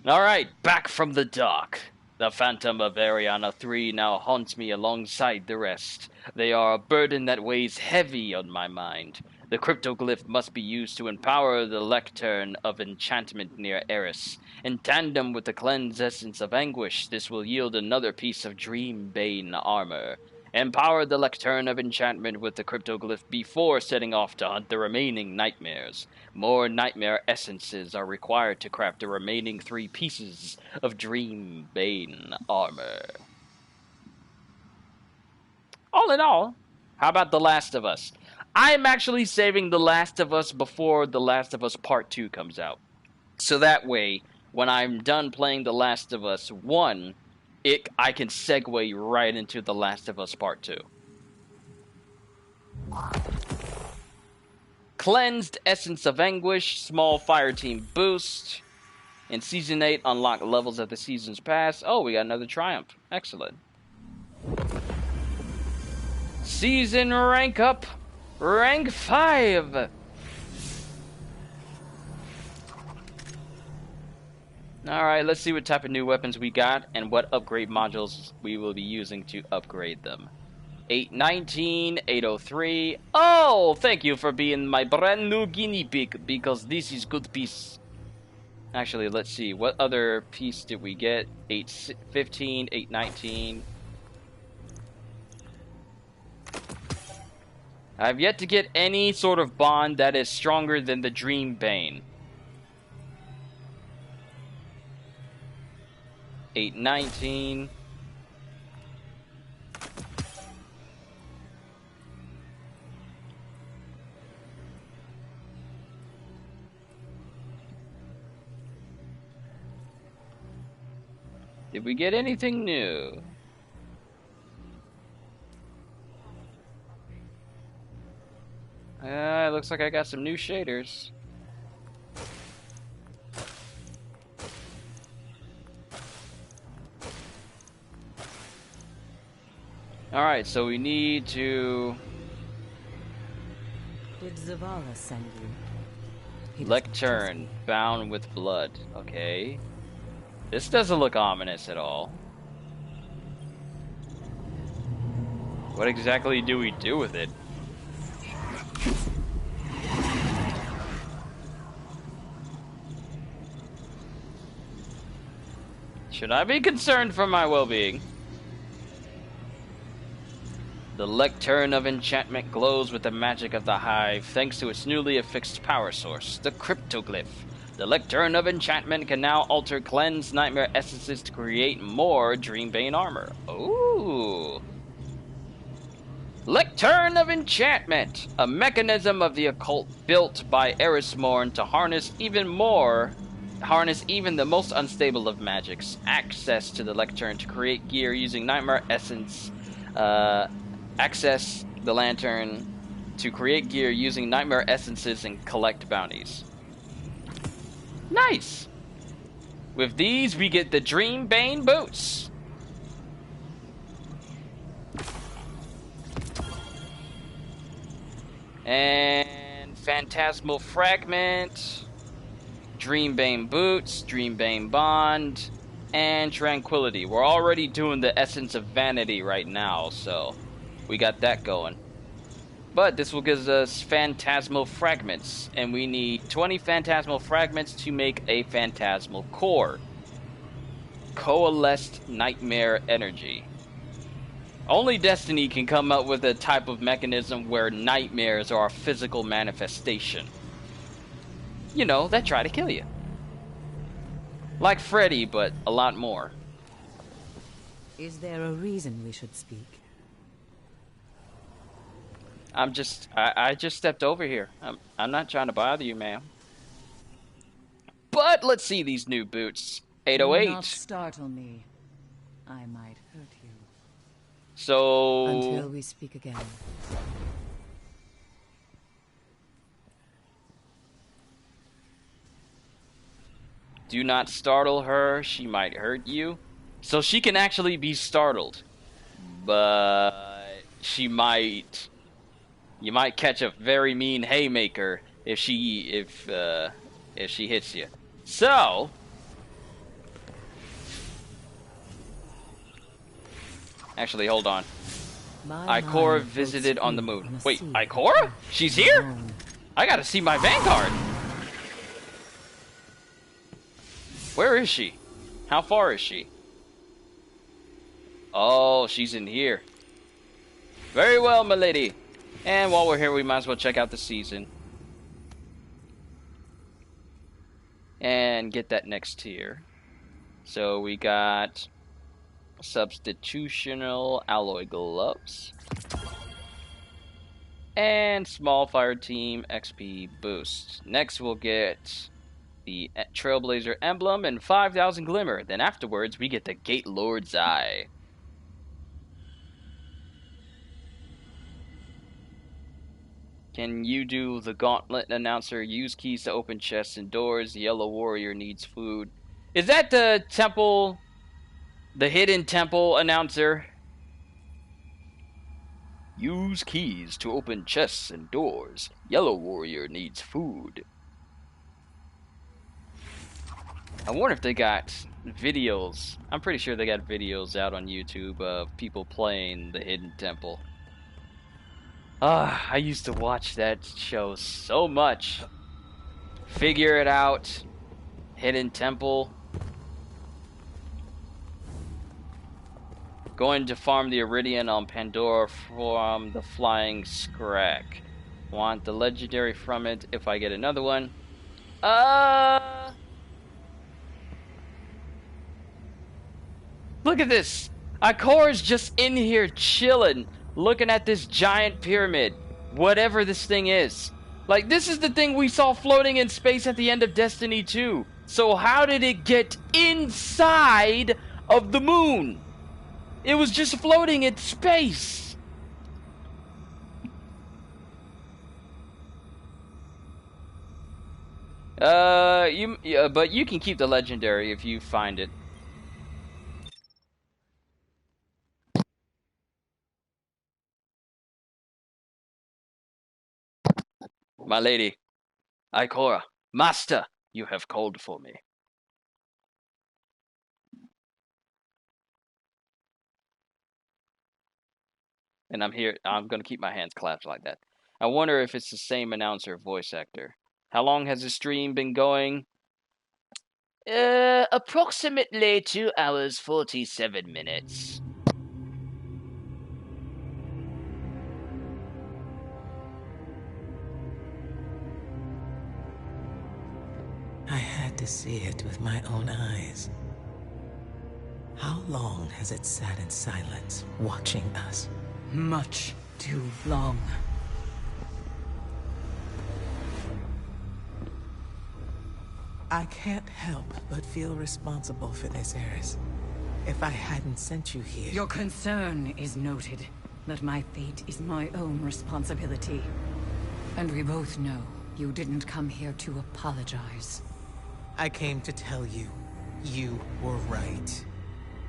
Alright, back from the dock. The Phantom of Ariana 3 now haunts me alongside the rest. They are a burden that weighs heavy on my mind. The cryptoglyph must be used to empower the lectern of enchantment near Eris. In tandem with the cleanse essence of anguish, this will yield another piece of Dreambane armor. Empower the lectern of enchantment with the cryptoglyph before setting off to hunt the remaining nightmares. More nightmare essences are required to craft the remaining 3 pieces of Dreambane armor. All in all, how about The Last of Us? I'm actually saving The Last of Us before The Last of Us Part 2 comes out. So that way, when I'm done playing The Last of Us 1, I can segue right into The Last of Us Part 2. Cleansed Essence of Anguish, small fire team boost. In Season 8, unlock levels of the Season's Pass. Oh, we got another Triumph. Excellent. Season rank up. Rank 5. Alright, let's see what type of new weapons we got and what upgrade modules we will be using to upgrade them. 819, 803. Oh, thank you for being my brand new guinea pig, because this is good piece. Actually, let's see. What other piece did we get? 815, 819. I've yet to get any sort of bond that is stronger than the Dreambane. 819. Did we get anything new? It looks like I got some new shaders. Alright, so we need to... Did Zavala send you? Lectern, bound with blood. Okay. This doesn't look ominous at all. What exactly do we do with it? Should I be concerned for my well-being? The Lectern of Enchantment glows with the magic of the Hive thanks to its newly affixed power source, the Cryptoglyph. The Lectern of Enchantment can now alter cleansed nightmare essences to create more Dreambane armor. Ooh. Lectern of Enchantment, a mechanism of the occult built by Eris to harness even the most unstable of magics. Access to the Lectern to create gear using nightmare essence. Access the lantern to create gear using nightmare essences and collect bounties. Nice! With these, we get the Dreambane boots. And Phantasmal Fragment. Dreambane boots, Dreambane bond. and tranquility. We're already doing the essence of vanity right now, so we got that going. But this will give us phantasmal fragments, and we need 20 phantasmal fragments to make a phantasmal core. Coalesced nightmare energy. Only Destiny can come up with a type of mechanism where nightmares are a physical manifestation. You know, that try to kill you. Like Freddy, but a lot more. Is there a reason we should speak? I just stepped over here. I'm not trying to bother you, ma'am. But let's see these new boots. 808. Do not startle me. I might hurt you. So... Until we speak again. Do not startle her. She might hurt you. So she can actually be startled. But she might... You might catch a very mean haymaker if she hits you. So, actually, hold on. Ikora visited on the moon. Wait, Ikora? She's here? I gotta see my Vanguard. Where is she? How far is she? Oh, she's in here. Very well, milady. And while we're here, we might as well check out the season. And get that next tier. So we got substitutional alloy gloves. And small fire team XP boost. Next we'll get the Trailblazer emblem and 5,000 glimmer. Then afterwards we get the Gate Lord's Eye. Can you do the gauntlet announcer? Use keys to open chests and doors. The yellow warrior needs food. Is that the temple, the hidden temple announcer? Use keys to open chests and doors. Yellow warrior needs food. I wonder if they got videos. I'm pretty sure they got videos out on YouTube of people playing the hidden temple. I used to watch that show so much. Figure It Out, Hidden Temple. Going to farm the Iridian on Pandora from the Flying Scrag. Want the legendary from it if I get another one. Look at this. Ikora's just in here chilling. Looking at this giant pyramid, whatever this thing is. Like, this is the thing we saw floating in space at the end of Destiny 2. So how did it get inside of the moon? It was just floating in space. But you can keep the legendary if you find it. My lady, Ikora, master, you have called for me. And I'm here, I'm going to keep my hands clasped like that. I wonder if it's the same announcer voice actor. How long has the stream been going? Approximately 2 hours, 47 minutes. I had to see it with my own eyes. How long has it sat in silence, watching us? Much too long. I can't help but feel responsible for this, Eris. If I hadn't sent you here... Your concern is noted, but my fate is my own responsibility. And we both know you didn't come here to apologize. I came to tell you, you were right.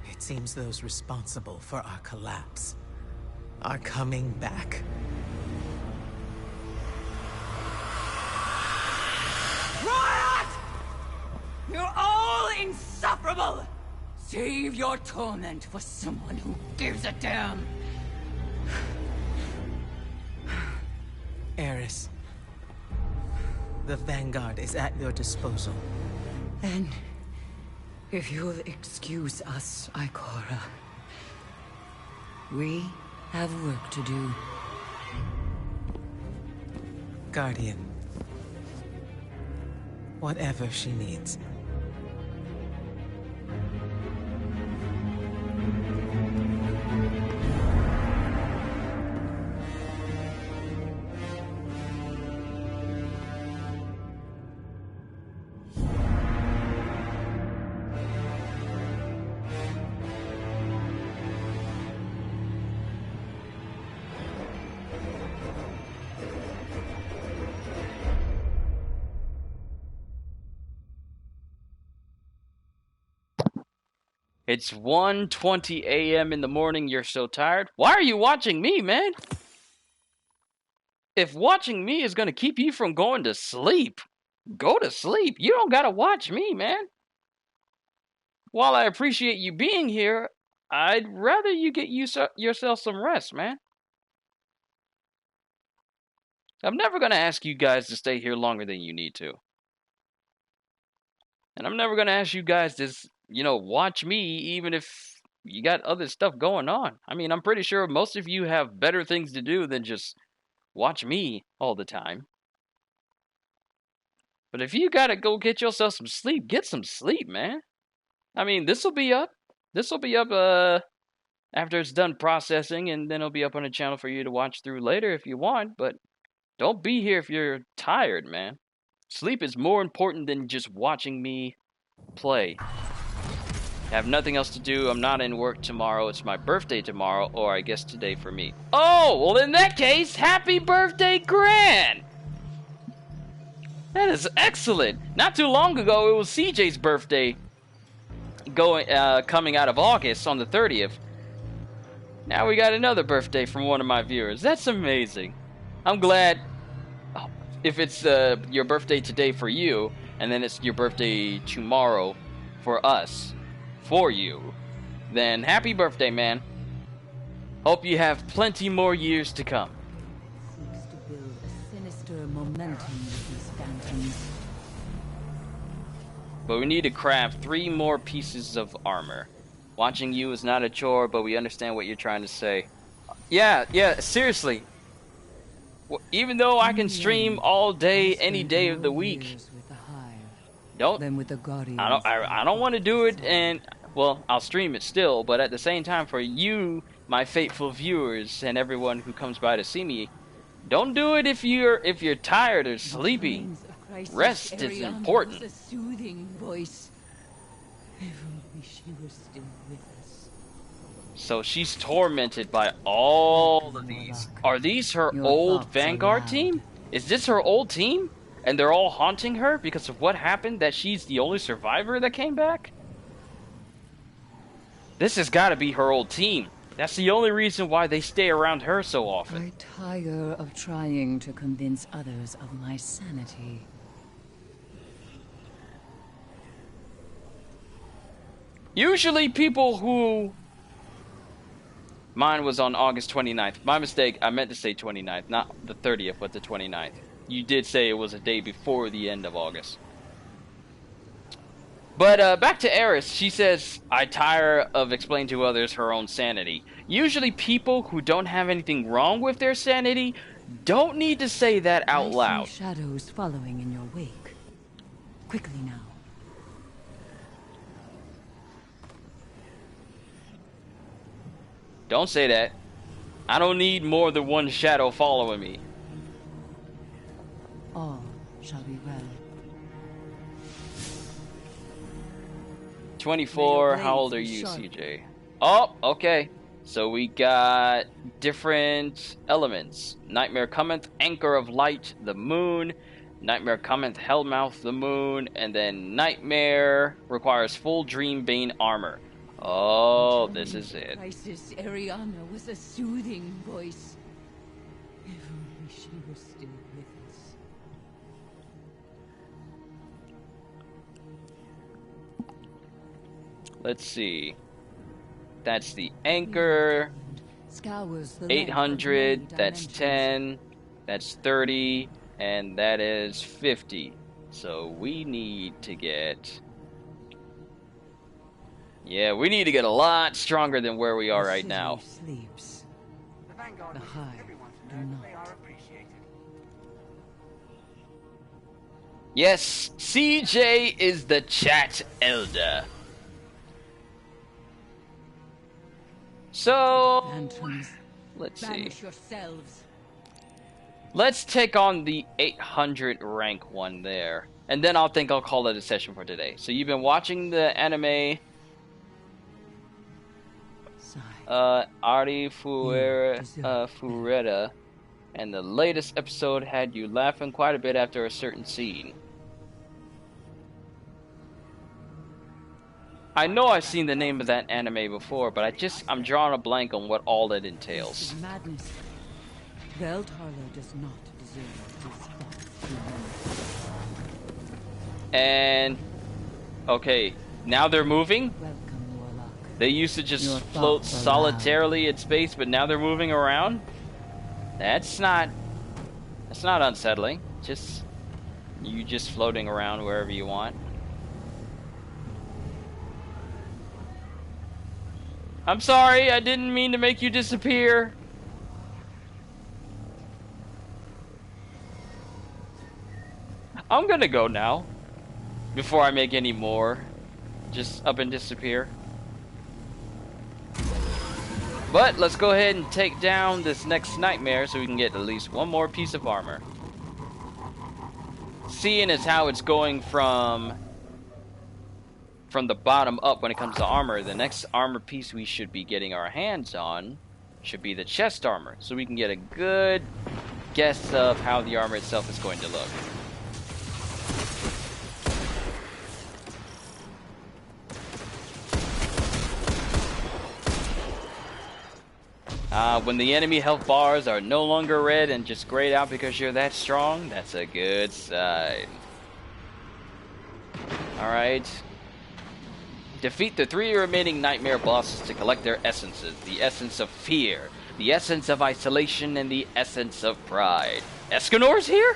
It seems those responsible for our collapse are coming back. Riot! You're all insufferable! Save your torment for someone who gives a damn. Eris, the Vanguard is at your disposal. Then, if you'll excuse us, Ikora, we have work to do. Guardian. Whatever she needs. It's 1:20 a.m. in the morning, you're so tired. Why are you watching me, man? If watching me is gonna keep you from going to sleep, go to sleep. You don't gotta watch me, man. While I appreciate you being here, I'd rather you get yourself some rest, man. I'm never gonna ask you guys to stay here longer than you need to. And I'm never gonna ask you guys to, watch me even if you got other stuff going on. I mean, I'm pretty sure most of you have better things to do than just watch me all the time. But if you gotta go get yourself some sleep, get some sleep, man. I mean, this will be up. After it's done processing, and then it'll be up on the channel for you to watch through later if you want, but don't be here if you're tired, man. Sleep is more important than just watching me play. I have nothing else to do. I'm not in work tomorrow. It's my birthday tomorrow, or I guess today for me. Oh, well in that case, happy birthday, Gran! That is excellent. Not too long ago, it was CJ's birthday, coming out of August on the 30th. Now we got another birthday from one of my viewers. That's amazing. I'm glad. Oh, if it's your birthday today for you, and then it's your birthday tomorrow for us, for you, then happy birthday, man. Hope you have plenty more years to come. Seeks to build a sinister momentum with these phantoms. But we need to craft 3 more pieces of armor. Watching you is not a chore, but we understand what you're trying to say. Yeah, seriously. Even though I can stream all day, any day of the week, I don't want to do it, and well, I'll stream it still. But at the same time, for you, my faithful viewers, and everyone who comes by to see me, don't do it if you're tired or sleepy. Rest is important. A soothing voice. If only she were still with us. So she's tormented by all of these. Are these her old Vanguard team? Is this her old team? And they're all haunting her because of what happened, that she's the only survivor that came back? This has got to be her old team. That's the only reason why they stay around her so often. I tire of trying to convince others of my sanity. Usually people who... Mine was on August 29th. My mistake, I meant to say 29th, not the 30th, but the 29th. You did say it was a day before the end of August. But back to Eris, she says, I tire of explaining to others her own sanity. Usually people who don't have anything wrong with their sanity don't need to say that out loud. I see shadows following in your wake. Quickly now. Don't say that. I don't need more than one shadow following me. All shall be well. 24, how old are you, CJ? Oh, okay. So we got different elements. Nightmare cometh, Anchor of Light, the moon. Nightmare cometh, Hellmouth, the moon. And then Nightmare requires full Dreambane armor. Oh, this is it. Crisis Ariana was a soothing voice. If only she were still with us. Let's see. That's the anchor. Scours the 800, that's 10, that's 30, and that is 50. So we need to get... Yeah, we need to get a lot stronger than where we are right now. Sleeps. The hive do not. Yes, CJ is the chat elder. So, Phantoms, let's see. banish yourselves. Let's take on the 800 rank one there. And then I'll call it a session for today. So you've been watching the anime Ari Fureta, and the latest episode had you laughing quite a bit after a certain scene. I know I've seen the name of that anime before, but I'm drawing a blank on what all it entails. This is madness. Veltarlo does not deserve his thoughts humanity. And okay, now they're moving. Welcome, Warlock. They used to just float solitarily in space, but now they're moving around. That's not unsettling. You just floating around wherever you want. I'm sorry, I didn't mean to make you disappear. I'm gonna go now. Before I make any more. Just up and disappear. But let's go ahead and take down this next nightmare so we can get at least one more piece of armor. Seeing as how it's going from the bottom up when it comes to armor, the next armor piece we should be getting our hands on should be the chest armor, so we can get a good guess of how the armor itself is going to look. When the enemy health bars are no longer red and just grayed out because you're that strong, that's a good sign. Alright. Defeat the 3 remaining nightmare bosses to collect their essences. The essence of fear, the essence of isolation, and the essence of pride. Escanor's here?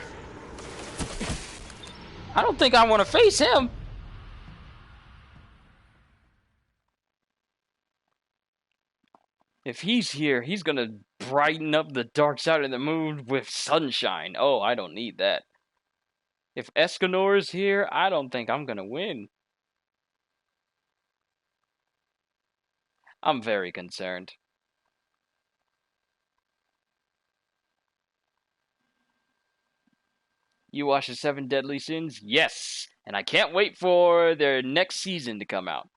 I don't think I want to face him. If he's here, he's gonna brighten up the dark side of the moon with sunshine. Oh, I don't need that. If Escanor is here, I don't think I'm gonna win. I'm very concerned. You watch the 7 Deadly Sins? Yes! And I can't wait for their next season to come out.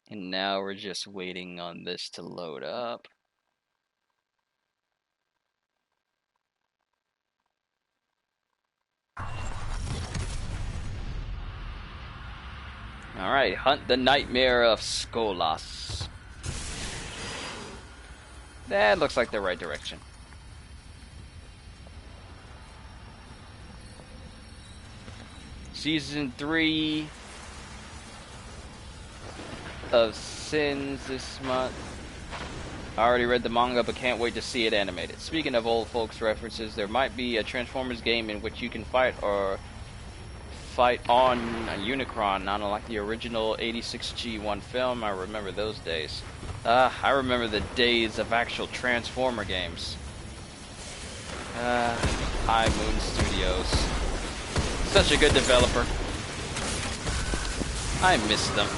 And now we're just waiting on this to load up. Alright, hunt the nightmare of Skolas. That looks like the right direction. Season 3 of Sins this month. I already read the manga, but can't wait to see it animated. Speaking of old folks references, there might be a Transformers game in which you can fight on a Unicron, not unlike the original 86G1 film. I remember those days. I remember the days of actual Transformer games. High Moon Studios. Such a good developer. I miss them.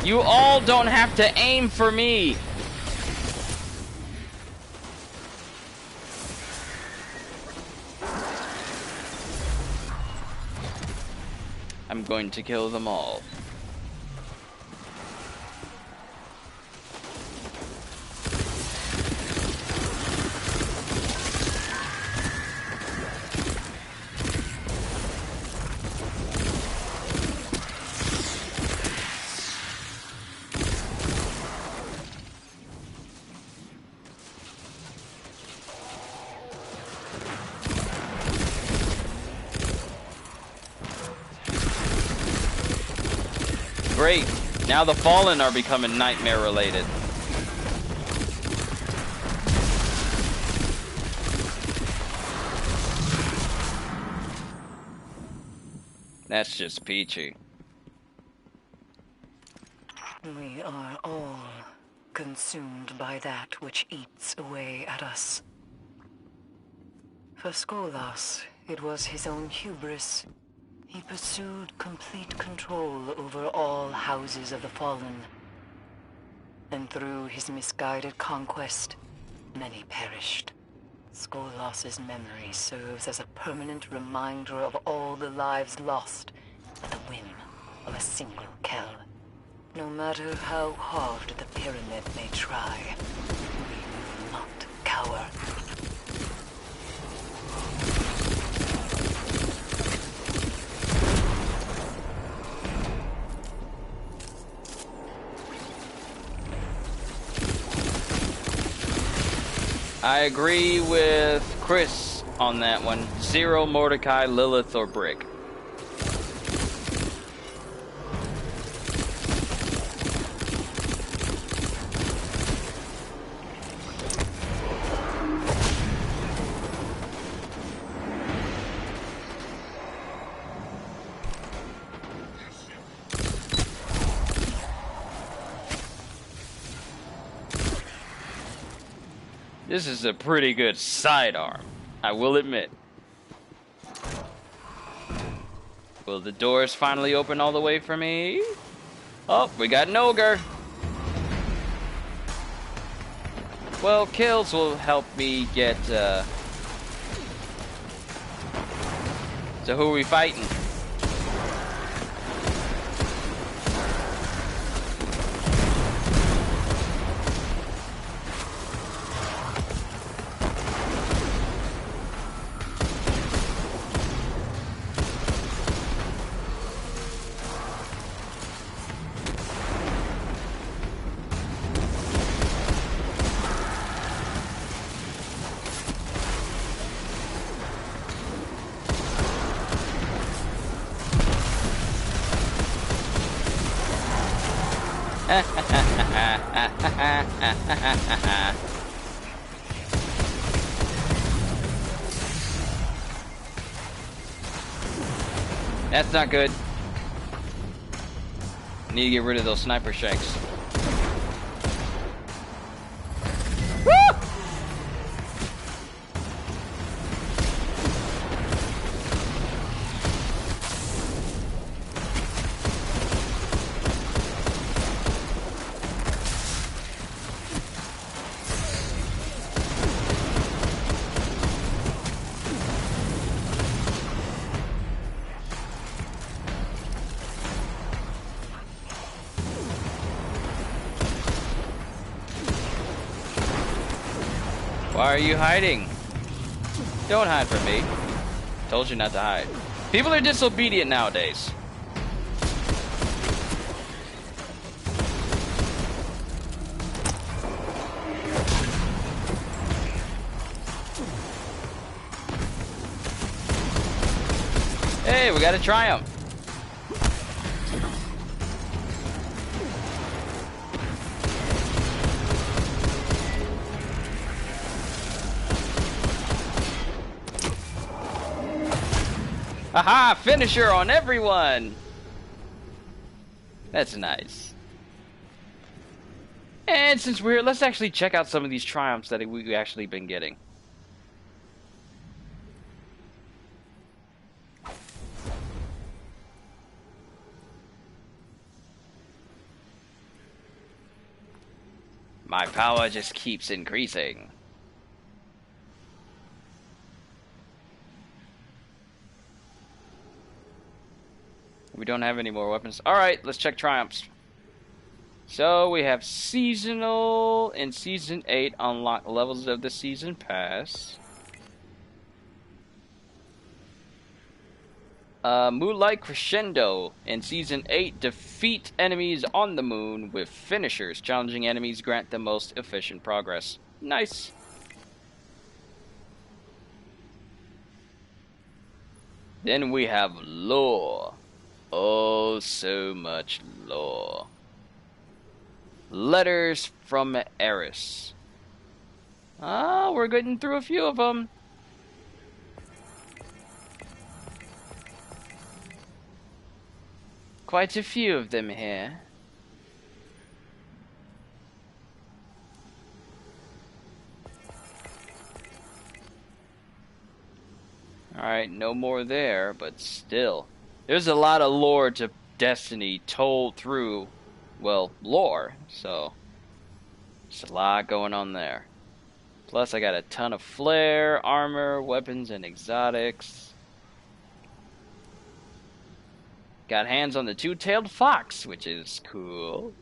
You all don't have to aim for me. I'm going to kill them all. great. Now the Fallen are becoming nightmare related. That's just peachy. We are all consumed by that which eats away at us. For Skolas, it was his own hubris. He pursued complete control over all houses of the Fallen. And through his misguided conquest, many perished. Skolas's memory serves as a permanent reminder of all the lives lost at the whim of a single Kell. No matter how hard the Pyramid may try, we will not cower. I agree with Chris on that one. 0 Mordecai, Lilith, or Brick. This is a pretty good sidearm, I will admit. Will the doors finally open all the way for me? Oh, we got an ogre. Well, kills will help me get, So who are we fighting? That's not good. Need to get rid of those sniper shanks. Woo! Why are you hiding? Don't hide from me. Told you not to hide. People are disobedient nowadays. Hey, we got a triumph. Aha! Finisher on everyone! That's nice. And since we're here, let's actually check out some of these triumphs that we've actually been getting. My power just keeps increasing. We don't have any more weapons. Alright, let's check triumphs. So we have seasonal in season 8, unlock levels of the season pass. Moonlight Crescendo in season 8, defeat enemies on the moon with finishers. Challenging enemies grant the most efficient progress. Nice. Then we have lore. Oh, so much lore. Letters from Eris. Ah, we're getting through a few of them. Quite a few of them here. Alright, no more there, but still. There's a lot of lore to Destiny told through, well, lore, so there's a lot going on there. Plus, I got a ton of flare, armor, weapons, and exotics. Got hands on the two-tailed fox, which is cool.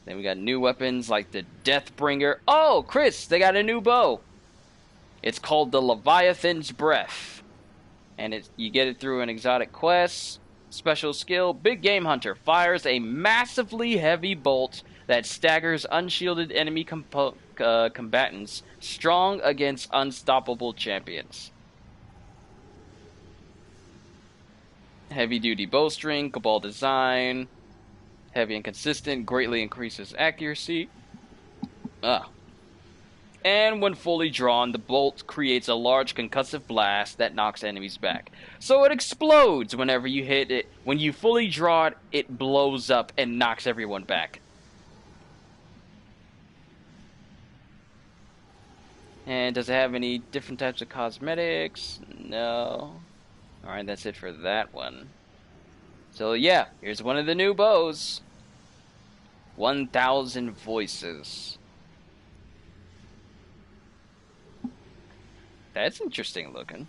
Then we got new weapons like the Deathbringer. Oh, Chris, they got a new bow. It's called the Leviathan's Breath. And you get it through an exotic quest. Special skill, Big Game Hunter. Fires a massively heavy bolt that staggers unshielded enemy combatants. Strong against unstoppable champions. Heavy duty bowstring, Cabal design. Heavy and consistent, greatly increases accuracy. And when fully drawn, the bolt creates a large concussive blast that knocks enemies back. So it explodes whenever you hit it. When you fully draw it, it blows up and knocks everyone back. And does it have any different types of cosmetics? No. Alright, that's it for that one. So yeah, here's one of the new bows. 1,000 voices. That's interesting looking.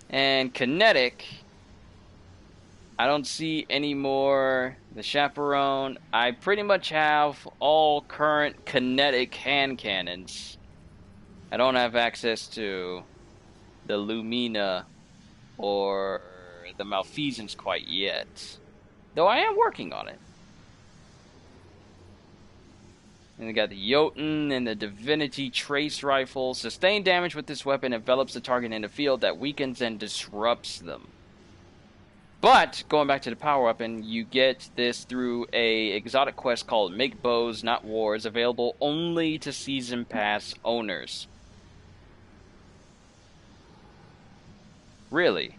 And kinetic. I don't see any more. The chaperone. I pretty much have all current kinetic hand cannons. I don't have access to the Lumina or the Malfeasance quite yet. Though I am working on it. And we got the Jotun and the Divinity Trace Rifle. Sustained damage with this weapon envelops the target in a field that weakens and disrupts them. But, going back to the power weapon, you get this through a exotic quest called Make Bows, Not Wars, available only to Season Pass owners. Really?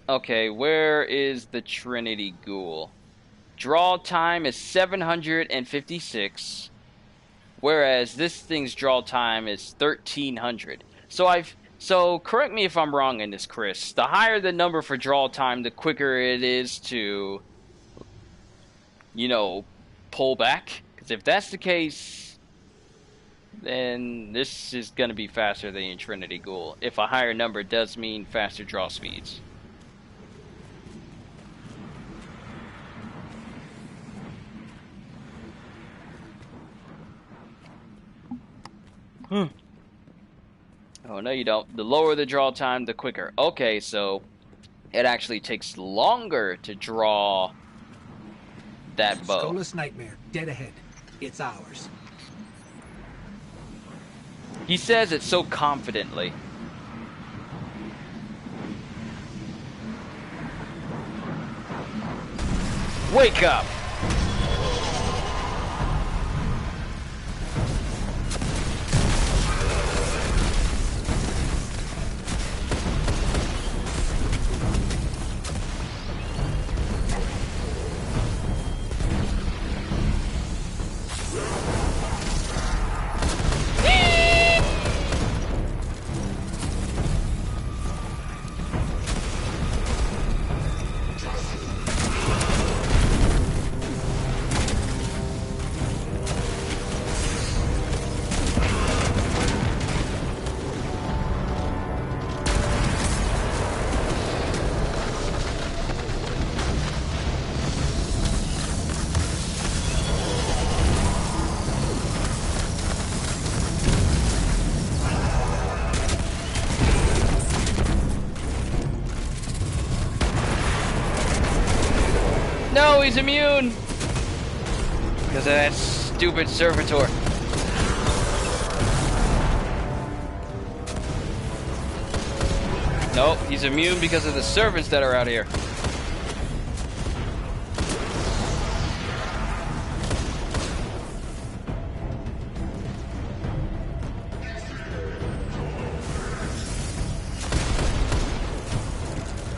Okay, where is the Trinity Ghoul? Draw time is 756, whereas this thing's draw time is 1300. So correct me if I'm wrong in this, Chris. The higher the number for draw time, the quicker it is to, you know, pull back. Because if that's the case, then this is going to be faster than Trinity Ghoul. If a higher number does mean faster draw speeds. Oh, no you don't. The lower the draw time, the quicker. Okay, so it actually takes longer to draw that bow. Skulless Nightmare, dead ahead. It's ours. He says it so confidently. Wake up! No, he's immune! Because of that stupid servitor. Nope, he's immune because of the servants that are out here.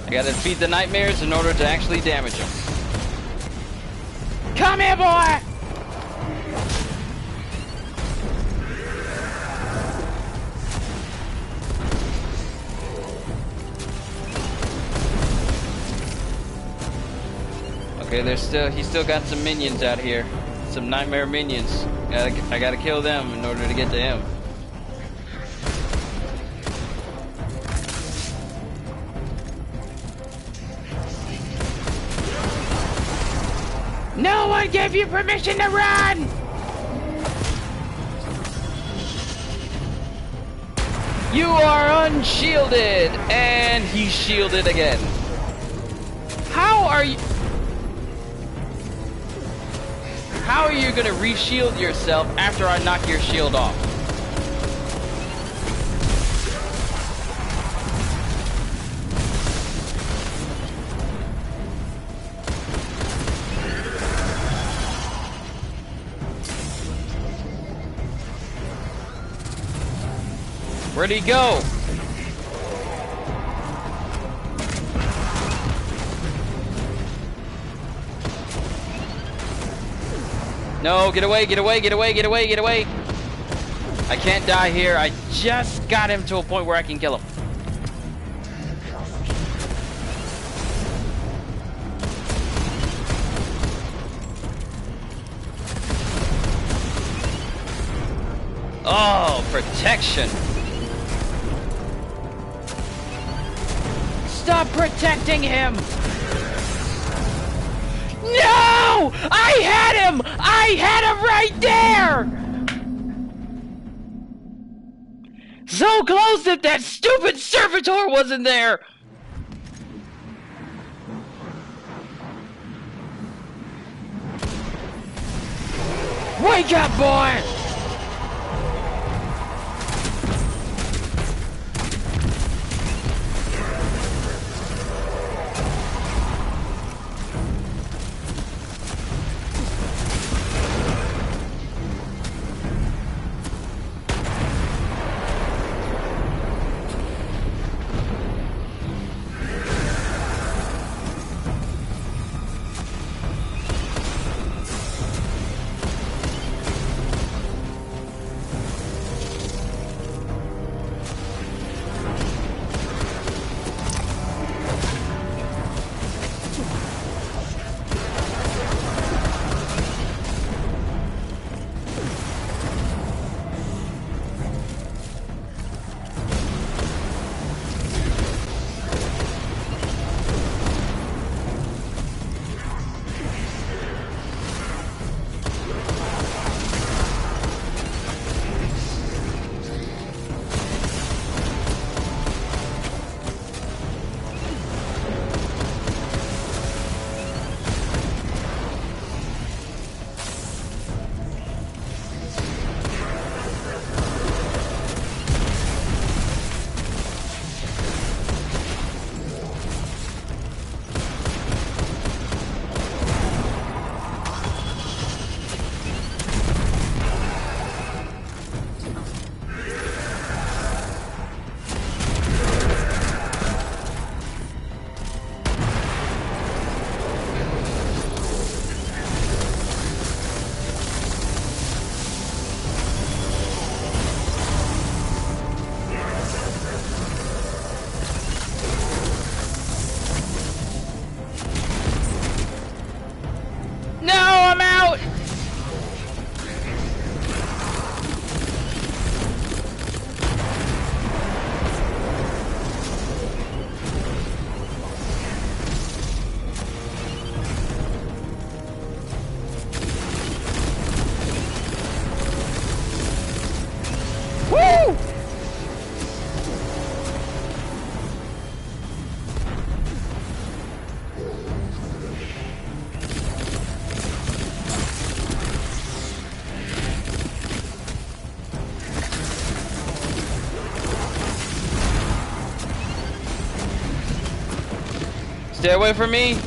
I gotta defeat the nightmares in order to actually damage them. Come here, boy! Okay, he's still got some minions out here. Some nightmare minions. I gotta kill them in order to get to him. No one gave you permission to run! You are unshielded! And he's shielded again. How are you gonna re-shield yourself after I knock your shield off? Where'd he go? No, get away, get away, get away, get away, get away. I can't die here. I just got him to a point where I can kill him. Oh, protection. Stop protecting him! No! I had him! I had him right there! So close that that stupid servitor wasn't there! Wake up, boy! Stay away from me.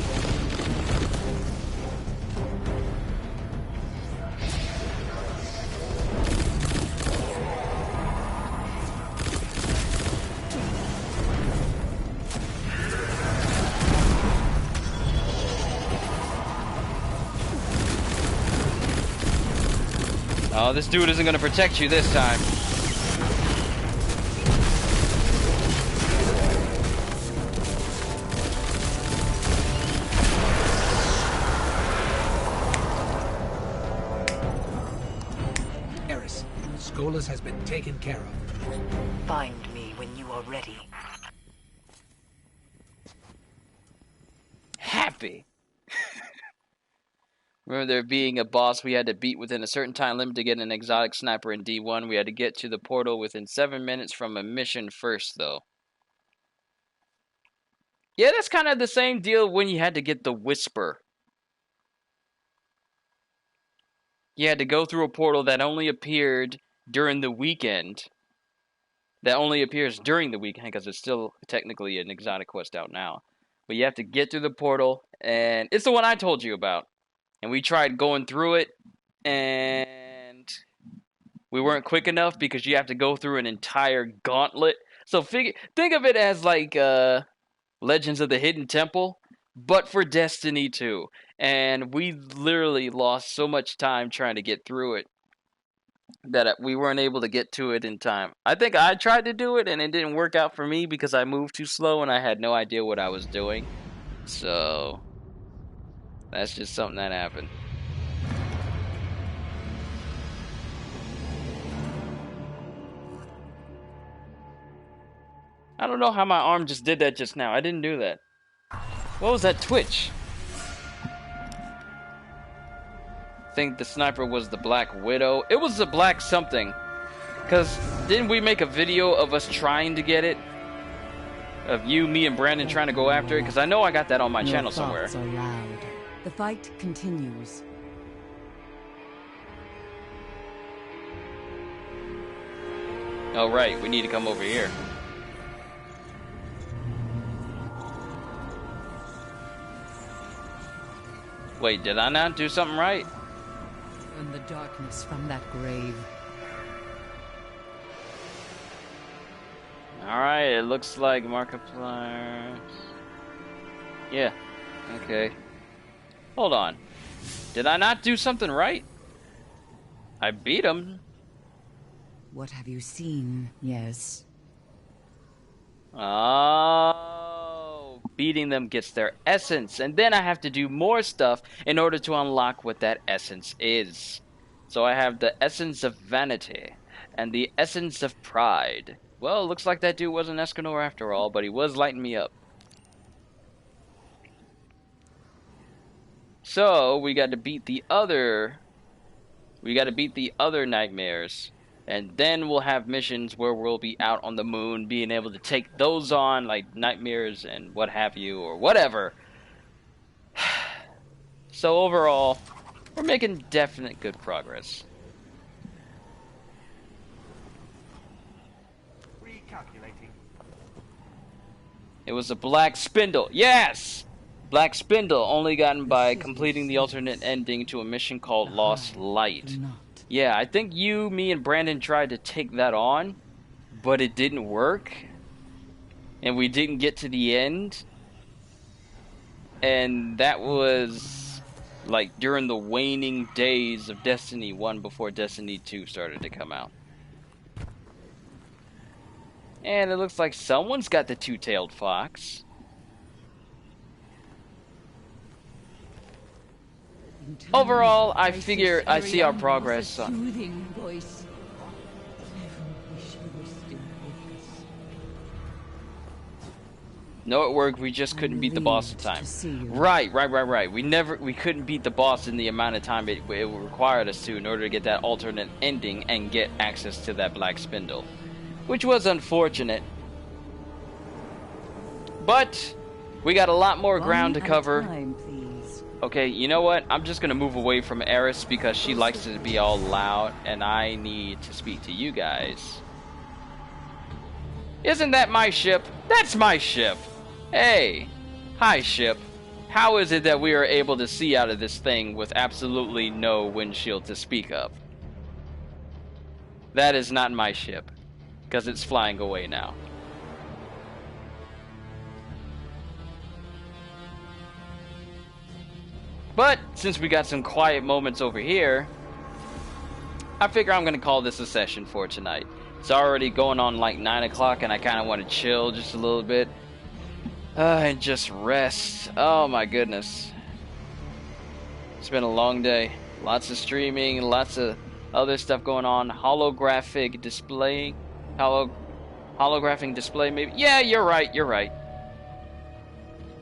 Oh, this dude isn't gonna protect you this time. Eris, Skolas has been taken care of. Find me when you are ready. Happy. Remember there being a boss we had to beat within a certain time limit to get an exotic sniper in D1. We had to get to the portal within 7 minutes from a mission first, though. Yeah, that's kind of the same deal when you had to get the Whisper. You had to go through a portal that only appeared during the weekend. That only appears during the weekend, because it's still technically an exotic quest out now. But you have to get through the portal, and it's the one I told you about. And we tried going through it, and we weren't quick enough because you have to go through an entire gauntlet. So think of it as like Legends of the Hidden Temple, but for Destiny 2. And we literally lost so much time trying to get through it that we weren't able to get to it in time. I think I tried to do it, and it didn't work out for me because I moved too slow and I had no idea what I was doing. So that's just something that happened. I don't know how my arm just did that just now. I didn't do that. What was that twitch? I think the sniper was the Black Widow. It was the Black something. Because didn't we make a video of us trying to get it? Of you, me, and Brandon trying to go after it? Because I know I got that on my channel somewhere. Your thoughts are loud. The fight continues. Oh, right. We need to come over here. Wait, did I not do something right? Burn the darkness from that grave. Alright, it looks like Markiplier. Yeah. Okay. Hold on. Did I not do something right? I beat him. What have you seen? Yes. Oh, beating them gets their essence, and then I have to do more stuff in order to unlock what that essence is. So I have the essence of vanity and the essence of pride. Well, it looks like that dude wasn't Escanor after all, but he was lighting me up. So we got to beat the other. We got to beat the other nightmares. And then we'll have missions where we'll be out on the moon, being able to take those on, like nightmares and what have you, or whatever. So overall, we're making definite good progress. Recalculating. It was a Black Spindle. Yes! Black Spindle, only gotten by completing the alternate ending to a mission called Lost Light. Yeah, I think you, me, and Brandon tried to take that on, but it didn't work. And we didn't get to the end. And that was like during the waning days of Destiny 1 before Destiny 2 started to come out. And it looks like someone's got the two-tailed fox. Overall, I figure I see our progress. No, it worked. We just couldn't beat the boss in time. Right. We couldn't beat the boss in the amount of time it required us to in order to get that alternate ending and get access to that Black Spindle, which was unfortunate. But we got a lot more ground to cover. Okay, you know what? I'm just gonna move away from Eris because she likes to be all loud, and I need to speak to you guys. Isn't that my ship? That's my ship! Hey! Hi, ship. How is it that we are able to see out of this thing with absolutely no windshield to speak of? That is not my ship, because it's flying away now. But since we got some quiet moments over here, I figure I'm going to call this a session for tonight. It's already going on like 9 o'clock and I kind of want to chill just a little bit. And just rest. Oh my goodness. It's been a long day. Lots of streaming, lots of other stuff going on. Holographic display. Holographic display maybe? Yeah, you're right, you're right.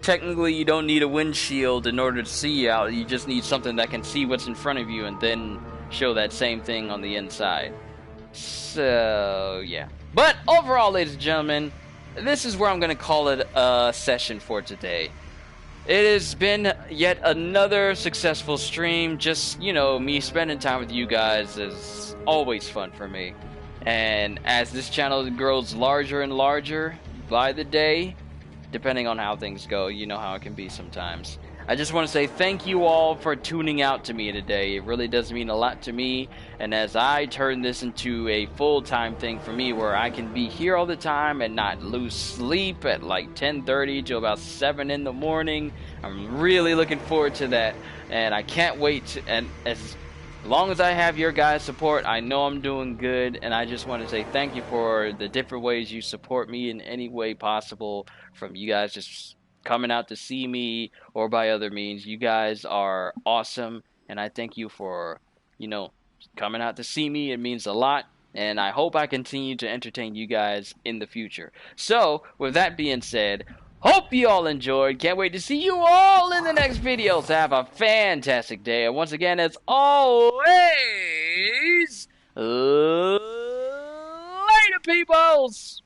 Technically, you don't need a windshield in order to see out. You just need something that can see what's in front of you and then show that same thing on the inside. So, yeah. But overall, ladies and gentlemen, this is where I'm going to call it a session for today. It has been yet another successful stream. Just, you know, me spending time with you guys is always fun for me. And as this channel grows larger and larger by the day, depending on how things go, you know how it can be sometimes. I just want to say thank you all for tuning out to me today. It really does mean a lot to me. And as I turn this into a full-time thing for me where I can be here all the time and not lose sleep at like 10:30 till about 7 in the morning, I'm really looking forward to that. And I can't wait to, and as long as I have your guys' support, I know I'm doing good. And I just want to say thank you for the different ways you support me in any way possible. From you guys just coming out to see me or by other means. You guys are awesome, and I thank you for, you know, coming out to see me. It means a lot, and I hope I continue to entertain you guys in the future. So, with that being said, hope you all enjoyed. Can't wait to see you all in the next video. So have a fantastic day, and once again, as always, later, peoples!